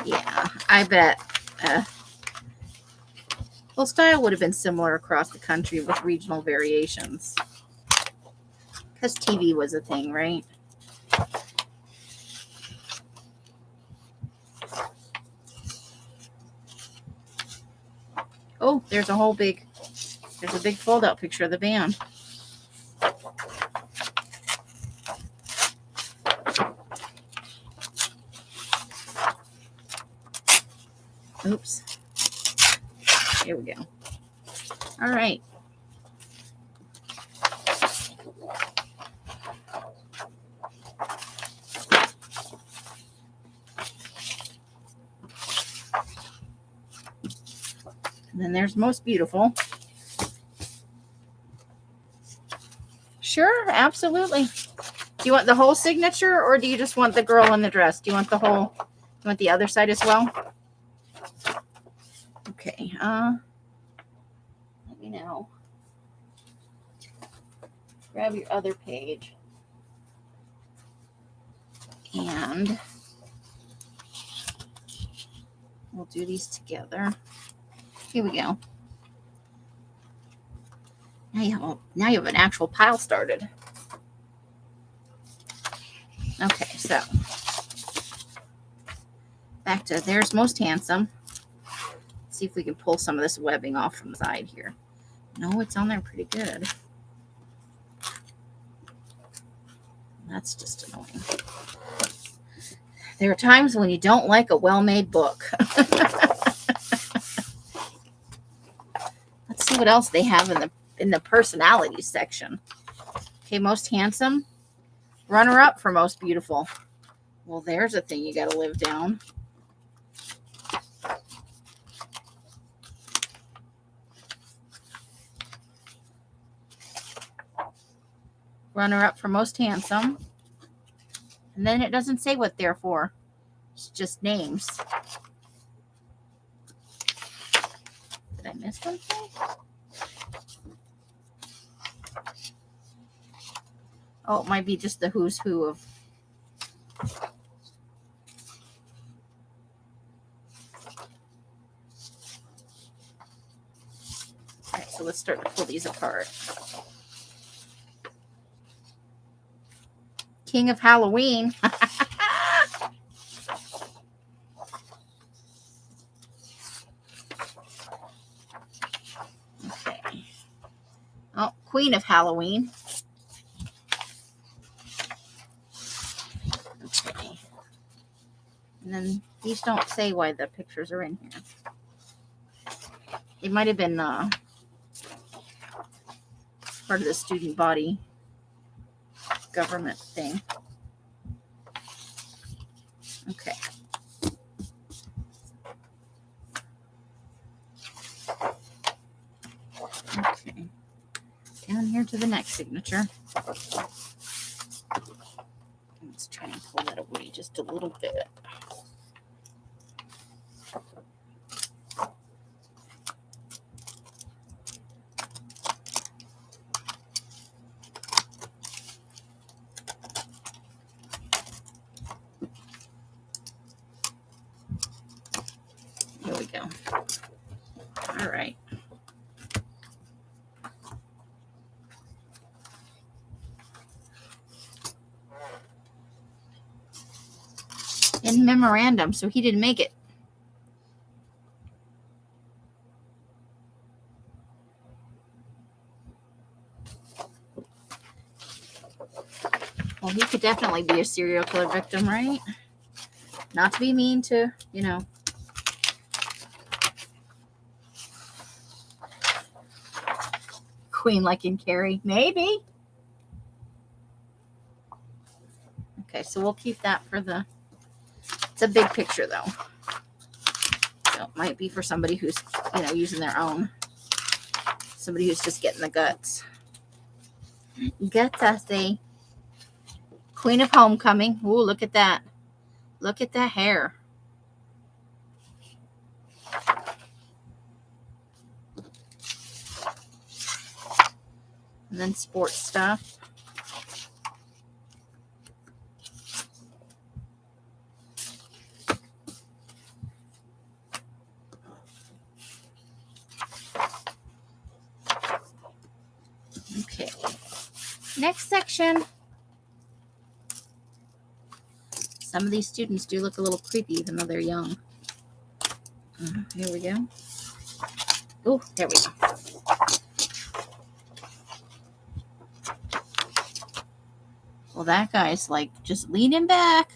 Yeah, I bet. Well, style would have been similar across the country with regional variations. Because TV was a thing, right? Oh, there's a big fold-out picture of the band. Oops. Here we go. All right. And then there's most beautiful. Sure, absolutely. Do you want the whole signature or do you just want the girl in the dress? Do you want the whole? You want the other side as well? Okay. Let me know. Grab your other page. And we'll do these together. Here we go. Now you have an actual pile started. Okay, so back to there's most handsome. Let's see if we can pull some of this webbing off from the side here. No, it's on there pretty good. That's just annoying. There are times when you don't like a well-made book. Let's see what else they have in the personalities section. Okay, most handsome. Runner-up for most beautiful. Well, there's a thing you got to live down. Runner-up for most handsome. And then it doesn't say what they're for. It's just names. Did I miss something? Oh, it might be just the who's who of. All right, so let's start to pull these apart. King of Halloween. Okay. Oh, Queen of Halloween. Okay. And then these don't say why the pictures are in here. It might have been part of the student body government thing. Okay. Okay. Down here to the next signature. Let's try and pull that away just a little bit. Here we go. All right. in memorandum, so he didn't make it. Well, he could definitely be a serial killer victim, right? Not to be mean to, Queen like in Carrie. Maybe. Okay, so we'll keep that for the... It's a big picture, though. So it might be for somebody who's, using their own. Somebody who's just getting the guts. Guts, I say. Queen of Homecoming. Ooh, look at that. Look at that hair. And then sports stuff. Okay. Next section. Some of these students do look a little creepy even though they're young. Here we go. Oh, there we go. Well, that guy's like just leaning back.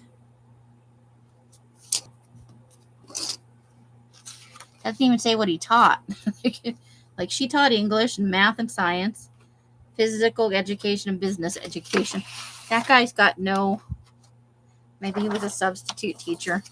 Doesn't even say what he taught. Like she taught English and math and science, physical education and business education. That guy's got no... Maybe he was a substitute teacher.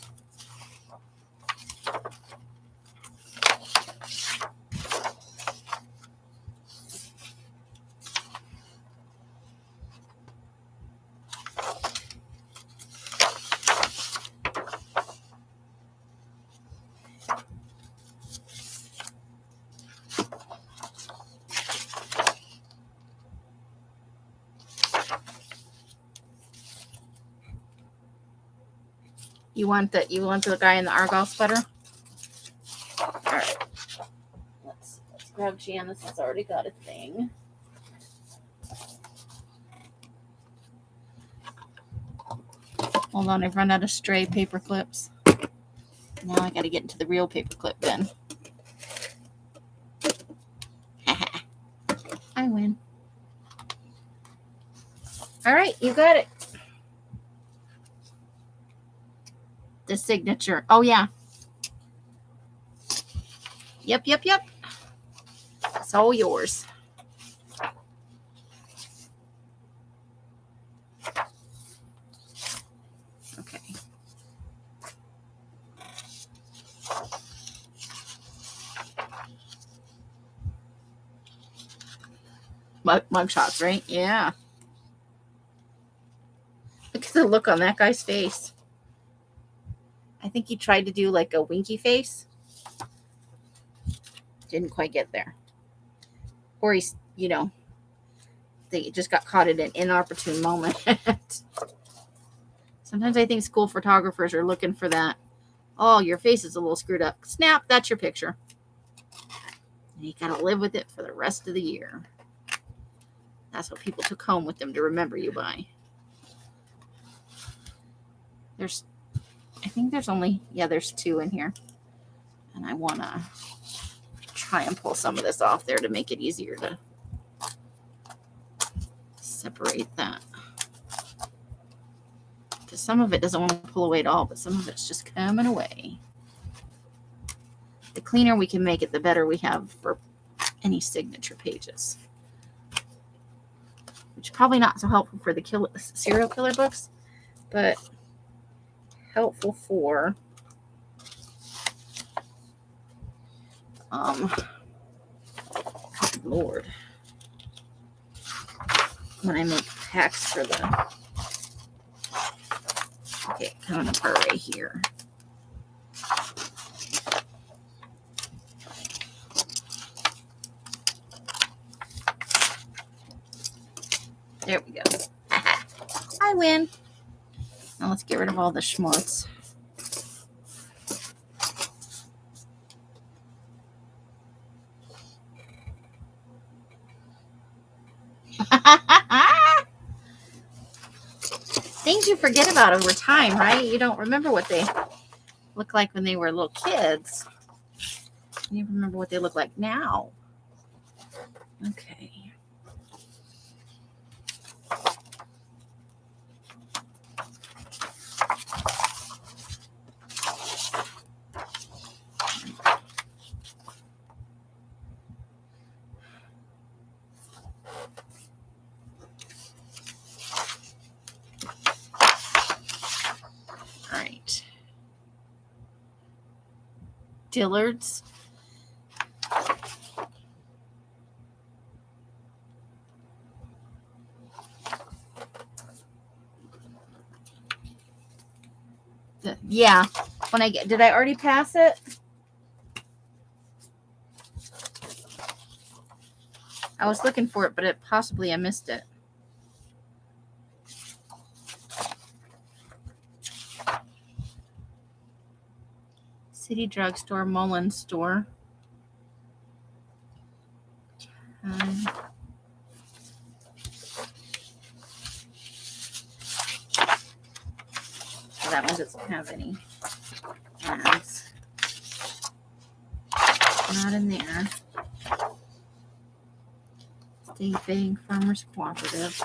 You want the guy in the Argyle sweater? All right. Let's grab Janice. It's already got a thing. Hold on, I've run out of stray paper clips. Now I got to get into the real paper clip bin. I win. All right, you got it. The signature. Oh, yeah. Yep. It's all yours. Okay. Mug shots, right? Yeah. Look at the look on that guy's face. I think he tried to do like a winky face. Didn't quite get there. Or he's, they just got caught in an inopportune moment. Sometimes I think school photographers are looking for that. Oh, your face is a little screwed up. Snap, that's your picture. And you gotta live with it for the rest of the year. That's what people took home with them to remember you by. I think there's there's 2 in here. And I want to try and pull some of this off there to make it easier to separate that. Because some of it doesn't want to pull away at all, but some of it's just coming away. The cleaner we can make it, the better we have for any signature pages. Which is probably not so helpful for the serial killer books, but helpful for Lord, when I make packs for the... Okay, kind of right here. There we go. I win. Now let's get rid of all the schmutz. Things you forget about over time, right? You don't remember what they look like when they were little kids. You remember what they look like now. Okay. All right. Dillard's. Yeah. Did I already pass it? I was looking for it, but I missed it. City Drugstore, Mullins Store. That one doesn't have any ads. Not in there. State Bank, Farmers Cooperative.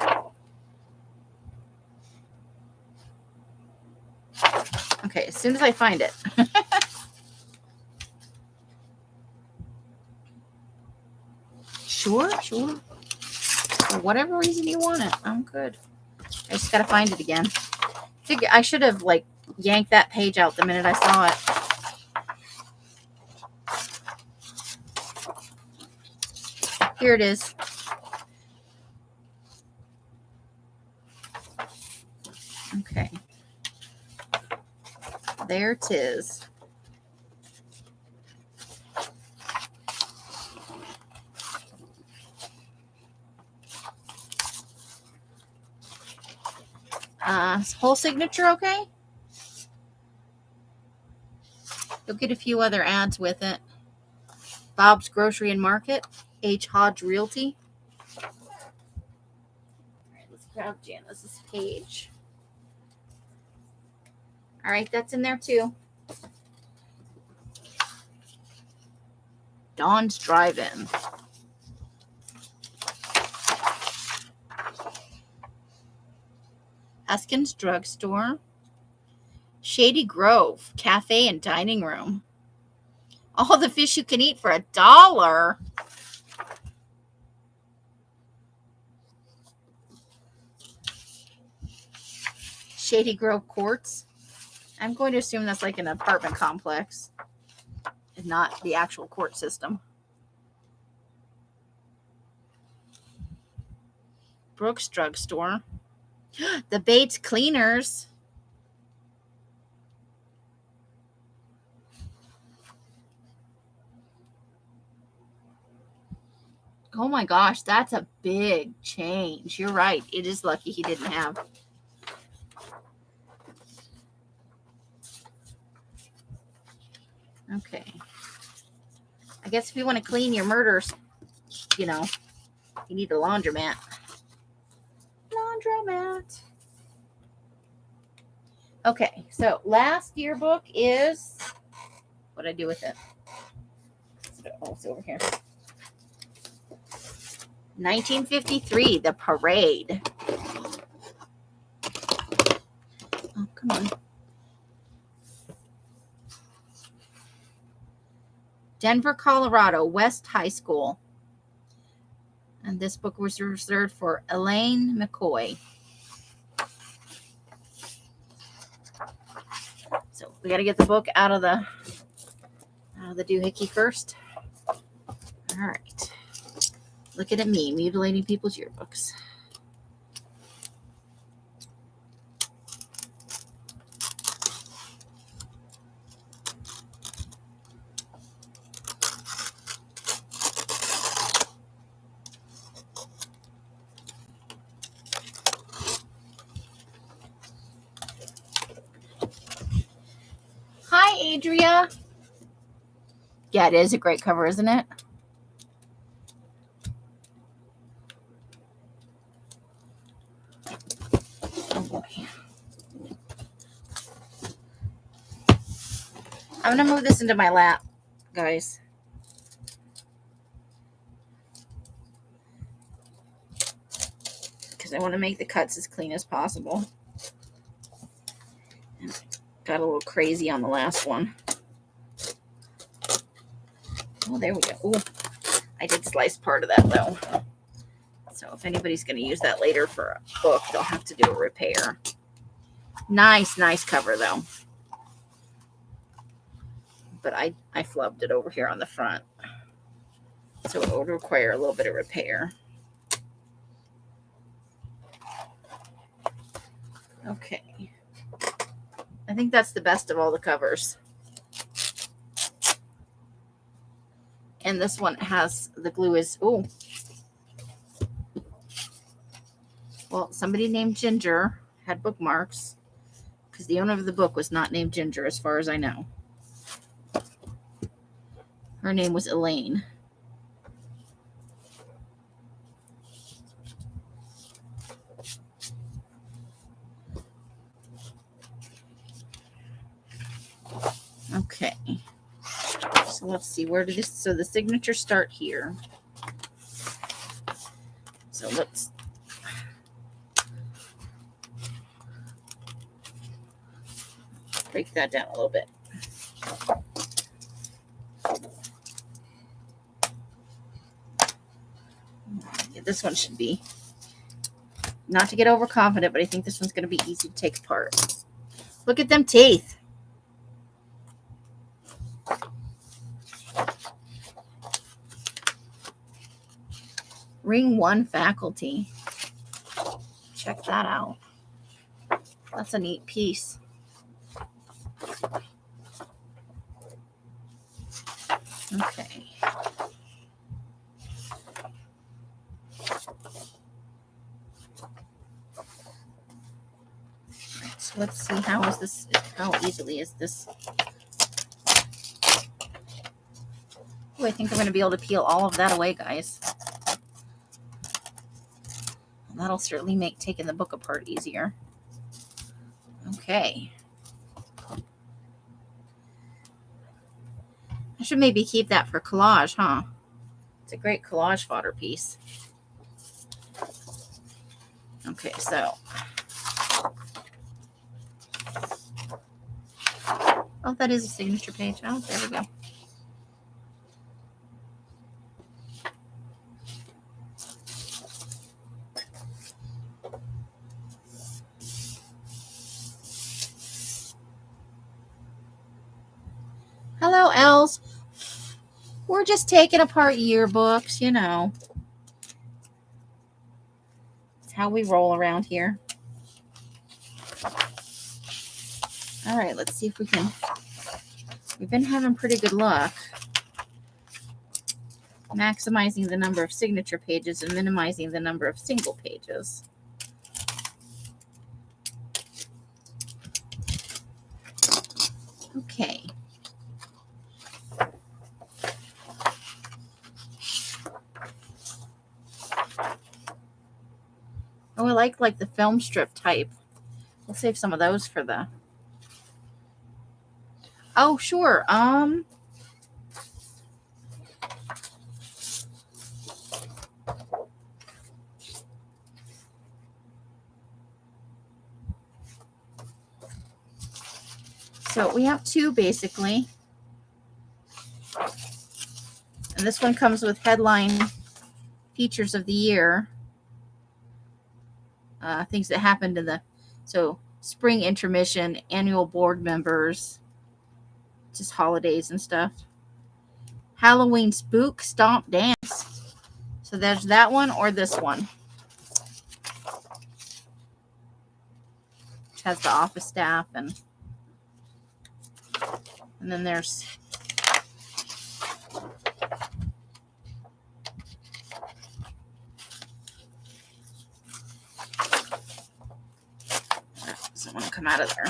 Okay, as soon as I find it. Sure. For whatever reason you want it, I'm good. I just gotta find it again. I should have yanked that page out the minute I saw it. Here it is. Okay. There it is. Whole signature, okay? You'll get a few other ads with it. Bob's Grocery and Market, H. Hodge Realty. All right, let's grab Janice's page. All right, that's in there too. Dawn's Drive-In. Eskin's Drugstore. Shady Grove Cafe and Dining Room. All the fish you can eat for $1. Shady Grove Courts. I'm going to assume that's like an apartment complex and not the actual court system. Brooks Drugstore. The Bates Cleaners. Oh my gosh, that's a big change. You're right. It is lucky he didn't have. Okay. I guess if you want to clean your murders, you need a laundromat. Laundromat. Okay, so last yearbook is, what did I do with it? Oh, it's over here. 1953, The Parade. Oh, come on. Denver, Colorado, West High School. And this book was reserved for Elaine McCoy. So we got to get the book out of the doohickey first. All right. Looking at me, mutilating people's yearbooks. Hi, Adria. Yeah, it is a great cover, isn't it? Oh boy. I'm going to move this into my lap, guys. Because I want to make the cuts as clean as possible. And got a little crazy on the last one. Oh, there we go. Ooh, I did slice part of that, though. So if anybody's going to use that later for a book, they'll have to do a repair. Nice cover, though. But I flubbed it over here on the front. So it would require a little bit of repair. Okay. I think that's the best of all the covers. And this one has, the glue is, ooh. Well, somebody named Ginger had bookmarks because the owner of the book was not named Ginger as far as I know. Her name was Elaine. Okay. So let's see, where did this, so the signatures start here. So let's break that down a little bit. Yeah, this one should be, not to get overconfident, but I think this one's going to be easy to take apart. Look at them teeth. Ring 1 faculty. Check that out. That's a neat piece. Okay. Right, so let's see, how easily is this? Oh, I think I'm going to be able to peel all of that away, guys. And that'll certainly make taking the book apart easier. Okay. I should maybe keep that for collage, huh? It's a great collage fodder piece. Okay, so. Oh, that is a signature page. Oh, there we go. Hello, Els. We're just taking apart yearbooks, you know. It's how we roll around here. All right, let's see if we can. We've been having pretty good luck maximizing the number of signature pages and minimizing the number of single pages. Okay. Oh, I like the film strip type. We'll save some of those for the. Oh, sure. So we have two basically. And this one comes with headline features of the year. Things that happened in the, so spring intermission, annual board members, just holidays and stuff. Halloween spook stomp dance. So there's that one or this one. Which has the office staff and then there's doesn't want to come out of there.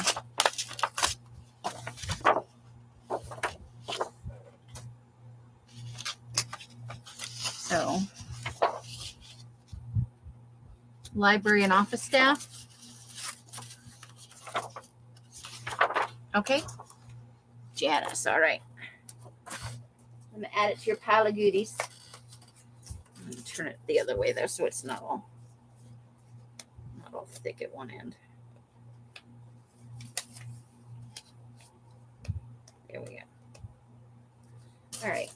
So library and office staff. Okay. Janice. All right. I'm going to add it to your pile of goodies. I'm going to turn it the other way, though, so it's not all thick at one end. There we go. All right.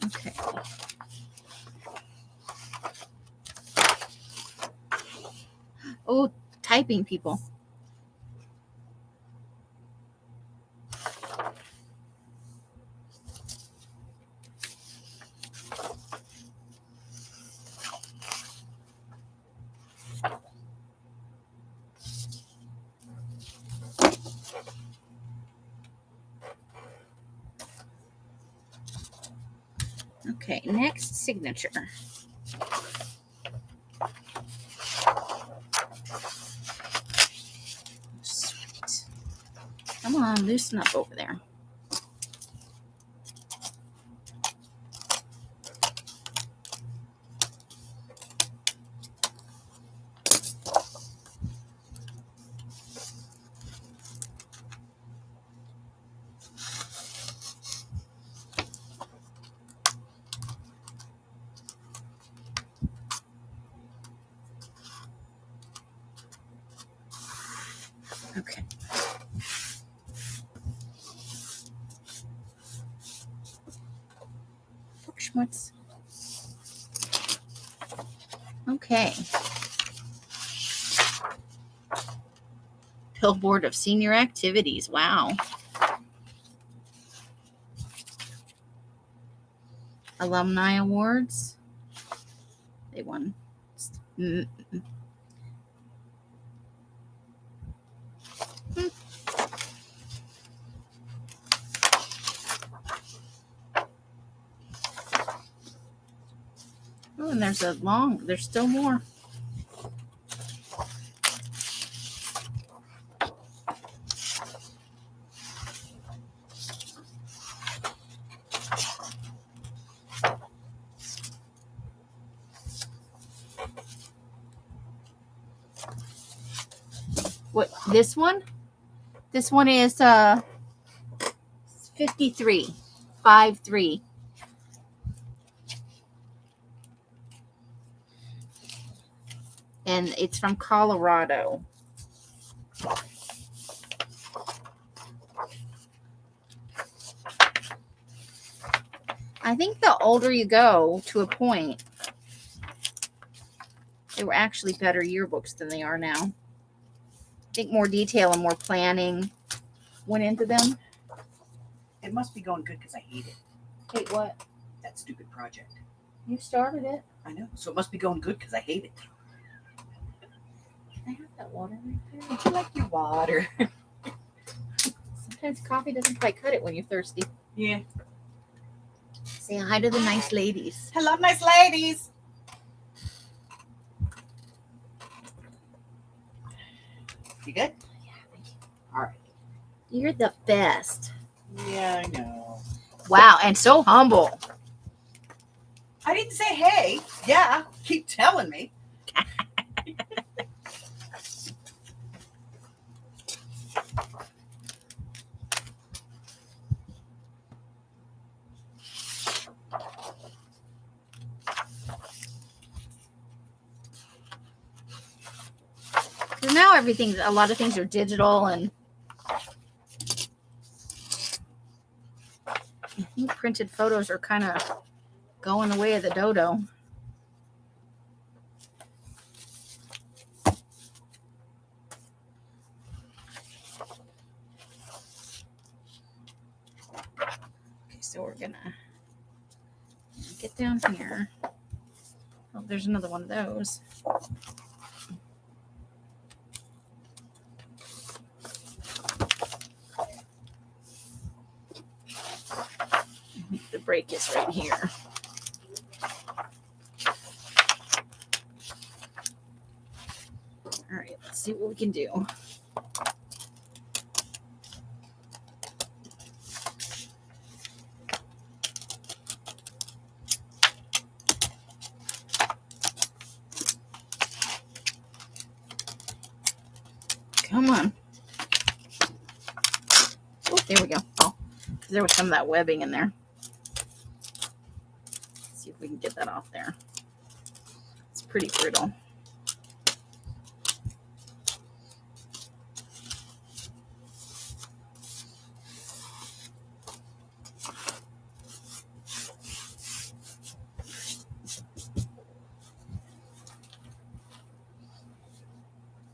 Okay. Oh, typing people. Okay, next signature. Sweet. Come on, loosen up over there. Okay. Schmutz. Okay. Billboard of Senior Activities. Wow. Alumni Awards. They won. Oh, and there's still more. What, this one? This one is 53. 53. And it's from Colorado. I think the older you go to a point, they were actually better yearbooks than they are now. I think more detail and more planning went into them. It must be going good because I hate it. Hate what? That stupid project. You started it. I know. So it must be going good because I hate it. I have that water right there. Would you like your water? Sometimes coffee doesn't quite cut it when you're thirsty. Yeah. Say hi to the nice ladies. Hello, nice ladies. You good? Yeah, thank you. All right. You're the best. Yeah, I know. Wow, and so humble. I didn't say hey. Yeah, keep telling me. Because now a lot of things are digital, and I think printed photos are kind of going the way of the dodo. Okay, so we're gonna get down here. Oh, there's another one of those. The break is right here. All right, let's see what we can do. Come on. There we go. Oh, because there was some of that webbing in there. Let's see if we can get that off there. It's pretty brittle.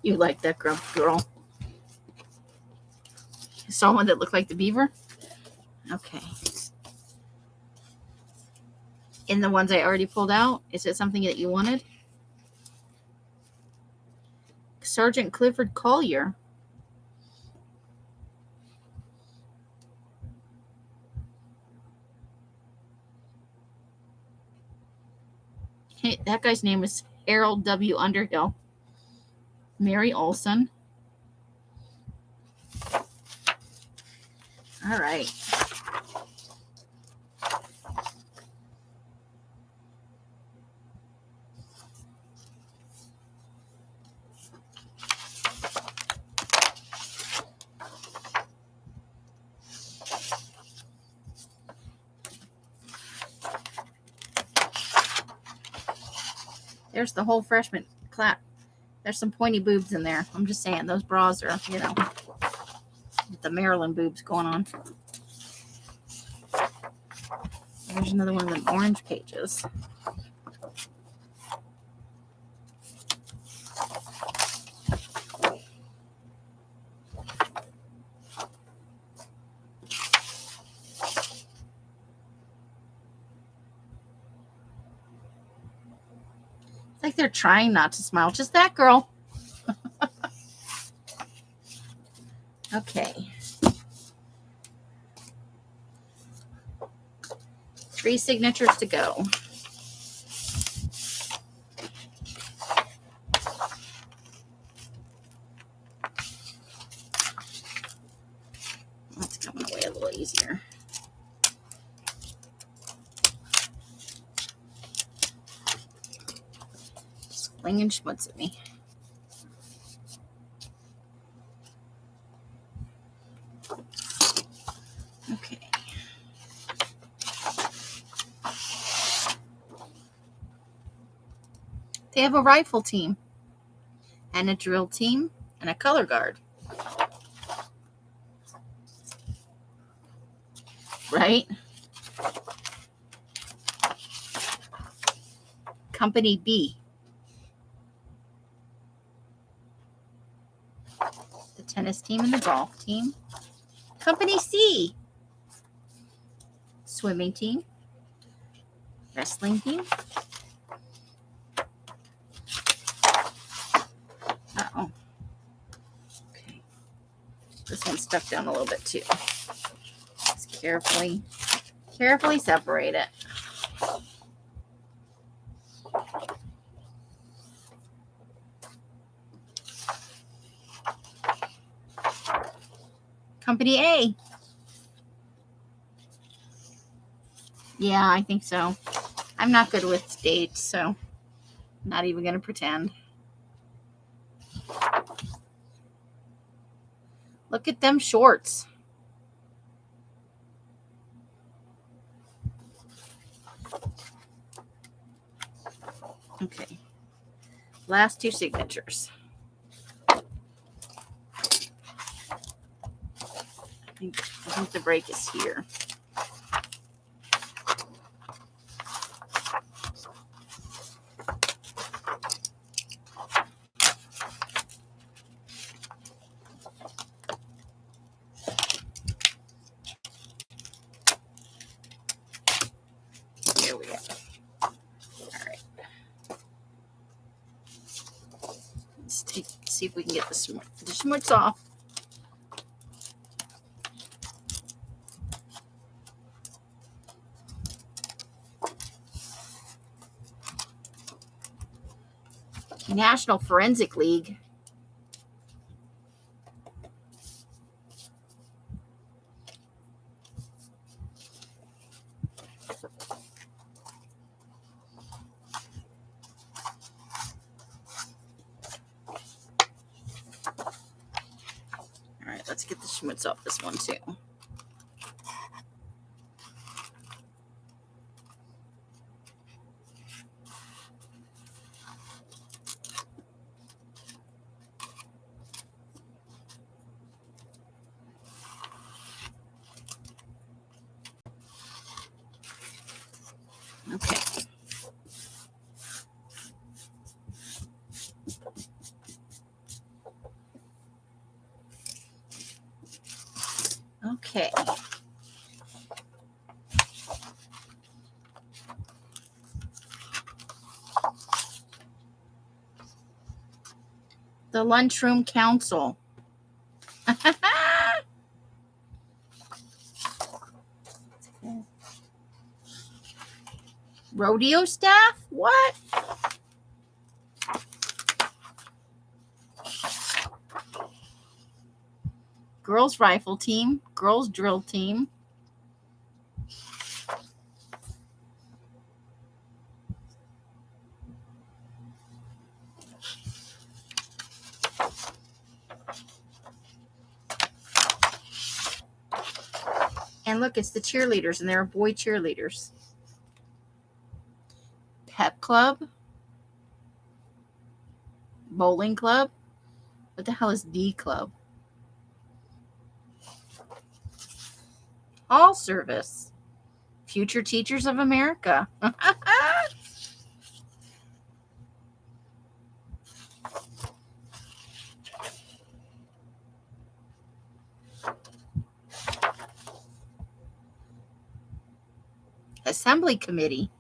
You like that girl? You saw one that looked like the beaver? Okay. In the ones I already pulled out, is it something that you wanted? Sergeant Clifford Collier. Hey, that guy's name is Harold W. Underhill. Mary Olson. All right. There's the whole freshman class. There's some pointy boobs in there. I'm just saying, those bras are, the Maryland boobs going on. There's another one of them orange pages. It's like they're trying not to smile. Just that girl. Okay. 3 signatures to go. That's coming away a little easier. Just flinging schmutz at me. Okay. They have a rifle team and a drill team and a color guard. Right? Company B. The tennis team and the golf team. Company C. Swimming team. Wrestling team. Uh-oh. Okay. This one's stuck down a little bit too. Just carefully separate it. Company A. Yeah, I think so. I'm not good with dates, so I'm not even going to pretend. Look at them shorts. Okay. Last 2 signatures. I think the break is here. Here we go. All right. Let's see if we can get the schmutz off. National Forensic League. All right, let's get the schmutz off this one too. The lunchroom council. Rodeo staff? What? Girls rifle team, girls drill team. And look, it's the cheerleaders, and there are boy cheerleaders. Pep club. Bowling club. What the hell is D club? Hall service. Future Teachers of America. Assembly committee.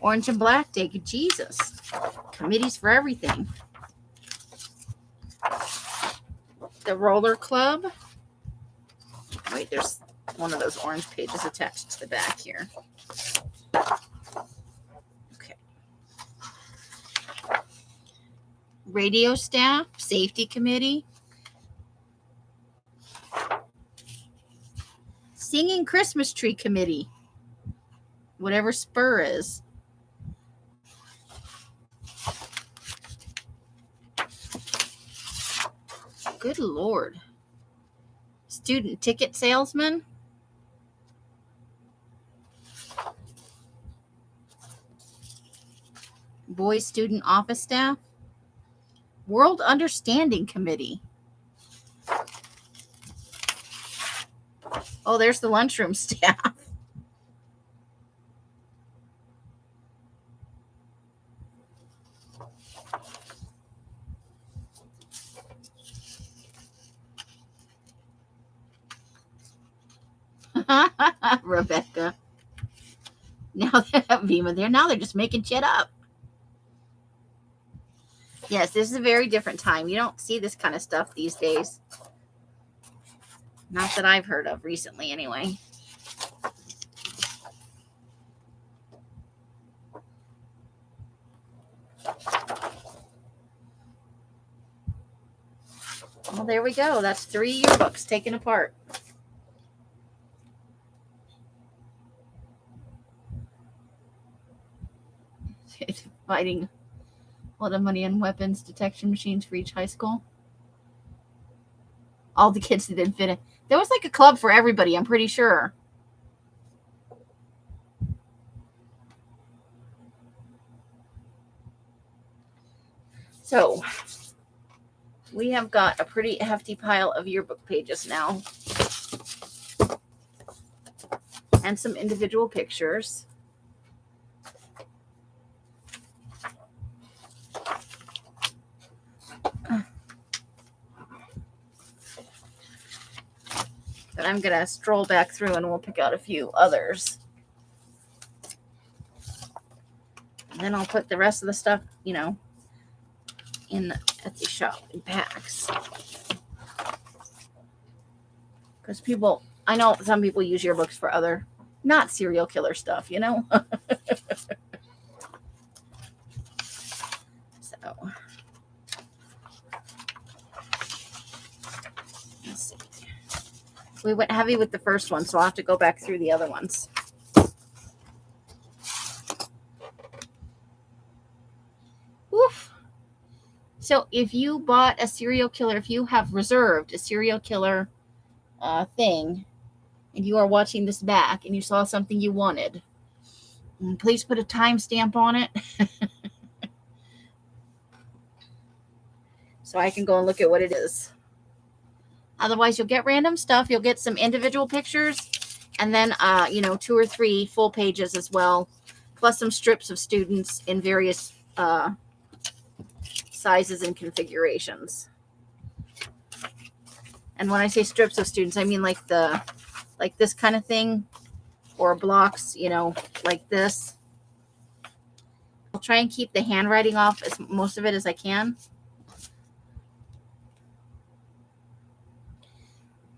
Orange and Black Day. Jesus. Committees for everything. The roller club. Wait, there's one of those orange pages attached to the back here. Okay. Radio staff. Safety committee. Singing Christmas tree committee. Whatever spur is. Good Lord. Student ticket salesman. Boy student office staff. World Understanding Committee. Oh, there's the lunchroom staff. Rebecca. Now Vima there. Now they're just making shit up. Yes, this is a very different time. You don't see this kind of stuff these days. Not that I've heard of recently, anyway. Well, there we go. That's 3 yearbooks taken apart. Fighting a lot of money on weapons detection machines for each high school. All the kids that didn't fit in. There was like a club for everybody, I'm pretty sure. So, we have got a pretty hefty pile of yearbook pages now. And some individual pictures. But I'm going to stroll back through and we'll pick out a few others. And then I'll put the rest of the stuff, you know, in the Etsy shop in packs. Because people, I know some people use yearbooks for other, not serial killer stuff, you know? So, let's see. We went heavy with the first one, so I'll have to go back through the other ones. Woof. So if you bought a serial killer, if you have reserved a serial killer thing, and you are watching this back and you saw something you wanted, please put a timestamp on it so I can go and look at what it is. Otherwise, you'll get random stuff. You'll get some individual pictures and then, 2 or 3 full pages as well, plus some strips of students in various sizes and configurations. And when I say strips of students, I mean like this kind of thing, or blocks, like this. I'll try and keep the handwriting off as most of it as I can.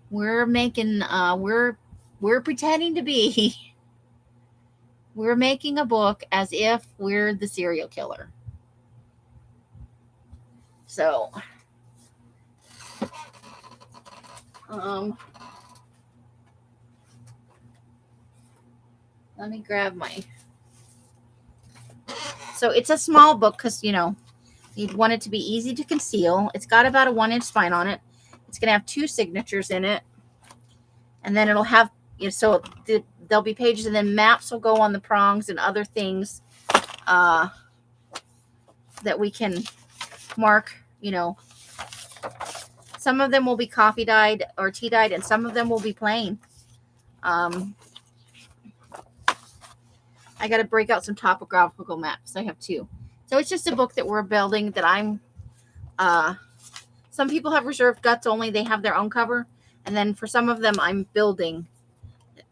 We're making we're pretending to be we're making a book as if we're the serial killer. So let me grab my. So it's a small book because you'd want it to be easy to conceal. It's got about a 1-inch spine on it. It's gonna have 2 signatures in it, and then it'll have there'll be pages, and then maps will go on the prongs and other things that we can mark. Some of them will be coffee dyed or tea dyed, and some of them will be plain. I got to break out some topographical maps. I have 2. So it's just a book that we're building that I'm, some people have reserved guts only. They have their own cover. And then for some of them, I'm building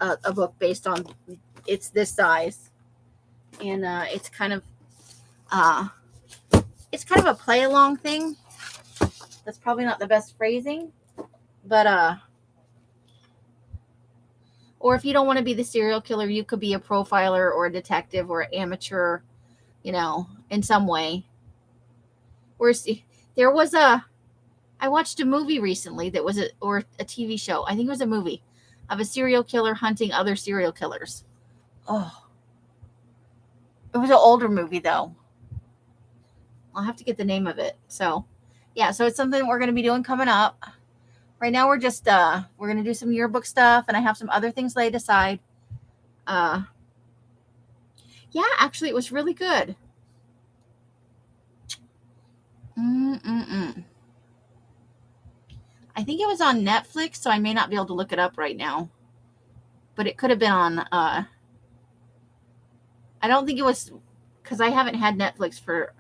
a book based on, it's this size. And it's kind of a play along thing. That's probably not the best phrasing, but, or if you don't want to be the serial killer, you could be a profiler or a detective or an amateur, in some way. I watched a movie recently that was a TV show. I think it was a movie of a serial killer hunting other serial killers. Oh, it was an older movie though. I'll have to get the name of it. So, yeah, so it's something we're going to be doing coming up. Right now we're just we're going to do some yearbook stuff, and I have some other things laid aside. Yeah, actually it was really good. I think it was on Netflix, so I may not be able to look it up right now. But it could have been on I don't think it was, because I haven't had Netflix for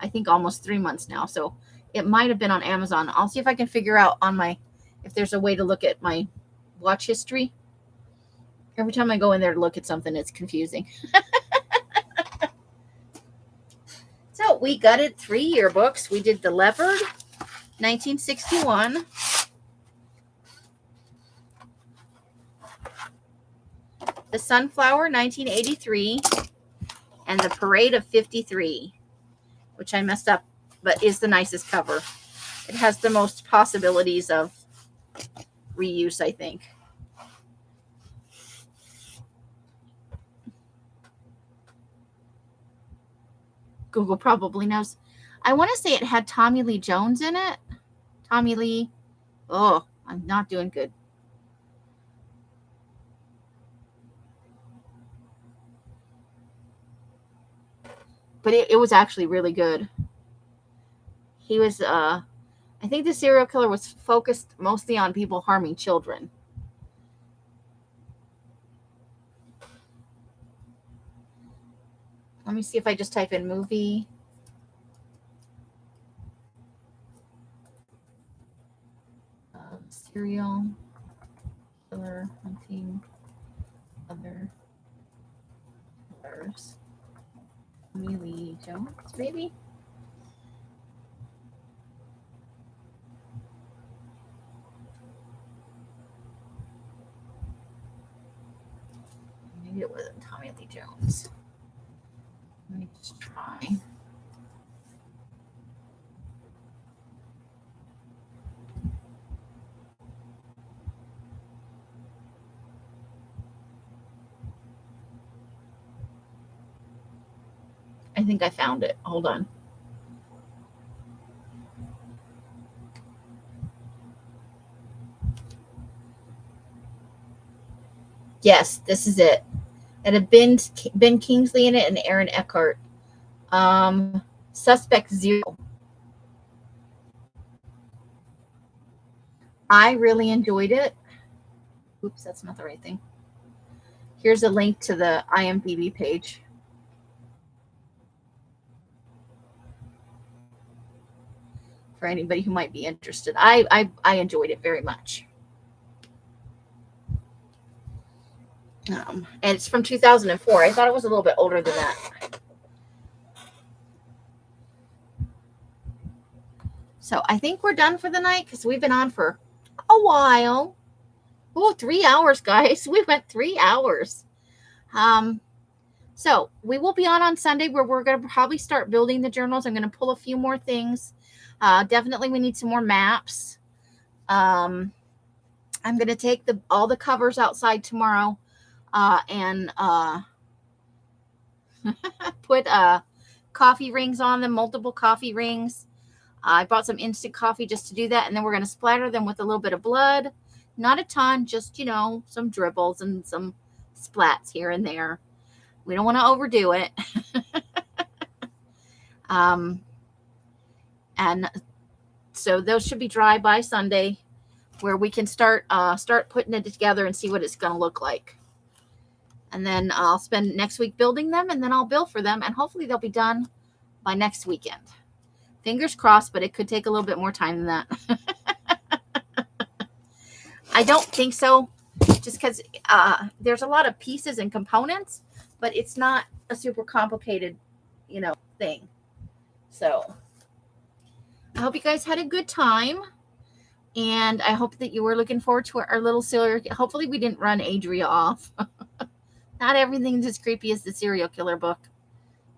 I think almost 3 months now. So it might have been on Amazon. I'll see if I can figure out if there's a way to look at my watch history. Every time I go in there to look at something, it's confusing. So we gutted 3 yearbooks. We did The Leopard, 1961. The Sunflower, 1983. And The Parade of 53, which I messed up, but is the nicest cover. It has the most possibilities of reuse, I think. Google probably knows. I want to say it had Tommy Lee Jones in it. Tommy Lee. Oh, I'm not doing good. But it was actually really good. He was, I think the serial killer was focused mostly on people harming children. Let me see if I just type in movie. Serial killer hunting other killers. Tommy Lee Jones, maybe? Maybe it wasn't Tommy Lee Jones. Let me just try. I think I found it. Hold on. Yes, this is it. It had Ben Kingsley in it and Aaron Eckhart. Suspect 0. I really enjoyed it. Oops, that's not the right thing. Here's a link to the IMDb page. For anybody who might be interested. I enjoyed it very much. And it's from 2004. I thought it was a little bit older than that. So I think we're done for the night because we've been on for a while. Oh, 3 hours, guys. We went 3 hours. So we will be on Sunday where we're going to probably start building the journals. I'm going to pull a few more things. Definitely we need some more maps. I'm going to take all the covers outside tomorrow and put coffee rings on them, multiple coffee rings. I bought some instant coffee just to do that, and then we're going to splatter them with a little bit of blood. Not a ton, just, some dribbles and some splats here and there. We don't want to overdo it. And so those should be dry by Sunday, where we can start putting it together and see what it's going to look like. And then I'll spend next week building them, and then I'll bill for them, and hopefully they'll be done by next weekend. Fingers crossed, but it could take a little bit more time than that. I don't think so, just because there's a lot of pieces and components, but it's not a super complicated, thing. So I hope you guys had a good time, and I hope that you were looking forward to our little serial. Hopefully we didn't run Adria off. Not everything's as creepy as the serial killer book.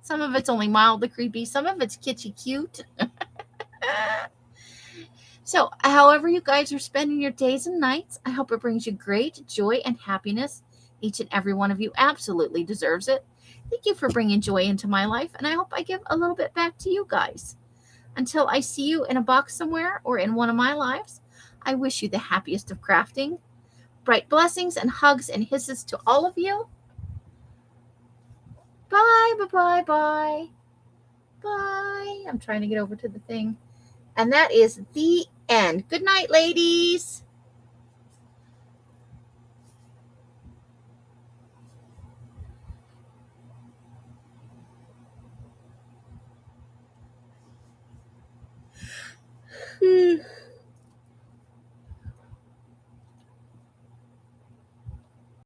Some of it's only mildly creepy. Some of it's kitschy cute. So, however you guys are spending your days and nights, I hope it brings you great joy and happiness. Each and every one of you absolutely deserves it. Thank you for bringing joy into my life, and I hope I give a little bit back to you guys. Until I see you in a box somewhere or in one of my lives, I wish you the happiest of crafting. Bright blessings and hugs and hisses to all of you. Bye, bye, bye, bye. Bye. I'm trying to get over to the thing. And that is the end. Good night, ladies.